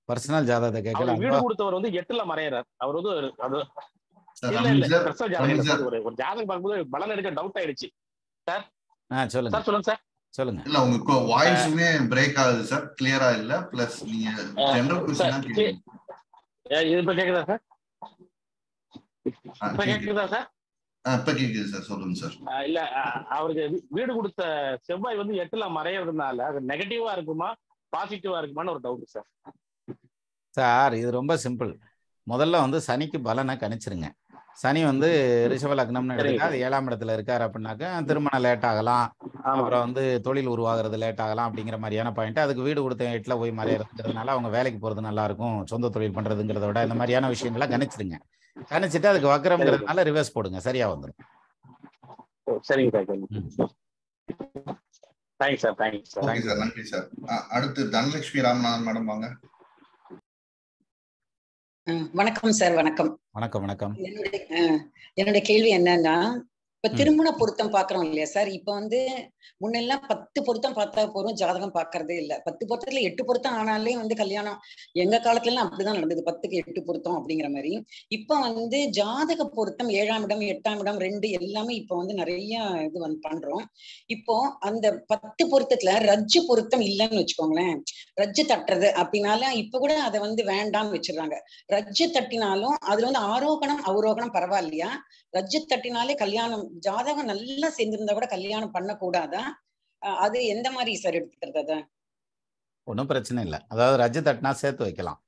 பர்சனல் ஜாதகத்தை கேட்கலாம். வீடு கொடுத்தவர் வந்து 8ல மறையறார். அவர் வந்து அது பர்சனல் ஜாதகம் ஒரு ஜாதகம் பார்க்கும்போது பலன் எடுக்க டவுட் ஆயிடுச்சு சார். சொல்லுங்க சார். சொல்லுங்க சார். சொல்லுங்க. இல்ல உங்க வாய்ஸுமே பிரேக் ஆகுது சார், கிளியரா இல்ல. பிளஸ் நீங்க ஜெனரல் क्वेश्चन கேக்குறீங்க. இப்ப கேக்குதா சார்? இப்ப கேக்குதா சார்? இப்ப கேக்குது சார், சொல்லுங்க சார். இல்ல அவருக்கு வீடு கொடுத்த செவ்வாய் வந்து 8ல மறையறதுனால அது நெகட்டிவா இருக்குமா பாசிட்டிவா இருக்குமான்னு ஒரு டவுட் சார். சார் இது ரொம்ப சிம்பிள். முதல்ல வந்து சனிக்கு பலனை கணிச்சிருங்க. சனி வந்து ரிஷப லக்னம்னு எடுத்துக்கா, அது 7ஆம் இடத்துல இருக்காரு அப்படின்னாக்கா திருமணம் லேட் ஆகலாம், அப்புறம் வந்து தொழில் உருவாகிறது லேட் ஆகலாம் அப்படிங்கிற மாதிரியான பாயிண்ட். அதுக்கு வீடு கொடுத்த 8ல போய் மறையறதுங்கிறதுனால அவங்க வேலைக்கு போறது நல்லா இருக்கும், சொந்த தொழில் பண்றதுங்கிறத விட இந்த மாதிரியான விஷயங்கள்லாம் கணிச்சிருங்க. கணிச்சிட்டு அதுக்கு வக்ரம்ங்கிறதுனால ரிவர்ஸ் போடுங்க, சரியா வந்துடும். சரிங்க sir. Thanks sir. Thanks sir. Okay sir, நன்றி சார். அடுத்து தனலட்சுமி ராமநாதன் மேடம் வாங்க. வணக்கம் சார். வணக்கம். வணக்கம். வணக்கம். என்னுடைய கேள்வி என்னன்னா, இப்ப திருமண பொருத்தம் பாக்குறோம் இல்லையா சார்? இப்ப வந்து முன்னெல்லாம் 10 பொருத்தம் பார்த்தா போறோம், ஜாதகம் பாக்குறதே இல்ல. 10 பொருத்தத்துல 8 பொருத்தம் ஆனாலே வந்து கல்யாணம். எங்க காலத்துல எல்லாம் அப்படிதான் நடந்தது, 10க்கு 8 பொருத்தம் அப்படிங்கிற மாதிரி. இப்ப வந்து ஜாதக பொருத்தம் 7ஆம் இடம் 8ஆம் இடம் 2 எல்லாமே இப்ப வந்து நிறைய இது வந்து பண்றோம். இப்போ அந்த 10 பொருத்தத்துல ரஜ்ஜு பொருத்தம் இல்லைன்னு வச்சுக்கோங்களேன், ரஜ்ஜு தட்டுறது அப்படின்னால இப்ப கூட அதை வந்து வேண்டாம்னு வச்சிடுறாங்க. ரஜ்ஜு தட்டினாலும் அதுல வந்து ஆரோகணம் அவரோகணம் பரவாயில்லையா? ரஜ்ஜு தட்டினாலே கல்யாணம், ஜாதகம் நல்லா சேர்ந்திருந்தா கூட கல்யாணம் பண்ணக்கூடாதா? அது எந்த மாதிரி சார் எடுத்துக்கிறது? அத ஒன்றும் பிரச்சனை இல்லை. அதாவது ரஜ்ஜு தட்டினா சேர்த்து வைக்கலாம்.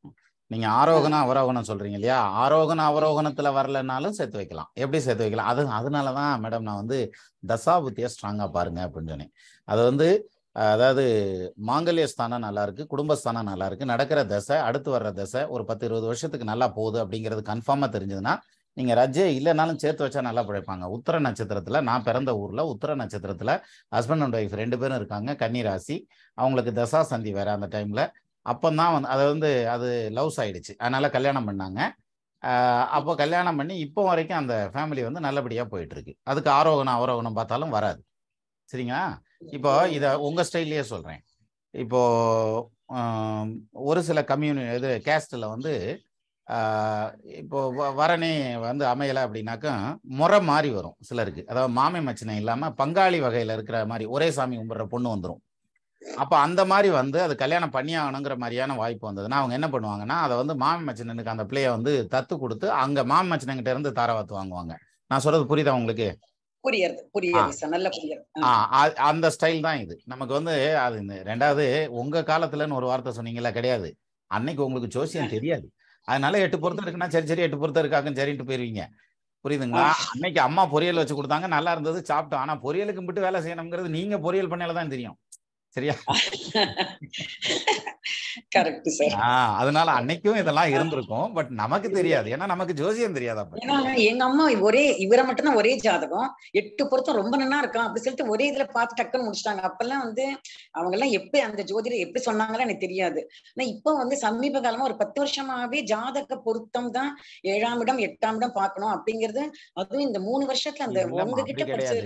நீங்க ஆரோகணம் அவரோகணம் சொல்றீங்க இல்லையா, ஆரோகணம் அவரோகணத்துல வரலனாலும் சேர்த்து வைக்கலாம். எப்படி சேர்த்து வைக்கலாம்? அதனாலதான் மேடம் நான் வந்து தசாபுத்திய ஸ்ட்ராங்கா பாருங்க அப்படின்னு சொன்னேன். அது வந்து அதாவது மாங்கல்ய ஸ்தானம் நல்லா இருக்கு, குடும்பஸ்தானம் நல்லா இருக்கு, நடக்கிற தசை அடுத்து வர்ற தசை ஒரு 10-20 வருஷத்துக்கு நல்லா போகுது அப்படிங்கிறது கன்ஃபார்மா தெரிஞ்சதுன்னா நீங்க ரஜ்ஜே இல்லைனாலும் சேர்த்து வச்சா நல்லா பிழைப்பாங்க. உத்திர நட்சத்திரத்துல, நான் பிறந்த ஊர்ல உத்திர நட்சத்திரத்துல ஹஸ்பண்ட் அண்ட் ஒய்ஃப் 2 பேரும் இருக்காங்க, கன்னி ராசி. அவங்களுக்கு தசா சந்தி வேற அந்த டைம்ல. அப்பந்தான் வந்து அதை வந்து அது லவ்ஸ் ஆயிடுச்சு, அதனால கல்யாணம் பண்ணாங்க. அப்போ கல்யாணம் பண்ணி இப்போ வரைக்கும் அந்த ஃபேமிலி வந்து நல்லபடியா போயிட்டு இருக்கு. அதுக்கு ஆரோகணம் அவரோகணம் பார்த்தாலும் வராது. சரிங்களா? இப்போ இதை உங்க ஸ்டைல்லையே சொல்றேன். இப்போ ஒரு சில கேஸ்ட்ல வந்து இப்போ வரனே வந்து அமையலை அப்படின்னாக்கா முறை மாறி வரும் சிலருக்கு. அதாவது மாமை மச்சினை இல்லாம பங்காளி வகையில இருக்கிற மாதிரி ஒரே சாமி கும்பிடுற பொண்ணு வந்துடும். அப்ப அந்த மாதிரி வந்து அது கல்யாணம் பண்ணி ஆகணுங்கிற மாதிரியான வாய்ப்பு வந்ததுன்னா அவங்க என்ன பண்ணுவாங்கன்னா அதை வந்து மாமை மச்சினனுக்கு அந்த பிள்ளைய வந்து தத்து கொடுத்து அங்க மாமை மச்சினங்கிட்ட இருந்து தாரவாத்து வாங்குவாங்க. நான் சொல்றது புரியுதா உங்களுக்கு? அந்த ஸ்டைல் தான் இது. நமக்கு வந்து அது ரெண்டாவது உங்க காலத்துலன்னு ஒரு வார்த்தை சொன்னீங்களா, கிடையாது. அன்னைக்கு உங்களுக்கு ஜோசியம் தெரியாது, அதனால 8 பொருத்தம் இருக்குன்னா சரி 8 பொருத்தம் இருக்காங்க சரின்ட்டு போயிருவீங்க. புரியுதுங்களா? அன்னைக்கு அம்மா பொரியல் வச்சு கொடுத்தாங்க, நல்லா இருந்தது, சாப்பிட்டோம். ஆனா பொரியலுக்கு மட்டும் வேலை செய்யணுங்கிறது நீங்க பொரியல் பண்ணாலதான் தெரியும். சரியா? Correct sir. அதனால அன்னைக்கும் இதெல்லாம் இருந்திருக்கும், பட் நமக்கு தெரியாது, ஏன்னா நமக்கு ஜோசியம் தெரியாது. அப்ப ஏன்னா எங்க அம்மா இவரை மட்டும்தான் ஒரே ஜாதகம் 8 பொருத்தம் ரொம்ப நல்லா இருக்கான் அப்படி சொல்லிட்டு ஒரே இதுல பார்த்து டக்குன்னு முடிச்சிட்டாங்க. அப்பெல்லாம் வந்து அவங்க எல்லாம் எப்படி அந்த ஜோதிடர் எப்படி சொன்னாங்களோ எனக்கு தெரியாது. ஆனா இப்போ வந்து சமீப காலமா ஒரு 10 வருஷமாவே ஜாதக பொருத்தம் தான் 7ஆம் இடம் 8ஆம் இடம் பார்க்கணும் அப்படிங்கிறது. அதுவும் இந்த 3 வருஷத்துல அந்த உங்ககிட்ட படிச்சது.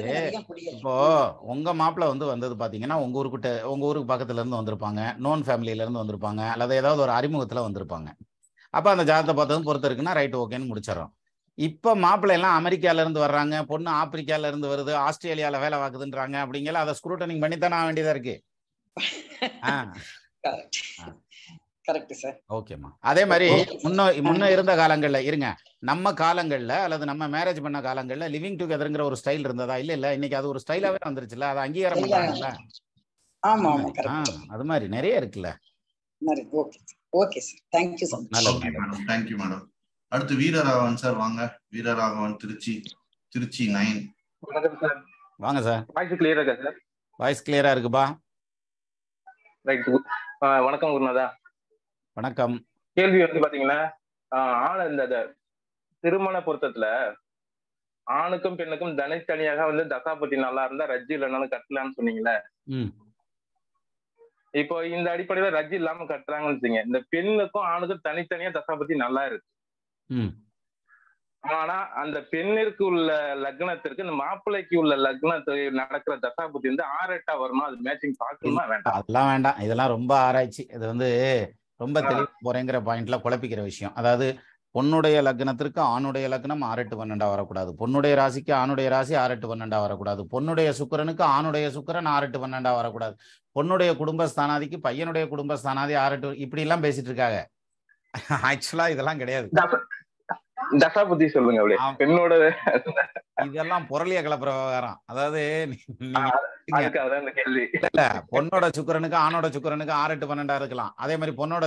இப்போ உங்க மாப்பிள்ள வந்து வந்தது பாத்தீங்கன்னா உங்க ஊருக்கு பக்கத்துல இருந்து வந்திருப்பாங்க, நோன் ஃபேமிலியில இருந்து வந்திருப்பாங்க, அல்லது ஏதாவது ஒரு அறிமுகத்துல வந்திருப்பாங்க. அப்ப அந்த ஜாதகத்தை பார்த்ததும் பொறுத்த இருக்குன்னா ரைட் ஓகேன்னு முடிச்சிடறோம். இப்ப மாப்பிள்ளை எல்லாம் அமெரிக்கால இருந்து வர்றாங்க, பொண்ணு ஆப்பிரிக்கால இருந்து வருது, ஆஸ்திரேலியால வேலை பார்க்குதுன்றாங்க. அப்படிங்கிற அதை ஸ்க்ரூட்டனிங் பண்ணித்தானே வேண்டியதா இருக்கு. Correct sir. ஓகேம்மா. அதே மாதிரி முன்ன இருந்த காலங்கள்ல இருங்க, நம்ம காலங்கள்ல அல்லது நம்ம மேரேஜ் பண்ண காலங்கள்ல லிவிங் டுகெதர்ங்கிற ஒரு ஸ்டைல் இருந்ததா? இல்ல இன்னைக்கு அது ஒரு ஸ்டைலாவே வந்துருச்சுல, அது அங்கீகாரம் பண்றாங்கல்ல. ஆமா ஆமா கரெக்ட். அது மாதிரி நிறைய இருக்குல்ல. Okay okay sir, thank you sir. Okay madam, thank you madam. அடுத்து வீரராகவன் சார் வாங்க. வீரராகவன் திருச்சி 9. வணக்கம் சார். வாங்க சார். வாய்ஸ் கிளியரா இருக்கா சார்? வாய்ஸ் கிளியரா இருக்குப்பா. ரைட். வணக்கம் குருநாதா. வணக்கம். கேள்வி வந்து பாத்தீங்கன்னா, இந்த திருமண பொருத்தத்துல ஆணுக்கும் பெண்ணுக்கும் தனித்தனியாக வந்து தசாபதி நல்லா இருந்தா ரஜ்ஜு இல்லைனாலும் கட்டலான்னு சொன்னீங்களே. இப்போ இந்த அடிப்படையில ரஜ்ஜு இல்லாம கட்டுறாங்கன்னு வச்சுங்க, இந்த பெண்ணுக்கும் ஆணுக்கும் தனித்தனியா தசாபதி நல்லா இருக்கு. ஆனா அந்த பெண்ணிற்கு உள்ள லக்னத்திற்கு இந்த மாப்பிள்ளைக்கு உள்ள லக்னத்துக்கு நடக்கிற தசாபதி வந்து 6-8 வருமா? அது மேட்சிங் பார்க்கணுமா வேண்டாம்? அதெல்லாம் வேண்டாம். இதெல்லாம் ரொம்ப ஆராய்ச்சி. இது வந்து ரொம்ப தெளிவா போறேங்கிற பாயிண்ட்ல குழப்பிக்கிற விஷயம். அதாவது பொண்ணுடைய லக்னத்திற்கு ஆணுடைய லக்னம் 6-8-12 வரக்கூடாது. பொண்ணுடைய ராசிக்கு ஆணுடைய ராசி 6-8-12 வரக்கூடாது. பொண்ணுடைய சுக்கிரனுக்கு ஆணுடைய சுக்கிரன் 6-8-12 வரக்கூடாது. பொண்ணுடைய குடும்பஸ்தானாதிக்கு பையனுடைய குடும்பஸ்தானாதி 6-8 இப்படி எல்லாம் பேசிட்டு இருக்காங்க. ஆக்சுவலா இதெல்லாம் கிடையாது. தசாபதி சொல்லுங்க. பெண்ணோட இதெல்லாம் பொருளிய கலப்புற விவகாரம். அதாவது இல்ல, பொண்ணோட சுக்கிரனுக்கு ஆணோட சுக்கிரனுக்கு 6-8-12 இருக்கலாம். அதே மாதிரி பொண்ணோட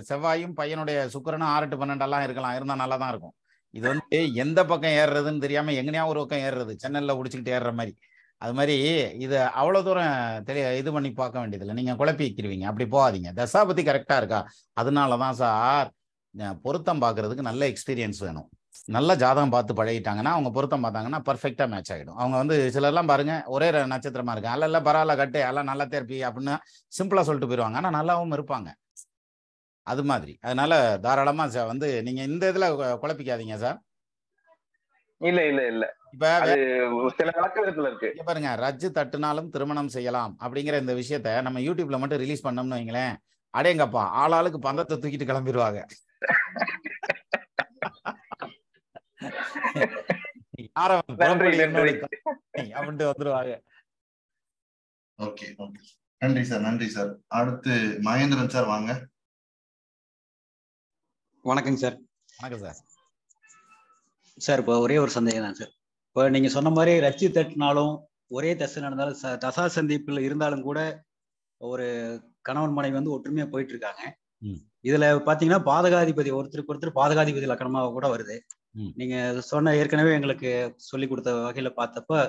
செவ்வாயும் பையனுடைய சுக்கிரனும் 6-8-12 இருக்கலாம். இருந்தா நல்லா தான் இருக்கும். இது வந்து எந்த பக்கம் ஏறுறதுன்னு தெரியாம எங்கனையா ஒரு பக்கம் ஏறுறது, சென்னல்ல உடிச்சுக்கிட்டு ஏறுற மாதிரி. அது மாதிரி இது அவ்வளவு தூரம் இது பண்ணி பார்க்க வேண்டியதில்லை. நீங்க குழப்பி வைக்கிறீங்க. அப்படி போகாதீங்க. தசாபதி கரெக்டா இருக்கா? அதனாலதான் சார் பொருத்தம் பார்க்கறதுக்கு நல்ல எக்ஸ்பீரியன்ஸ் வேணும். நல்ல ஜாதகம் பார்த்து பழகிட்டாங்கன்னா அவங்க பொருத்தம் பார்த்தாங்கன்னா பர்ஃபெக்டா மேட்ச் ஆகிடும். அவங்க வந்து சிலர்லாம் பாருங்க ஒரே நட்சத்திரமா இருக்கு, அல்ல பரவாயில்ல கட்டு எல்லாம் நல்லா தேர்ப்பி அப்படின்னு சிம்பிளா சொல்லிட்டு போயிடுவாங்க. ஆனா நல்லாவும் இருப்பாங்க. அது மாதிரி. அதனால தாராளமா வந்து நீங்க இந்த இதுல குழப்பிக்காதீங்க சார். இல்ல இப்ப சில வழக்கத்துல இருக்கு பாருங்க, ரஜ்ஜு தட்டுனாலும் திருமணம் செய்யலாம் அப்படிங்கிற இந்த விஷயத்த நம்ம யூடியூப்ல மட்டும் ரிலீஸ் பண்ணோம்னு வைங்களேன், அடேங்கப்பா ஆளாளுக்கு பந்தத்தை தூக்கிட்டு கிளம்பிடுவாங்க. அப்படின்ட்டு வந்துருவாங்க. ஓகே ஓகே, நன்றி சார், நன்றி சார். அடுத்து மகேந்திரன் சார் வாங்க. வணக்கங்க சார். வணக்கம் சார். சார் இப்போ ஒரே ஒரு சந்தேகம் தான் சார். இப்போ நீங்க சொன்ன மாதிரி ரச்சி தட்டினாலும் ஒரே தசை நடந்தாலும் தசா சந்திப்புல இருந்தாலும் கூட ஒரு கணவன் மனைவி வந்து ஒற்றுமையா போயிட்டு இருக்காங்க. இதுல பாத்தீங்கன்னா பாதகாதிபதி ஒருத்தருக்கு ஒருத்தர் பாதகாதிபதி லக்கணமாக கூட வருது. நீங்க சொன்ன ஏற்கனவே எங்களுக்கு சொல்லி கொடுத்த வகையில பார்த்தப்ப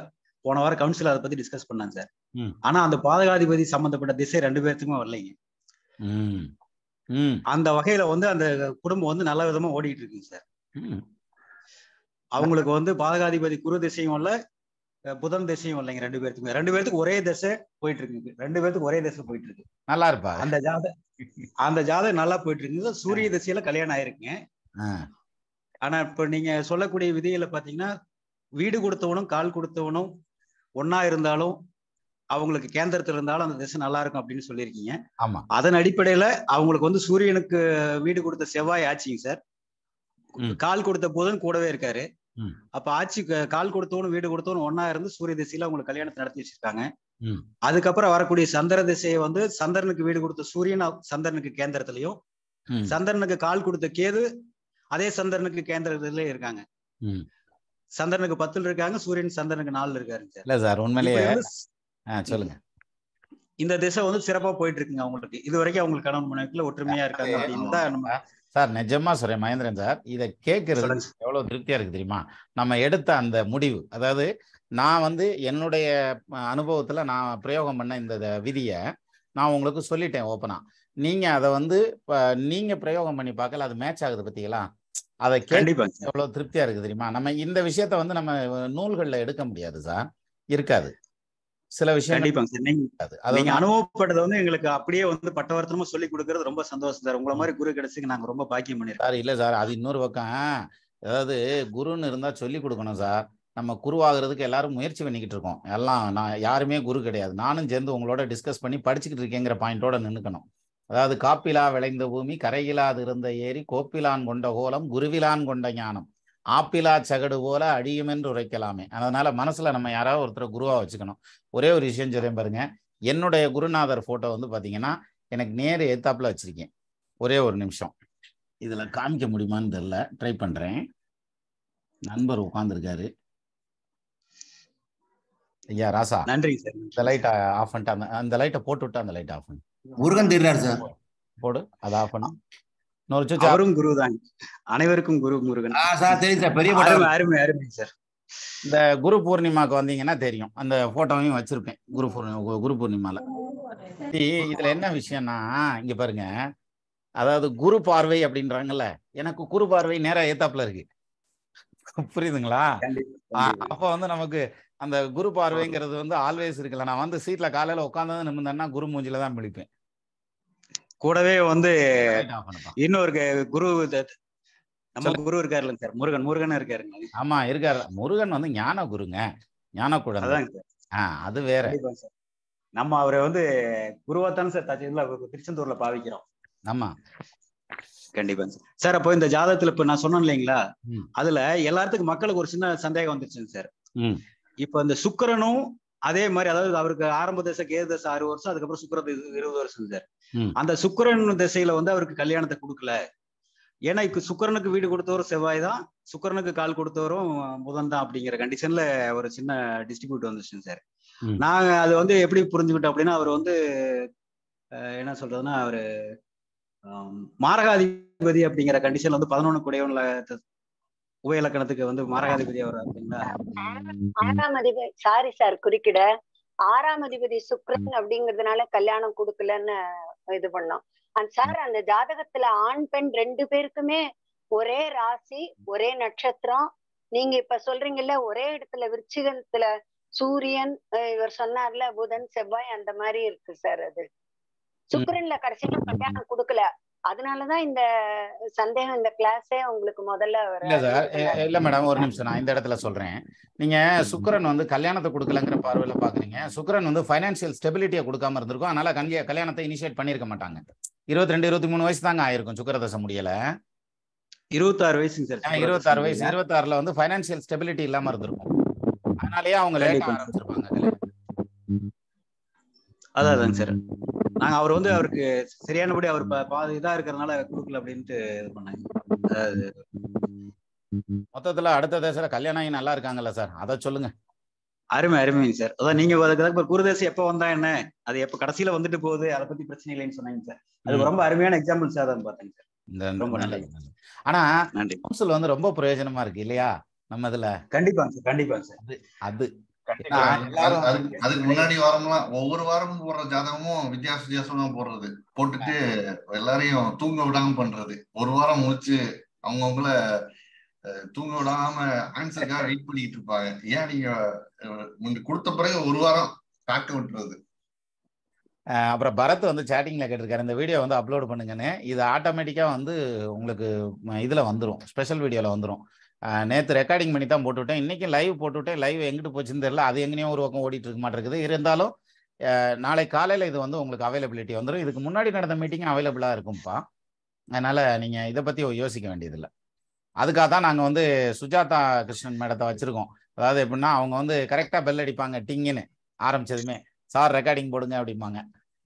போன வாரம் கவுன்சில் அதை பத்தி டிஸ்கஸ் பண்ணாங்க சார். ஆனா அந்த பாதகாதிபதி சம்பந்தப்பட்ட திசை 2 பேர்த்துக்குமே வரலைங்க. அந்த வகையில வந்து அந்த குடும்பம் வந்து நல்ல விதமா ஓடிட்டு இருக்குங்க சார். அவங்களுக்கு வந்து பாதகாதிபதி குரு திசையும் இல்ல புதன் திசையும் இல்லைங்க. 2 பேர்த்துக்குமே 2 பேர்த்துக்கு ஒரே திசை போயிட்டு இருக்கு. 2 பேர்த்துக்கு ஒரே திசை போயிட்டு இருக்கு. நல்லா இருப்பா அந்த ஜாதகம் நல்லா போயிட்டு இருக்கு. சூரிய திசையில கல்யாணம் ஆயிருக்குங்க. ஆனா இப்ப நீங்க சொல்லக்கூடிய விதியில பாத்தீங்கன்னா வீடு கொடுத்தவனும் கால் கொடுத்தவனும் ஒன்னா இருந்தாலும் அவங்களுக்கு கேந்திரத்துல இருந்தாலும் அந்த திசை நல்லா இருக்கும் அப்படின்னு சொல்லியிருக்கீங்க. ஆமா. அதன் அடிப்படையில அவங்களுக்கு வந்து சூரியனுக்கு வீடு கொடுத்த செவ்வாய் ஆட்சிங்க சார். கால் கொடுத்த புதன் கூடவே இருக்காரு. அப்ப ஆட்சி கால் கொடுத்தவனும் வீடு கொடுத்தவனும் ஒன்னா இருந்து சூரிய திசையில அவங்களுக்கு கல்யாணத்தை நடத்தி வச்சிருக்காங்க. அதுக்கப்புறம் வரக்கூடிய சந்திர திசையை வந்து சந்திரனுக்கு வீடு கொடுத்த சூரியன் சந்திரனுக்கு கேந்திரத்திலையும், சந்திரனுக்கு கால் கொடுத்த கேது அதே சந்திரனுக்கு கேந்திரத்திலே இருக்காங்க. சந்திரனுக்கு 10 இருக்காங்க, சூரியன் சந்திரனுக்கு 4 இருக்காருங்க சார். இல்ல சார் உண்மையிலேயே சொல்லுங்க. இந்த திசை வந்து சிறப்பா போயிட்டு இருக்குங்க அவங்களுக்கு. இது வரைக்கும் அவங்களுக்கு கணவன் மனைவிக்குள்ள ஒற்றுமையா இருக்காங்க அப்படின்னு தான் நம்ம சார் நிஜமா சொல்றேன் மகேந்திரன் சார். இதை கேட்கறது எவ்வளவு திருப்தியா இருக்கு தெரியுமா? நம்ம எடுத்த அந்த முடிவு, அதாவது நான் வந்து என்னுடைய அனுபவத்துல நான் பிரயோகம் பண்ண இந்த விதியை நான் உங்களுக்கு சொல்லிட்டேன் ஓப்பனா. நீங்க அதை வந்து நீங்க பிரயோகம் பண்ணி பார்க்கல, அது மேட்ச் ஆகுது பத்தீங்களா? அதை கேட்க எவ்வளவு திருப்தியா இருக்கு தெரியுமா? நம்ம இந்த விஷயத்த வந்து நம்ம நூல்கள்ல எடுக்க முடியாது சார், இருக்காது. சில விஷயம் நீங்க அனுபவப்பட்டதை வந்து எங்களுக்கு அப்படியே வந்து பட்டவர்த்தனமா சொல்லி கொடுக்கறது ரொம்ப சந்தோஷம் சார். உங்களை மாதிரி குரு கிடைச்சுக்கு நாங்க ரொம்ப பாக்கியம் பண்ணிருக்கோம் சார். இல்ல சார், அது இன்னொரு பக்கம். அதாவது குருன்னு இருந்தா சொல்லி கொடுக்கணும் சார். நம்ம குருவாகிறதுக்கு எல்லாரும் முயற்சி பண்ணிக்கிட்டு இருக்கோம். எல்லாம் நான் யாருமே குரு கிடையாது. நானும் சேர்ந்து உங்களோட டிஸ்கஸ் பண்ணி படிச்சுக்கிட்டு இருக்கேங்கிற பாயிண்டோட நின்னுக்கணும். அதாவது காப்பிலா விளைந்த பூமி கரையிலாது இருந்த ஏரி கோப்பிலான் கொண்ட கோலம் குருவிலான் கொண்ட ஞானம் ஆப்பிலா சகடு போல அடியுமென்று உரைக்கலாமே. அதனால மனசுல நம்ம யாராவது ஒருத்தர் குருவா வச்சுக்கணும். ஒரே ஒரு விஷயம் சொல்றேன் பாருங்க. என்னுடைய குருநாதர் போட்டோ வந்து பாத்தீங்கன்னா எனக்கு நேரு எத்தாப்புல வச்சிருக்கேன். ஒரே ஒரு நிமிஷம், இதுல காமிக்க முடியுமான்னு தெரியல, ட்ரை பண்றேன். நண்பர் உட்கார்ந்துருக்காரு. ஐயா ராசா, நன்றிங்க சார். இந்த லைட்டை ஆஃப் பண்ணிட்டு அந்த லைட்டை போட்டு விட்டு அந்த லைட்டை ஆஃப் பண்ணு. முருகன் தெரியாரு சார், போடு, அதை ஆஃப் பண்ணு. அவரும் குரு தான், அனைவருக்கும் குரு முருகன். சார் தெரியும் சார், பெரிய அருமை அருமை சார். இந்த குரு பூர்ணிமாக்கு வந்தீங்கன்னா தெரியும், அந்த போட்டோவையும் வச்சிருப்பேன் குரு பூர்ணிமால. இதுல என்ன விஷயம்னா, இங்க பாருங்க, அதாவது குரு பார்வை அப்படின்றாங்கல்ல, எனக்கு குரு பார்வை நேரா ஏத்தாப்புல இருக்கு, புரியுதுங்களா? அப்ப வந்து நமக்கு அந்த குரு பார்வைங்கிறது வந்து ஆல்வேஸ் இருக்குல்ல. நான் வந்து சீட்ல காலையில உட்காந்து நிமிந்தேன்னா குரு மூஞ்சில தான் விழிப்பேன். கூடவே வந்து இன்னொரு குரு, நம்ம குரு இருக்காருல்ல சார், முருகன் இருக்காருங்க. ஆமா இருக்காரு, முருகன் வந்து ஞான குருங்க, ஞான குழந்தை. அது வேற. நம்ம அவரை வந்து குருவாத்தான சார் திருச்செந்தூர்ல பாவிக்கிறோம். ஆமா கண்டிப்பா சார். அப்போ இந்த ஜாதகத்துல இப்ப நான் சொன்னேன் இல்லைங்களா, அதுல எல்லாத்துக்கும் மக்களுக்கு ஒரு சின்ன சந்தேகம் வந்துருச்சுங்க சார். இப்ப இந்த சுக்கிரனும் அதே மாதிரி, அதாவது அவருக்கு ஆரம்ப தசை கேது தசை 6 வருஷம், அதுக்கப்புறம் சுக்கிர 20 வருஷம் சார். அந்த சுக்கிரன் திசையில வந்து அவருக்கு கல்யாணத்தை கொடுக்கல. ஏன்னா இப்ப சுக்கிரனுக்கு வீடு கொடுத்தவரும் செவ்வாய் தான், சுக்கிரனுக்கு கால் கொடுத்தவரும் புதன் தான் அப்படிங்கிற கண்டிஷன்ல ஒரு சின்ன டிஸ்ட்ரிபியூட் வந்துச்சுங்க சார். நாங்க அது வந்து எப்படி புரிஞ்சுக்கிட்டோம் அப்படின்னா, அவர் வந்து என்ன சொல்றதுன்னா, அவரு மாரகாதிபதி அப்படிங்கிற கண்டிஷன்ல வந்து 11 கூடையவன்ல உபய இலக்கணத்துக்கு வந்து மாரகாதிபதி அவர் அப்படிங்களா? 6ஆம் அதிபதி, சாரி சார் குறுக்கிட, 6ஆம் அதிபதி சுக்கிரன் அப்படிங்கிறதுனால கல்யாணம் கொடுக்கலன்னு இது பண்ணோம். சார் அந்த ஜாதகத்துல ஆண் பெண் 2 பேருக்குமே ஒரே ராசி, ஒரே நட்சத்திரம். நீங்க இப்ப சொல்றீங்கல்ல, ஒரே இடத்துல விருச்சிகத்துல சூரியன், இவர் சொன்னார்ல புதன் செவ்வாய், அந்த மாதிரி இருக்கு சார். அது சுக்கிரன்ல கடைசியில கல்யாணம் கொடுக்கல, அதனாலதான் இந்த சந்தேகம். இந்த கிளாஸே உங்களுக்கு முதல்ல இல்ல மேடம், ஒரு நிமிஷம், நான் இந்த இடத்துல சொல்றேன். நீங்க சுக்கிரன் வந்து கல்யாணத்தை கொடுக்கலங்கிற பார்வையில பாக்குறீங்க. சுக்கிரன் வந்து பைனான்சியல் ஸ்டெபிலிட்டியை கொடுக்காம இருந்திருக்கும், அதனால கல்யாணத்தை இனிஷியேட் பண்ணிருக்க மாட்டாங்க. 22, 23 வயசு தாங்க ஆயிருக்கும், சுக்கிரதசை முடியல. 26 வயசு சார். 26 வயசு, 26ல வந்து பைனான்சியல் ஸ்டெபிலிட்டி இல்லாம இருந்திருக்கும், அதனாலயே அவங்க லேட்டா ஆரம்பிச்சிருப்பாங்க கல்யாணம். அதான் சார், நாங்க அவர் வந்து அவருக்கு சரியானபடி அவர் இதா இருக்கிறதுனால கொடுக்கல அப்படின்ட்டு இது பண்ணாங்க. மொத்தத்துல அடுத்த தேசத்துல கல்யாணம் நல்லா இருக்காங்கல்ல சார், அதை சொல்லுங்க. அருமைங்க சார். அதான் நீங்க குருதேசம் எப்ப வந்தா என்ன, அது எப்ப கடைசியில வந்துட்டு போகுது, அதை பத்தி பிரச்சனை இல்லைன்னு சொன்னாங்க சார். அது ரொம்ப அருமையான எக்ஸாம்பிள் சார், அதை பார்த்தேங்க சார். ரொம்ப நல்லது. ஆனா கவுன்சில் வந்து ரொம்ப பிரயோஜனமா இருக்கு இல்லையா நம்ம இதுல? கண்டிப்பா சார். அது அதுக்கு முன்னாடி வாரம்லாம் ஒவ்வொரு வாரமும் போடுற ஜாதகமும் வித்தியாசமா போடுறது, போட்டுட்டு எல்லாரையும் தூங்க விடாம பண்றது. ஒரு வாரம் முடிச்சு அவங்கவுங்கள தூங்க விடாம ஆன்சருக்காக வெயிட் பண்ணிட்டு இருப்பாங்க. ஏன் நீங்க கொடுத்த பிறகு ஒரு வாரம் காக்க விட்டுறது. அப்புறம் பரத் வந்து சேட்டிங்ல கேட்டிருக்காரு, இந்த வீடியோ வந்து அப்லோட் பண்ணுங்கன்னு. இது ஆட்டோமேட்டிக்கா வந்து உங்களுக்கு இதுல வந்துடும், ஸ்பெஷல் வீடியோல வந்துடும். நேற்று ரெக்கார்டிங் பண்ணி தான் போட்டுவிட்டேன், இன்னைக்கு லைவ் போட்டுவிட்டேன். லைவ் எங்கிட்டு போச்சுன்னு தெரியல, அது எங்கேயும் ஒரு பக்கம் ஓடிட்டு இருக்க மாட்டேங்குது. இருந்தாலும் நாளை காலையில் இது வந்து உங்களுக்கு அவைலபிலிட்டி வந்துடும். இதுக்கு முன்னாடி நடந்த மீட்டிங் அவைலபிளாக இருக்கும்ப்பா, அதனால நீங்கள் இதை பற்றி யோசிக்க வேண்டியதில்லை. அதுக்காக தான் நாங்கள் வந்து சுஜாதா கிருஷ்ணன் மேடத்தை வச்சுருக்கோம். அதாவது எப்படின்னா, அவங்க வந்து கரெக்டாக பெல் அடிப்பாங்க, டிங்குன்னு ஆரம்பிச்சதுமே, சார் ரெக்கார்டிங் போடுங்க அப்படிம்பாங்க.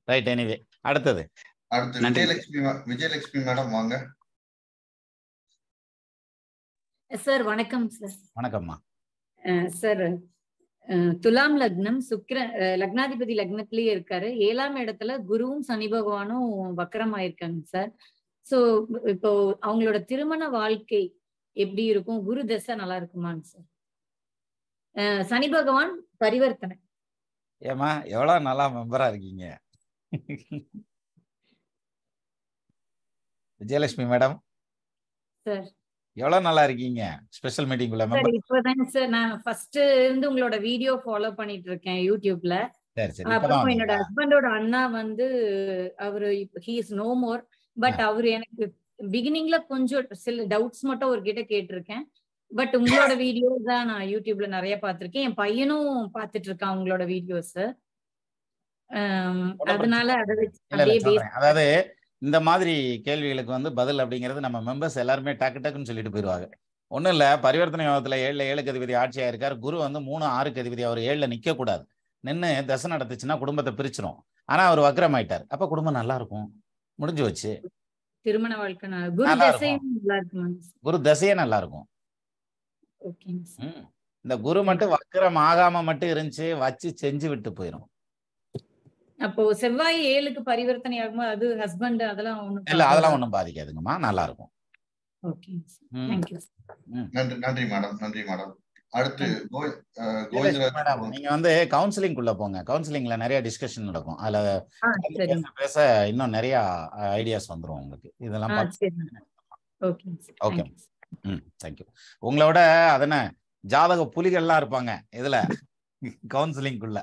ரைட், எனிவே அடுத்தது விஜயலட்சுமி மேடம் வாங்க. சார் வணக்கம் சார். வணக்கம்மா சார். துலாம் லக்னம், லக்னாதிபதி லக்னத்திலேயே இருக்காரு. 7ஆம் இடத்துல குருவும் சனி பகவானும் வக்கரம் ஆயிருக்காங்க சார். சோ இப்போ அவங்களோட திருமண வாழ்க்கை எப்படி இருக்கும்? குரு தசை நல்லா இருக்குமான்னு சார். சனி பகவான் பரிவர்த்தனை. ஏமா எவ்வளவு நல்லா மெம்பரா இருக்கீங்க விஜயலட்சுமி மேடம் சார். எவ்வளவு நல்லா இருக்கீங்க. ஸ்பெஷல் மீட்டிங்குள்ள மெம்பர். இப்போதாங்க சார் நான் ஃபர்ஸ்ட் இருந்து உங்களோட வீடியோ ஃபாலோ பண்ணிட்டு இருக்கேன் யூடியூப்ல. அப்புறம் என்னோட ஹஸ்பண்டோட அண்ணா வந்து அவரு he is no more, but அவரு எனக்கு பிகினிங்ல கொஞ்சம் சில டவுட்ஸ் மட்டும் அவர்கிட்ட கேட்டிருக்கேன். பட் உங்களோட வீடியோஸ் தான் நான் யூடியூப்ல நிறைய பார்த்திருக்கேன். என் பையனும் பார்த்துட்டு இருக்கான் உங்களோட வீடியோஸ். அதனால அதாவது இந்த மாதிரி கேள்விகளுக்கு வந்து பதில் அப்படிங்கிறது நம்ம மெம்பர்ஸ் எல்லாருமே டக்குன்னு சொல்லிட்டு போயிடுவாங்க. ஒன்றும் இல்லை, பரிவர்த்தனை யோகத்தில் 7 அதிபதி ஆட்சியாக இருக்கார். குரு வந்து 3, 6 அதிபதி. அவர் 7ல் நிற்கக்கூடாது, நின்று தசை நடத்துச்சுன்னா குடும்பத்தை பிரிச்சிடும். ஆனால் அவர் வக்ரம் ஆயிட்டார், அப்போ குடும்பம் நல்லா இருக்கும், முடிஞ்சு வச்சு. திருமண வாழ்க்கை குரு நல்லா திசையும் இருக்கும். நல்லா இருக்குமா? குரு தசையே நல்லா இருக்கும். ஓகேங்க சார். இந்த குரு மட்டும் வக்கரம் ஆகாம மட்டும் இருந்துச்சு வச்சு செஞ்சு விட்டு போயிடும். அப்போ செவ்வாய் 7க்கு பரிவர்த்தனை ஆகும்போது அது ஹஸ்பண்ட் அதெல்லாம் இல்ல அதெல்லாம் ஒண்ணும் பாதிக்காதுங்கம்மா, நல்லா இருக்கும். ஓகேங்க சார். தேங்க்யூ. நன்றி நன்றி மேடம், நன்றி மேடம். அடுத்து மேடம் நீங்க வந்து கவுன்சிலிங் குள்ள போங்க. கவுன்சிலிங்ல நிறைய டிஸ்கஷன் நடக்கும். அதுல பேச பேச இன்னும் நிறைய ஐடியாஸ் வந்துரும் உங்களுக்கு. இதெல்லாம் ஓகே. தேங்க்யூ. உங்களோட அதன ஜாதக புலிகள்லாம் இருப்பாங்க இதுல கவுன்சிலிங் குள்ள.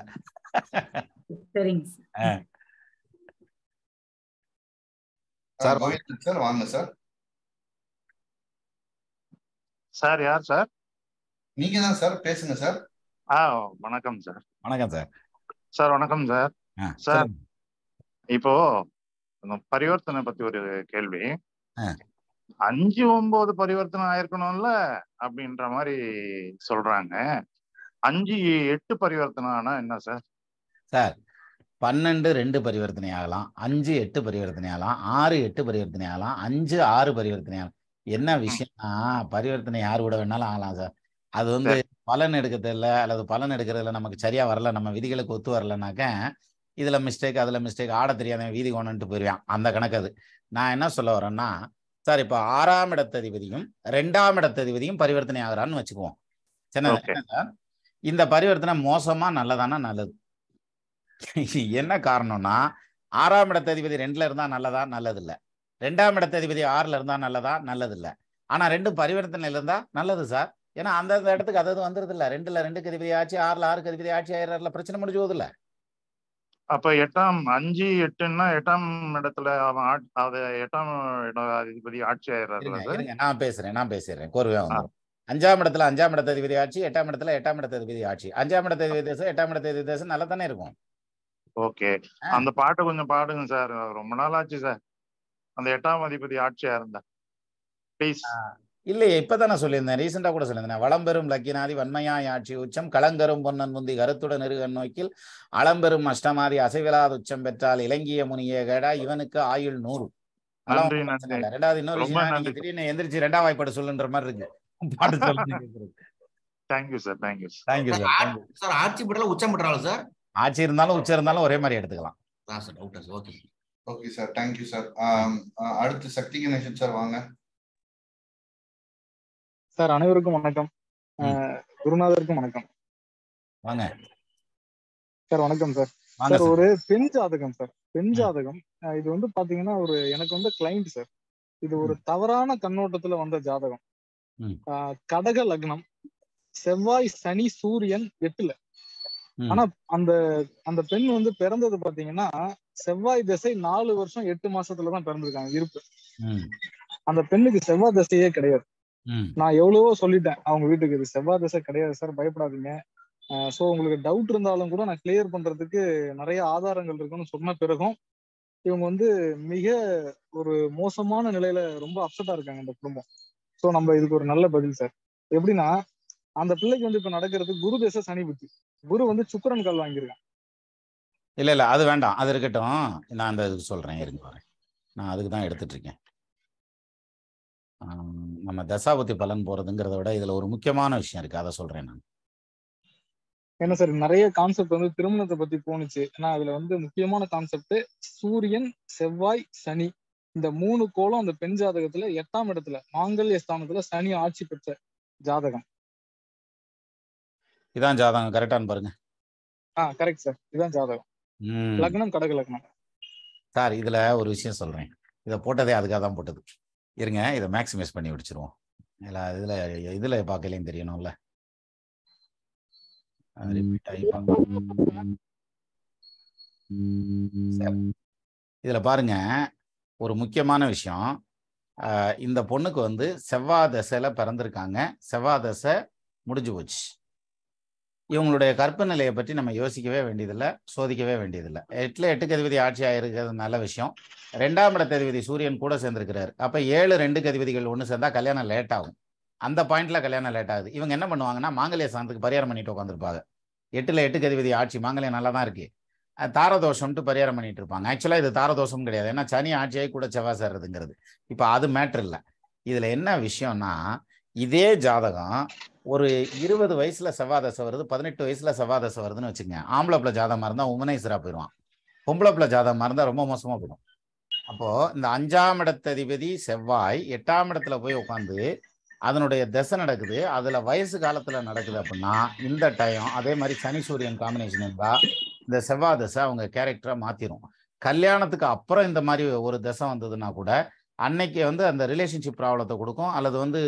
சரிங்க சார். சார் வாங்க சார். சார் யார் சார்? நீங்க தான் சார், பேசுங்க சார். வணக்கம் சார். வணக்கம் சார். சார் வணக்கம் சார். சார் இப்போ பரிவர்த்தனை பத்தி ஒரு கேள்வி. 5-9 பரிவர்த்தனை ஆயிருக்கணும்ல அப்படின்ற மாதிரி சொல்றாங்க. 5-8 பரிவர்த்தனை ஆனா என்ன சார்? சார் 12-2 பரிவர்த்தனை ஆகலாம், 5-8 பரிவர்த்தனை ஆகலாம், 6-8 பரிவர்த்தனை ஆகலாம், 5-6 பரிவர்த்தனை ஆகலாம். என்ன விஷயம்னா பரிவர்த்தனை யார் கூட வேணாலும் ஆகலாம் சார். அது வந்து பலன் எடுக்க தெரியல அல்லது பலன் எடுக்கிறதுல நமக்கு சரியா வரல, நம்ம விதிகளுக்கு ஒத்து வரலனாக்க இதுல மிஸ்டேக் அதுல மிஸ்டேக், ஆட தெரியாதவன் வீதி கொண்டுட்டு போயிருவான். அந்த கணக்கு அது. நான் என்ன சொல்ல வரேன்னா சார், இப்போ 6ஆம் இடத்ததிபதியும் 2ஆம் இடத்ததிபதியும் பரிவர்த்தனை ஆகிறான்னு வச்சுக்குவோம். சரி சார், இந்த பரிவர்த்தனை மோசமா நல்லதானா? நல்லது. என்ன காரணம்னா 6ஆம் இடத்ததிபதி 2ல இருந்தா நல்லதா? நல்லது இல்லை. 2ஆம் இடத்ததிபதி 6ல இருந்தா நல்லதா? நல்லது இல்லை. ஆனா 2 பரிவர்த்தனையில இருந்தா நல்லது சார். ஏன்னா அந்த இடத்துக்கு அதாவது வந்துருது இல்ல. 2ல 2 அதிபதி ஆச்சு, 6ல 6 அதிபதி ஆட்சி ஆயிடுறாருல, பிரச்சனை முடிஞ்சு போகுது இல்ல. அப்ப 5-8ன்னா 8ஆம் இடத்துல அவன் 8ஆம் அதிபதி ஆட்சி ஆயிடுறாரு. நான் பேசுறேன் கோர்வையா வந்துடும். 5ஆம் இடத்துல 5ஆம் இடத்ததிபதி ஆட்சி, 8ஆம் இடத்துல 8ஆம் இடத்ததிபதி ஆட்சி. 5ஆம் இடத்ததிபதி தேசம் 8ஆம் இடத்ததிபதி தேசம் நல்லா தானே இருக்கும். ஓகே, அந்த பாட்டை கொஞ்சம் பாடுங்க சார். ரொம்ப நாள் ஆச்சு சார் அந்த 8ஆம் அதிபதி ஆட்சியா இருந்தா ப்ளீஸ். இல்லையே, இப்பதானே சொல்லியிருந்தேன், ரீசெண்டா கூட சொல்லியிருந்தேன். வளம்பெரும் லக்கினாதி வன்மையாய் ஆட்சி உச்சம் களங்கரும் பொன்னன் முந்தி கருத்துடன் இருகன் நோக்கில் அளம்பெரும் அஷ்டமாதி அசைவிலாத உச்சம் பெற்றால் இலங்கிய முனிய கேடா இவனுக்கு ஆயுள் 100. ரெண்டாவது இன்னொரு விஷயம், நீங்க திடீர்னு எந்திரிச்சு 2ஆம் வாய்ப்பாடு சொல்லுன்ற மாதிரி இருக்கு. பாட்டு சொல்லுங்க. Thank you sir. Thank you sir. ஆட்சி பெற்றாலும் உச்சம் பெற்றாலும் சார், ஆட்சி இருந்தாலும் உச்சம் இருந்தாலும் ஒரே மாதிரி எடுத்துக்கலாம். Okay sir, thank you sir. அடுத்து சக்தி கணேசன் சார் வாங்க. சார் அனைவருக்கும் வணக்கம். குருநாதருக்கும் வணக்கம். வாங்க சார். வணக்கம் சார். சார் ஒரு பெண் ஜாதகம் சார், பெண் ஜாதகம். இது வந்து பாத்தீங்கன்னா எனக்கு வந்து கிளைண்ட் சார். இது ஒரு தவறான கண்ணோட்டத்துல வந்த ஜாதகம். கடக லக்னம், செவ்வாய் சனி சூரியன் 8ல. ஆனா அந்த பெண் வந்து பிறந்தது பாத்தீங்கன்னா செவ்வாய் திசை 4 வருஷம் 8 மாசத்துலதான் பிறந்திருக்காங்க இருப்பு. அந்த பெண்ணுக்கு செவ்வாய் திசையே கிடையாது. நான் எவ்வளவோ சொல்லிட்டேன் அவங்க வீட்டுக்கு, இது செவ்வாய் திசை கிடையாது சார், பயப்படாதீங்க. சோ உங்களுக்கு டவுட் இருந்தாலும் கூட நான் கிளியர் பண்றதுக்கு நிறைய ஆதாரங்கள் இருக்குன்னு சொன்ன பிறகும் இவங்க வந்து மிக ஒரு மோசமான நிலையில ரொம்ப அப்செட்டா இருக்காங்க இந்த குடும்பம். சோ நம்ம இதுக்கு ஒரு நல்ல பதில் சார். எப்படின்னா அந்த பிள்ளைக்கு வந்து இப்ப நடக்கிறது குரு திசை சனி புத்தி. குரு வந்து சுக்கிரன் கால் வாங்கியிருக்கான். இல்ல அது வேண்டாம், அது இருக்கட்டும். நான் அந்த இதுக்கு சொல்றேன், இருங்க வரேன். நான் அதுக்கு தான் எடுத்துட்டு இருக்கேன். நம்ம தசாபுத்தி பலன் போறதுங்கிறத விட இதுல ஒரு முக்கியமான விஷயம் இருக்கு, அதை சொல்றேன் நான். என்ன சார், நிறைய கான்செப்ட் வந்து திருமணத்தை பத்தி போனுச்சு. ஏன்னா அதுல வந்து முக்கியமான கான்செப்ட் சூரியன் செவ்வாய் சனி இந்த 3 கோலம் அந்த பெண் ஜாதகத்துல 8ஆம் இடத்துல மாங்கல்ய ஸ்தானத்துல சனி ஆட்சி பெற்ற ஜாதகம். இதான் ஜாதகம் கரெக்டான்னு பாருங்க. கரெக்ட் சார், இதான் ஜாதகம். லக்னம் கடக லக்னம். சார் இதுல ஒரு விஷயம் சொல்றேன், இதை போட்டதே அதுக்காக தான் போட்டது. இருங்க, இதை மேக்ஸிமைஸ் பண்ணி விடிச்சிருவோம். இதுல பார்க்கலையும் தெரியணும்ல. இதுல பாருங்க, ஒரு முக்கியமான விஷயம். இந்த பொண்ணுக்கு வந்து செவ்வாய் தசையில பிறந்திருக்காங்க. செவ்வாய் தசை முடிஞ்சு போச்சு. இவங்களுடைய கற்ப நிலையை பற்றி நம்ம யோசிக்கவே வேண்டியதில்லை, சோதிக்கவே வேண்டியதில்லை. 8ல 8க்கு அதிபதி ஆட்சி ஆயிருக்கிறது நல்ல விஷயம். 2ஆம் இடத்ததிபதி சூரியன் கூட சேர்ந்திருக்கிறாரு. அப்ப 7-2 அதிபதிகள் ஒன்று சேர்ந்தா கல்யாணம் லேட் ஆகும். அந்த பாயிண்ட்ல கல்யாணம் லேட் ஆகுது. இவங்க என்ன பண்ணுவாங்கன்னா மாங்கல்ய சாந்தத்துக்கு பரிகாரம் பண்ணிட்டு உட்காந்துருப்பாங்க. 8ல 8 அதிபதி ஆட்சி, மாங்கல்யம் நல்லா தான் இருக்கு. தாரதோஷம்ட்டு பரிகாரம் பண்ணிட்டு இருப்பாங்க. ஆக்சுவலாக இது தாரதோஷம் கிடையாது, ஏன்னா சனி ஆட்சியாகி கூட செவ்வாய் சேர்றதுங்கிறது. இப்போ அது மேட்ரு இல்லை. இதில் என்ன விஷயம்னா, இதே ஜாதகம் ஒரு 20 வயசுல செவ்வாய் தசை வருது, 18 வயசுல செவ்வாய் தசை வருதுன்னு வச்சுக்கோங்க. ஆம்பளை பிள்ளை ஜாதகமாக இருந்தால் உமனைசராக போயிடுவான், பொம்பளை பிள்ளை ஜாதகமாக இருந்தால் ரொம்ப மோசமாக போயிடும். அப்போது இந்த 5ஆம் இடத்ததிபதி செவ்வாய் 8ஆம் இடத்துல போய் உட்காந்து அதனுடைய தசை நடக்குது, அதில் வயசு காலத்தில் நடக்குது அப்படின்னா இந்த டைம் அதே மாதிரி சனி சூரியன் காம்பினேஷன் இருந்தால் இந்த செவ்வாய் தசை அவங்க கேரக்டரை மாற்றிடும். கல்யாணத்துக்கு அப்புறம் இந்த மாதிரி ஒரு தசை வந்ததுன்னா கூட அன்னைக்கு வந்து அந்த ரிலேஷன்ஷிப் ப்ராப்ளத்தை கொடுக்கும், அல்லது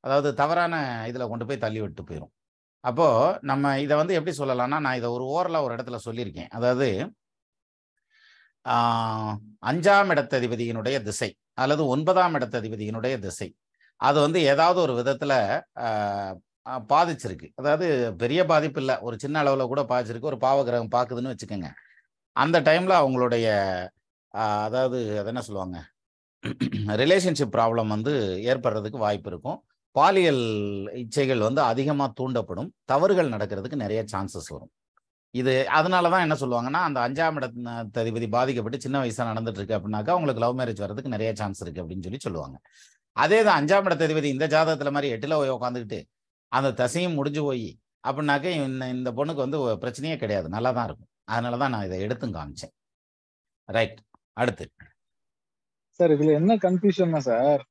அதாவது தவறான இதில் கொண்டு போய் தள்ளி விட்டு போயிடும். அப்போது நம்ம இதை வந்து எப்படி சொல்லலாம்னா, நான் இதை ஒரு ஓரலாக ஒரு இடத்துல சொல்லியிருக்கேன். அதாவது 5ஆம் இடத்ததிபதியினுடைய திசை அல்லது 9ஆம் இடத்ததிபதியினுடைய திசை அது வந்து ஏதாவது ஒரு விதத்தில் பாதிச்சிருக்கு. அதாவது பெரிய பாதிப்பு இல்லை, ஒரு சின்ன அளவில் கூட பாதிச்சிருக்கு. ஒரு பாவகிரகம் பார்க்குதுன்னு வச்சுக்கோங்க. அந்த டைமில் அவங்களுடைய அதாவது அது என்ன சொல்லுவாங்க, ரிலேஷன்ஷிப் ப்ராப்ளம் வந்து ஏற்படுறதுக்கு வாய்ப்பு இருக்கும். பாலியல் இச்சைகள் வந்து அதிகமாக தூண்டப்படும், தவறுகள் நடக்கிறதுக்கு நிறைய சான்சஸ் வரும். இது அதனால தான் என்ன சொல்லுவாங்கன்னா, அந்த 5ஆம் இடத்ததிபதி பாதிக்கப்பட்டு சின்ன வயசாக நடந்துட்டு இருக்கு அப்படின்னாக்கா அவங்களுக்கு லவ் மேரேஜ் வர்றதுக்கு நிறைய சான்ஸ் இருக்குது அப்படின்னு சொல்லுவாங்க. அதே தான் 5ஆம் இடத்ததிபதி இந்த ஜாதகத்தில் மாதிரி 8ல் போய் உட்காந்துக்கிட்டு அந்த தசையும் முடிஞ்சு போய் அப்படின்னாக்க இந்த பொண்ணுக்கு வந்து பிரச்சனையே கிடையாது, நல்லா தான் இருக்கும். அதனால தான் நான் இதை எடுத்து காமிச்சேன். ரைட், அடுத்து சார் இதுல என்ன கன்ஃபியூஷன்னா சார்,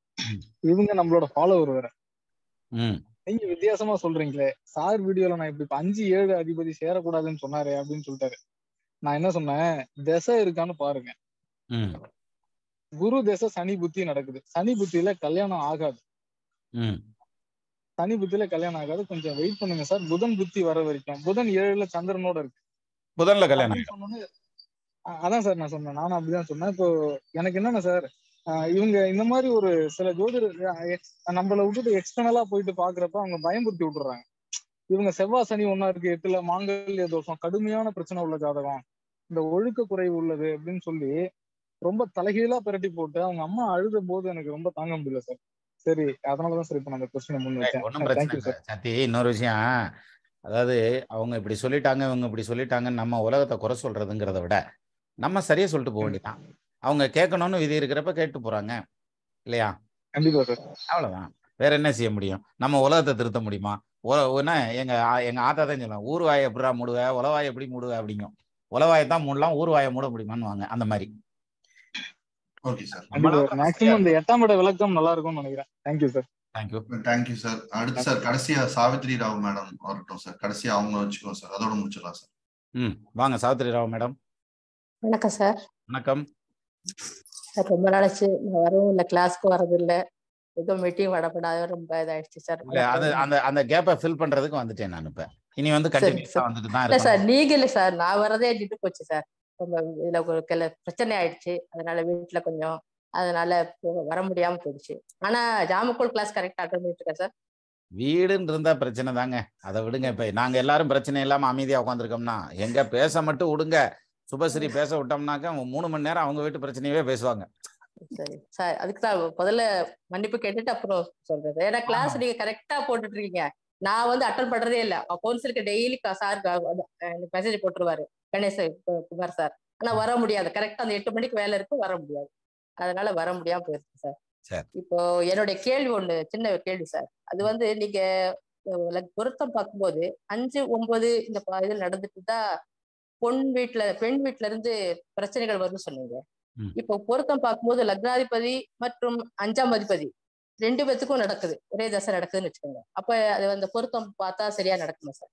இவங்க நம்மளோட ஃபாலோவர் வேற, நீங்க வித்தியாசமா சொல்றீங்களே. சார் வீடியோல நான் இப்படி 5, 7 அதிபதி சேரக்கூடாதுன்னு சொன்னாரு அப்படின்னு சொல்லிட்டாரு. நான் என்ன சொன்னேன், திசை இருக்கான்னு பாருங்க. குரு திசை சனி புத்தி நடக்குது, சனி புத்தியில கல்யாணம் ஆகாது, சனி புத்தியில கல்யாணம் ஆகாது, கொஞ்சம் வெயிட் பண்ணுங்க சார், புதன் புத்தி வர வரைக்கும். புதன் 7ல சந்திரனோட இருக்கு, புதன்ல கல்யாணம் சொன்னோன்னு அதான் சார் நான் சொன்னேன், நானும் அப்படிதான் சொன்னேன். இப்போ எனக்கு என்னன்னா சார், இவங்க இந்த மாதிரி ஒரு சில ஜோதிடர் நம்மளை விட்டுட்டு எக்ஸ்டர்னலா போயிட்டு பாக்குறப்ப அவங்க பயம்புறுத்தி விட்டுறாங்க. இவங்க செவ்வாய் சனி ஒன்னா இருக்கு, 8ல மாங்கல்ய தோஷம், கடுமையான பிரச்சனை உள்ள ஜாதகம், இந்த ஒழுக்க குறைவு உள்ளது அப்படின்னு சொல்லி ரொம்ப தலைகீழா பிரட்டி போட்டு அவங்க அம்மா அழுத போது எனக்கு ரொம்ப தாங்க முடியல சார். சரி, அதனாலதான் சார் இப்ப நான் அந்த கொஸ்டினை முன் வச்சேன். ஒன்றும் பிரச்சனை இல்லை சத்தி. இன்னொரு விஷயம், அதாவது அவங்க இப்படி சொல்லிட்டாங்க இவங்க இப்படி சொல்லிட்டாங்கன்னு நம்ம உலகத்தை குறை சொல்றதுங்கிறத விட நம்ம சரியா சொல்லிட்டு போக வேண்டியதான். அவங்க கேட்கணும்னு விதி இருக்கிறப்ப கேட்டு போறாங்க இல்லையா? கண்டிப்பா சார். அவ்வளவுதான், வேற என்ன செய்ய முடியும்? நம்ம உலகத்தை திருத்த முடியுமா? எங்க ஆத்தா தான் சொல்லுவாங்க, ஊர் வாயை எப்படா மூடுவ, உலவாயை எப்படி மூடுவ அப்படிங்கும். உலவாயை தான் மூடலாம், ஊர் வாயை மூட முடியுமான்னு வாங்க. அந்த மாதிரி. ஓகே சார், மேக்ஸிமம் இந்த 8ஆம் இட விளக்கம் நல்லா இருக்கும்னு நினைக்கிறேன். Thank you sir. Thank you sir. அடுத்து சார் கடைசியா சாவித்ரி ராவ் மேடம் வரட்டும் சார். கடைசியா அவங்க வச்சுக்கோ சார், அதோட முடிச்சிடலாம் சார். வாங்க சாவித்ரி ராவ் மேடம். வணக்கம் சார். வணக்கம் சார். ரொம்ப நாளாச்சு நான் வரவும் இல்லை, கிளாஸ்க்கு வரது இல்லை, ஏதோ மீட்டிங் வரப்படாத ரொம்ப இதாயிடுச்சு சார். அது அந்த கேப்பை ஃபில் பண்றதுக்கு வந்துட்டேன் நான். இப்ப இனி வந்து கண்டினியூஸா வந்துட்டு தான் இல்லை சார், நீங்க இல்லை சார், நான் வரதே நின்று போச்சு சார். ரொம்ப இதுல ஒரு பிரச்சனை ஆயிடுச்சு, அதனால வீட்டுல கொஞ்சம், அதனால வர முடியாம போயிடுச்சு. ஆனா ஜாமக்கோல் கிளாஸ் கரெக்டா அட்டெண்ட் பண்ணிட்டு இருக்கேன் சார். வீடுன்னு இருந்தா பிரச்சனை தாங்க, அதை விடுங்க. இப்ப நாங்க எல்லாரும் பிரச்சனை இல்லாம அமைதியா உட்காந்துருக்கோம்னா எங்க பேச மட்டும் விடுங்க. சுபஸ்ரீ பேச விட்டோம்னாக்க 3 மணி நேரம் அவங்க வீட்டு பிரச்சனையவே பேசுவாங்க. சரி சார், அதுக்கு தான் முதல்ல மன்னிப்பு கேட்டுட்டு அப்புறம் சொல்றது. ஏன்னா கிளாஸ் நீங்க கரெக்டா போட்டுட்டு இருக்கீங்க, நான் வந்து அட்டன் பண்றதே இல்லை. கவுன்சிலுக்கு டெய்லி சார் மெசேஜ் போட்டுருவாரு கணேஷ் குமார் சார், ஆனா வர முடியாது. கரெக்டா அந்த 8 மணிக்கு வேலை இருக்கும், வர முடியாது. அதனால வர முடியாம போயிருக்கு சார். இப்போ என்னுடைய கேள்வி ஒண்ணு, சின்ன கேள்வி சார். அது வந்து நீங்க பொருத்தம் பார்க்கும்போது 5, 9 இந்த இதில் நடந்துட்டு தான் பெண் வீட்டுல இருந்து பிரச்சனைகள் வரும்னு சொன்னீங்க. இப்போ பொருத்தம் பார்க்கும்போது லக்னாதிபதி மற்றும் 5ஆம் அதிபதி 2 பேத்துக்கும் நடக்குது, ஒரே தசை நடக்குதுன்னு வச்சுக்கோங்க. அப்ப அது அந்த பொருத்தம் பார்த்தா சரியா நடக்குமா சார்?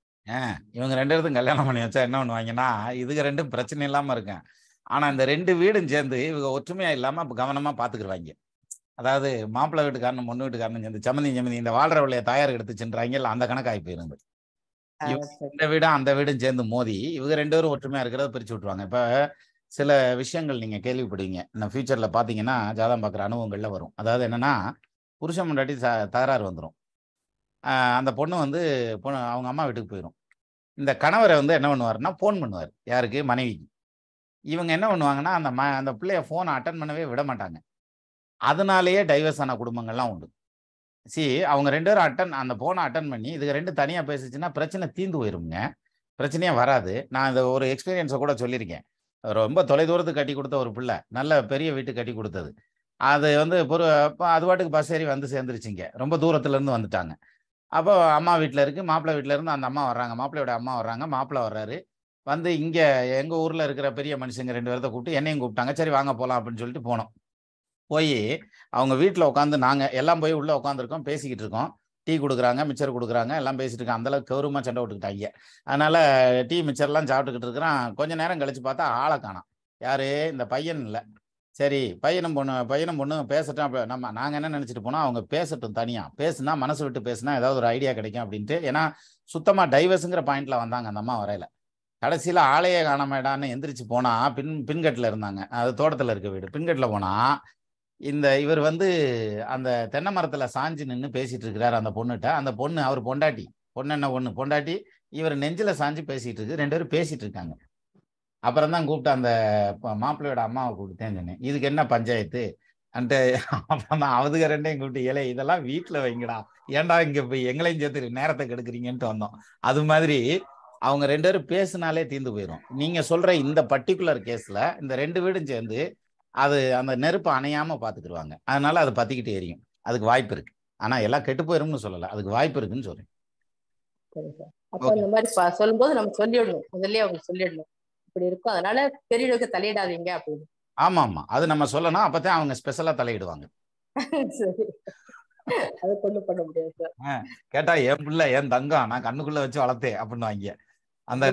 இவங்க 2 பேருக்கும் கல்யாணம் பண்ணி வச்சா என்ன பண்ணுவாங்கன்னா, இதுக்கு 2 பிரச்சனை இல்லாம இருக்கேன். ஆனா இந்த 2 வீடும் சேர்ந்து இவங்க ஒற்றுமையா இல்லாம கவனமா பாத்துக்கிடுவாங்க. அதாவது மாப்பிள்ளை வீட்டுக்காரனும் பொண்ணு வீட்டுக்காரனும் சேர்ந்து சம்மந்தி இந்த வாழ்ற வழியை தயார் எடுத்து சென்றாங்க, அந்த கணக்காகி போயிருந்து. இந்த வீடும் அந்த வீடும் சேர்ந்து மோதி இவங்க 2 பேரும் ஒற்றுமையா இருக்கிறத பிரிச்சு விட்டுருவாங்க. இப்ப சில விஷயங்கள் நீங்க கேள்விப்படுவீங்க, இன்னும் ஃபியூச்சர்ல பாத்தீங்கன்னா ஜாதகம் பார்க்குற அனுபவங்கள்ல வரும். அதாவது என்னன்னா, புருஷன் முன்னாடி தகராறு வந்துடும். அந்த பொண்ணு வந்து அவங்க அம்மா வீட்டுக்கு போயிடும். இந்த கணவரை வந்து என்ன பண்ணுவாருன்னா ஃபோன் பண்ணுவார். யாருக்கு? மனைவிக்கு. இவங்க என்ன பண்ணுவாங்கன்னா, அந்த பிள்ளைய ஃபோனை அட்டன் பண்ணவே விட மாட்டாங்க. அதனாலேயே டைவர்ஸ் ஆன குடும்பங்கள்லாம் உண்டு. அவங்க 2 பேரும் அந்த ஃபோனை அட்டன் பண்ணி இதுக்கு 2 தனியாக பேசிச்சுன்னா பிரச்சனை தீர்ந்து போயிருங்க. பிரச்சனையே வராது. நான் இந்த ஒரு எக்ஸ்பீரியன்ஸை கூட சொல்லியிருக்கேன். ரொம்ப தொலைதூரத்துக்கு கட்டி கொடுத்த ஒரு பிள்ளை, நல்ல பெரிய வீட்டுக்கு கட்டி கொடுத்தது. அது வந்து அது பாட்டுக்கு பஸ் ஏறி வந்து சேர்ந்துருச்சுங்க. ரொம்ப தூரத்துலேருந்து வந்துட்டாங்க. அப்போ அம்மா வீட்டில் இருக்குது, மாப்பிள்ளை வீட்டில் இருந்து அந்த அம்மா வர்றாங்க, மாப்பிள்ளையோட அம்மா வர்றாங்க, மாப்பிள்ளை வர்றாரு. வந்து இங்கே எங்கள் ஊரில் இருக்கிற பெரிய மனுஷங்க 2 பேர்த்த கூப்பிட்டு என்னையும் கூப்பிட்டாங்க. சரி வாங்க போகலாம் அப்படின்னு சொல்லிட்டு போனோம். போய் அவங்க வீட்டில் உட்காந்து நாங்கள் எல்லாம் போய் உள்ளே உட்காந்துருக்கோம், பேசிக்கிட்டு இருக்கோம். டீ கொடுக்குறாங்க, மிச்சர் கொடுக்குறாங்க, எல்லாம் பேசிட்டு இருக்கோம். அந்தளவுக்கு கௌரவமாக சண்டை விட்டுக்கிட்டாங்க. அதனால் டீ மிச்சர்லாம் சாப்பிட்டுக்கிட்டு இருக்கிறான். கொஞ்சம் நேரம் கழிச்சு பார்த்தா ஆளை காணோம். யார்? இந்த பையன் இல்லை. சரி பையனும் பொண்ணும் பேசட்டும். அப்போ நாங்கள் என்ன நினச்சிட்டு போனோம், அவங்க பேசட்டும், தனியாக பேசுனா மனசு விட்டு பேசுனா ஏதாவது ஒரு ஐடியா கிடைக்கும் அப்படின்ட்டு. ஏன்னா சுத்தமாக டைவர்ஸுங்கிற பாயிண்டில் வந்தாங்க அந்த அம்மா வரையில். கடைசியில் ஆளையே காணாமடான்னு எந்திரிச்சு போனால் பின்கட்டில் இருந்தாங்க. அது தோட்டத்தில் இருக்க வீடு. பின்கட்டில் போனால் இவர் வந்து அந்த தென்னை மரத்தில் சாஞ்சு நின்று பேசிகிட்டு இருக்கிறார் அந்த பொண்ணுகிட்ட. அந்த பொண்ணு அவர் பொண்டாட்டி இவர் நெஞ்சில் சாஞ்சு பேசிகிட்டு இருக்கு. 2 பேரும் பேசிகிட்டு இருக்காங்க. அப்புறம் தான் கூப்பிட்டு அந்த மாப்பிள்ளையோட அம்மாவை கூப்பிட்டேன்னு சொன்னேன். இதுக்கு என்ன பஞ்சாயத்து அன்ட்டு. அப்புறம் தான் அவதுக 2ஐயும் கூப்பிட்டு ஏலே இதெல்லாம் வீட்டில் வைங்கடா, ஏன்டா இங்கே போய் எங்களையும் சேர்த்து நேரத்தை கெடுக்குறீங்கன்ட்டு வந்தோம். அது மாதிரி அவங்க 2 பேரும் பேசினாலே தீர்ந்து போயிடும். நீங்கள் சொல்கிற இந்த பர்டிகுலர் கேஸில் இந்த 2 வீடும் சேர்ந்து அது அந்த நெருப்பு அணையாமல் பார்த்துக்கிடுவாங்க. அதனால அது பற்றிக்கிட்டு எரியும். அதுக்கு வாய்ப்பு இருக்கு. ஆனால் எல்லாம் கெட்டு போயிரும்னு சொல்லலை, அதுக்கு வாய்ப்பு இருக்குன்னு சொல்கிறேன். சரி சார். அப்போ இந்த மாதிரி சொல்லும்போது நம்ம சொல்லிடணும், முதல்ல அவங்க சொல்லிடணும் இப்படி இருக்கும், அதனால பெரியவர்களுக்கு தலையிடாதீங்க அப்படின்னு. ஆமாம், அது நம்ம சொல்லணும். அப்பதான் அவங்க ஸ்பெஷலா தலையிடுவாங்க. சரி, அதை கொண்டு பண்ண முடியாது சார். கேட்டா என் பிள்ளை என் தங்கம் நான் கண்ணுக்குள்ள வச்சு வளர்த்தேன் அப்படின்னு வாங்க. அந்த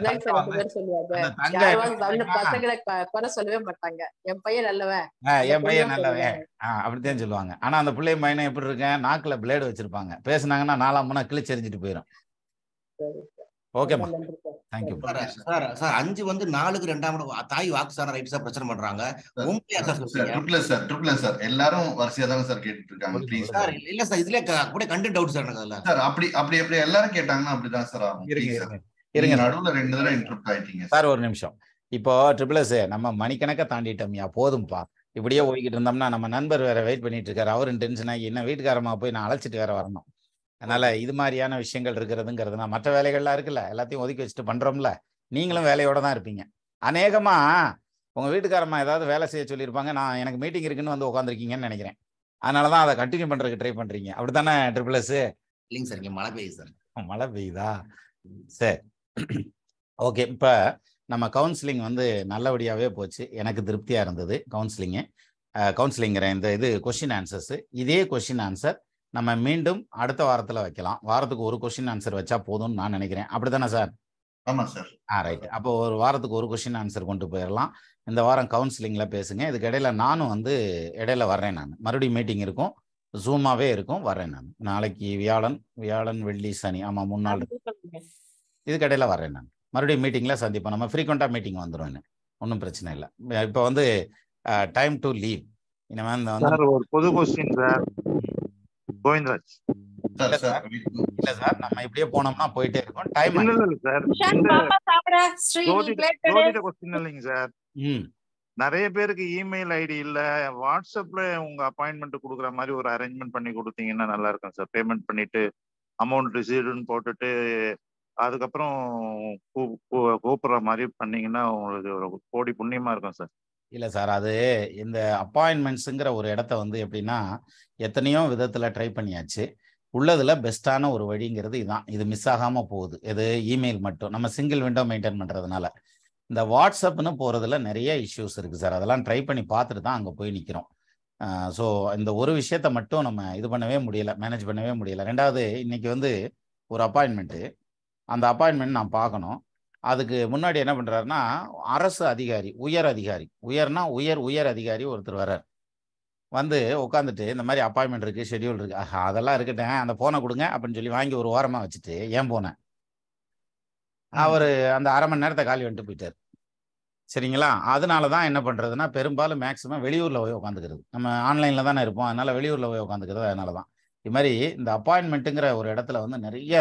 பசங்களை குறை சொல்லவே மாட்டாங்க. என் பையன் நல்லவன், என் பையன் நல்லவன் அப்படித்தான் சொல்லுவாங்க. ஆனா அந்த பிள்ளைய பையனை எப்படி இருக்கேன், நாக்குல பிளேடு வச்சிருப்பாங்க. பேசுனாங்கன்னா 4 முனை கிழிச்செறிஞ்சிட்டு போயிடும். ஓகேம்மா, தேங்க்யூ சார். 5 வந்து 4க்கு 2ஆம் தாய் வாக்கு சார் ரைட் சார் பிரச்சனை பண்றாங்க. சார் எல்லாரும் வரிசையா தானே சார் கேட்டுட்டு இருக்காங்க. Please sir. இல்ல சார், இதுல கூட கண்டென்ட் டவுட் சார் எனக்கு. சார் அப்படி எல்லாரும் கேட்டாங்கன்னா அப்படிதான் சார் ஆகும். இருங்க, நடுவுல 2 தடவை இன்டரப்ட் ஆயிட்டீங்க சார். ஒரு நிமிஷம். இப்போ ட்ரிபிள்எஸ் நம்ம மணிக்கணக்க தாண்டிட்டோம்யா, போதும்பா. இப்படியே போய்கிட்டு இருந்தோம்னா நம்ம நண்பர் வேற வெயிட் பண்ணிட்டு இருக்காரு. அவரும் டென்ஷன் ஆகி என்ன வீட்டுக்காரமா போய் நான் அழைச்சிட்டு வேற வரணும். அதனால இது மாதிரியான விஷயங்கள் இருக்கிறதுங்கிறதுனா மற்ற வேலைகள்லாம் இருக்குல்ல, எல்லாத்தையும் ஒதுக்கி வச்சுட்டு பண்றோம்ல. நீங்களும் வேலையோட தான் இருப்பீங்க. அநேகமா உங்க வீட்டுக்காரமா ஏதாவது வேலை செய்ய சொல்லியிருப்பாங்க. நான் எனக்கு மீட்டிங் இருக்குன்னு வந்து உட்காந்துருக்கீங்கன்னு நினைக்கிறேன். அதனாலதான் அதை கண்டினியூ பண்றதுக்கு ட்ரை பண்றீங்க. அப்படித்தானே ட்ரிபிள்எஸ்? இல்லைங்க சார், இங்க மழை பெய்யுது சார். மழை பெய்யுதா? சரி, ஓகே. இப்போ நம்ம கவுன்சிலிங் வந்து நல்லபடியாகவே போச்சு. எனக்கு திருப்தியாக இருந்தது கவுன்சிலிங்கிற இந்த கொஸ்டின் ஆன்சர்ஸ். இதே கொஸ்டின் ஆன்சர் நம்ம மீண்டும் அடுத்த வாரத்தில் வைக்கலாம். வாரத்துக்கு ஒரு கொஸ்டின் ஆன்சர் வச்சா போதும்னு நான் நினைக்கிறேன். அப்படி தானே சார்? ஆமாம் சார். ரைட். அப்போ ஒரு வாரத்துக்கு ஒரு கொஸ்டின் ஆன்சர் கொண்டு போயிடலாம். இந்த வாரம் கவுன்சிலிங்கில் பேசுங்க. இதுக்கு இடையில நானும் வந்து இடையில வர்றேன். நான் மறுபடியும் மீட்டிங் இருக்கும், ஜூமாவே இருக்கும், வர்றேன் நான். நாளைக்கு வியாழன் வெள்ளி சனி, ஆமாம் 3 நாள் இதுக்கு இடையில வர்றேன் நான். மறுபடியும் மீட்டிங்கில் சந்திப்போம். நம்ம ஃப்ரீக்வெண்ட்டாக மீட்டிங் வந்துடும், ஒன்றும் பிரச்சனை இல்லை. இப்போ வந்து டைம் டு லீவ். இனிமேல் ஒரு பொது கொஸ்டின் சார். கோவிந்தராஜ் இல்ல சார், நம்ம இப்படியே போனோம்னா போயிட்டே இருக்கும். டைம் இல்ல சார், ஜோதிட கொஸ்டின் இல்லைங்க சார். நிறைய பேருக்கு இமெயில் ஐடி இல்ல, வாட்ஸ்அப்ல உங்க அப்பாயின்மெண்ட் கொடுக்குற மாதிரி ஒரு அரேஞ்ச்மெண்ட் பண்ணி கொடுத்தீங்கன்னா நல்லா இருக்கும் சார். பேமெண்ட் பண்ணிட்டு அமௌண்ட் ரிசீவ்டுன்னு போட்டுட்டு அதுக்கப்புறம் கூப்பிடுற மாதிரி பண்ணீங்கன்னா உங்களுக்கு ஒரு கோடி புண்ணியமா இருக்கும் சார். இல்லை சார், அது இந்த அப்பாயின்மெண்ட்ஸுங்கிற ஒரு இடத்த வந்து எப்படின்னா எத்தனையோ விதத்தில் ட்ரை பண்ணியாச்சு. உள்ளதில் பெஸ்ட்டான ஒரு வழிங்கிறது இதுதான். இது மிஸ் ஆகாமல் போகுது. இது இமெயில் மட்டும் நம்ம சிங்கிள் விண்டோ மெயின்டைன் பண்ணுறதுனால. இந்த வாட்ஸ்அப்னு போகிறதுல நிறைய இஷ்யூஸ் இருக்குது சார். அதெல்லாம் ட்ரை பண்ணி பார்த்துட்டு தான் அங்கே போய் நிற்கிறோம். ஸோ இந்த ஒரு விஷயத்த மட்டும் நம்ம இது பண்ணவே முடியலை, மேனேஜ் பண்ணவே முடியலை. 2வது, இன்னைக்கு வந்து ஒரு அப்பாயின்மெண்ட்டு, அந்த அப்பாயின்மெண்ட் நான் பார்க்கணும். அதுக்கு முன்னாடி என்ன பண்ணுறாருன்னா அரசு அதிகாரி, உயர் அதிகாரி, உயர் அதிகாரி ஒருத்தர் வர்றார். வந்து உட்காந்துட்டு இந்த மாதிரி அப்பாயின்மெண்ட் இருக்குது, ஷெட்யூல் இருக்குது. அதெல்லாம் இருக்கட்டேன், அந்த ஃபோனை கொடுங்க அப்படின்னு சொல்லி வாங்கி ஒரு வாரமாக வச்சுட்டு ஏன் போனேன் அவர் அந்த அரை மணி நேரத்தை காலி வந்துட்டு போயிட்டார். சரிங்களா? அதனால தான் என்ன பண்ணுறதுன்னா பெரும்பாலும் மேக்ஸிமம் வெளியூரில் போய் உட்காந்துக்கிறது. நம்ம ஆன்லைனில் தானே இருப்போம், அதனால் வெளியூரில் போய் உட்காந்துக்கிறது. அதனால தான் இது மாதிரி இந்த அப்பாயின்மெண்ட்டுங்கிற ஒரு இடத்துல வந்து நிறைய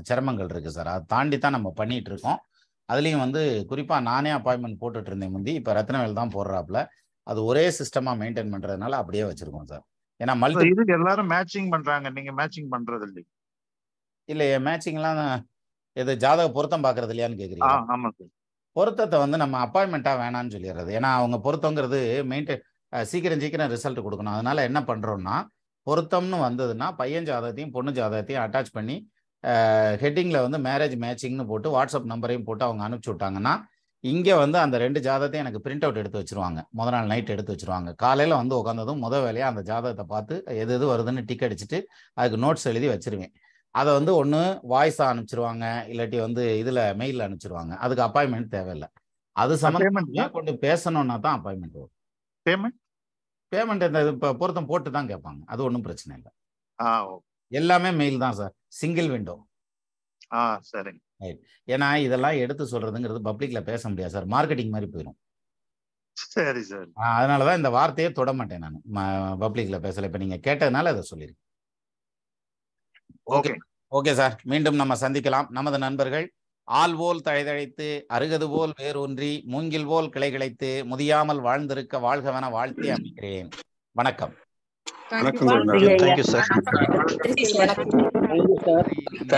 சிரமங்கள் இருக்குது சார். அதை தாண்டி தான் நம்ம பண்ணிகிட்டு இருக்கோம். அதுலேயும் வந்து குறிப்பாக நானே அப்பாயின்மெண்ட் போட்டுட்டு இருந்தேன் முந்தி. இப்போ ரத்னவேல் தான் போடுறாப்புல. அது ஒரே சிஸ்டமாக மெயின்டைன் பண்ணுறதுனால அப்படியே வச்சுருக்கோம் சார். ஏன்னா இதுக்கு எல்லாரும் மேட்சிங் பண்ணுறாங்க, நீங்கள் மேட்சிங் பண்ணுறது இல்லை? இல்லை, மேட்சிங்லாம் இது ஜாதக பொருத்தம் பாக்குறது இல்லையான்னு கேக்குறீங்க. ஆமா சார். பொருத்தத்தை வந்து நம்ம அப்பாயின்மெண்ட்டா வேணான்னு சொல்லிடுறது. ஏன்னா அவங்க பொருத்தங்கிறது சீக்கிரம் ரிசல்ட் கொடுக்கணும். அதனால என்ன பண்றோம்னா, பொருத்தம்னு வந்ததுன்னா பையன் ஜாதகத்தையும் பொண்ணு ஜாதகத்தையும் அட்டாச் பண்ணி ஹெட்டிங்ல வந்து மேரேஜ் மேட்சிங்னு போட்டு வாட்ஸ்அப் நம்பரையும் போட்டு அவங்க அனுப்பிச்சு விட்டாங்கன்னா, இங்கே வந்து அந்த 2 ஜாதகத்தையும் எனக்கு பிரிண்ட் அவுட் எடுத்து வச்சிருவாங்க. முதல் நாள் நைட் எடுத்து வச்சிருவாங்க. காலையில் வந்து உட்காந்ததும் வேலையாக அந்த ஜாதகத்தை பார்த்து எது வருதுன்னு டிக் அடிச்சுட்டு அதுக்கு நோட்ஸ் எழுதி வச்சிருவேன். அதை வந்து ஒன்று வாய்ஸாக அனுப்பிச்சிருவாங்க, இல்லாட்டி வந்து இதில் மெயிலில் அனுப்பிச்சிருவாங்க. அதுக்கு அப்பாயின்மெண்ட் தேவையில்லை. அது சம்மந்தமாக கொண்டு பேசணும்னா தான் அப்பாயின்மெண்ட் வரும். பேமெண்ட் இந்த இப்போ பொருத்தம் போட்டு தான் கேட்பாங்க. அது ஒன்றும் பிரச்சனை இல்லை. எல்லாமே மெயில் தான் சார், சிங்கிள் விண்டோ. சரி. ஏன்னா இதெல்லாம் எடுத்து சொல்றதுங்கிறது பப்ளிக்ல பேச முடியாது சார், மார்க்கெட்டிங் மாதிரி போயிடும். சரி சார். அதனாலதான் இந்த வார்த்தையே தொட மாட்டேன் நான் பப்ளிக்ல பேசல. இப்ப நீங்க கேட்டதுனால அதை சொல்லிருக்கேன். ஓகே ஓகே சார், மீண்டும் நம்ம சந்திக்கலாம். நமது நண்பர்கள் ஆள்போல் தழைதழைத்து அருகது போல் வேரூன்றி மூங்கில் போல் கிளை கிளைத்து முதியாமல் வாழ்ந்திருக்க வாழ்கவென வாழ்த்தி அமைக்கிறேன். வணக்கம். வணக்கம். Thank you sir.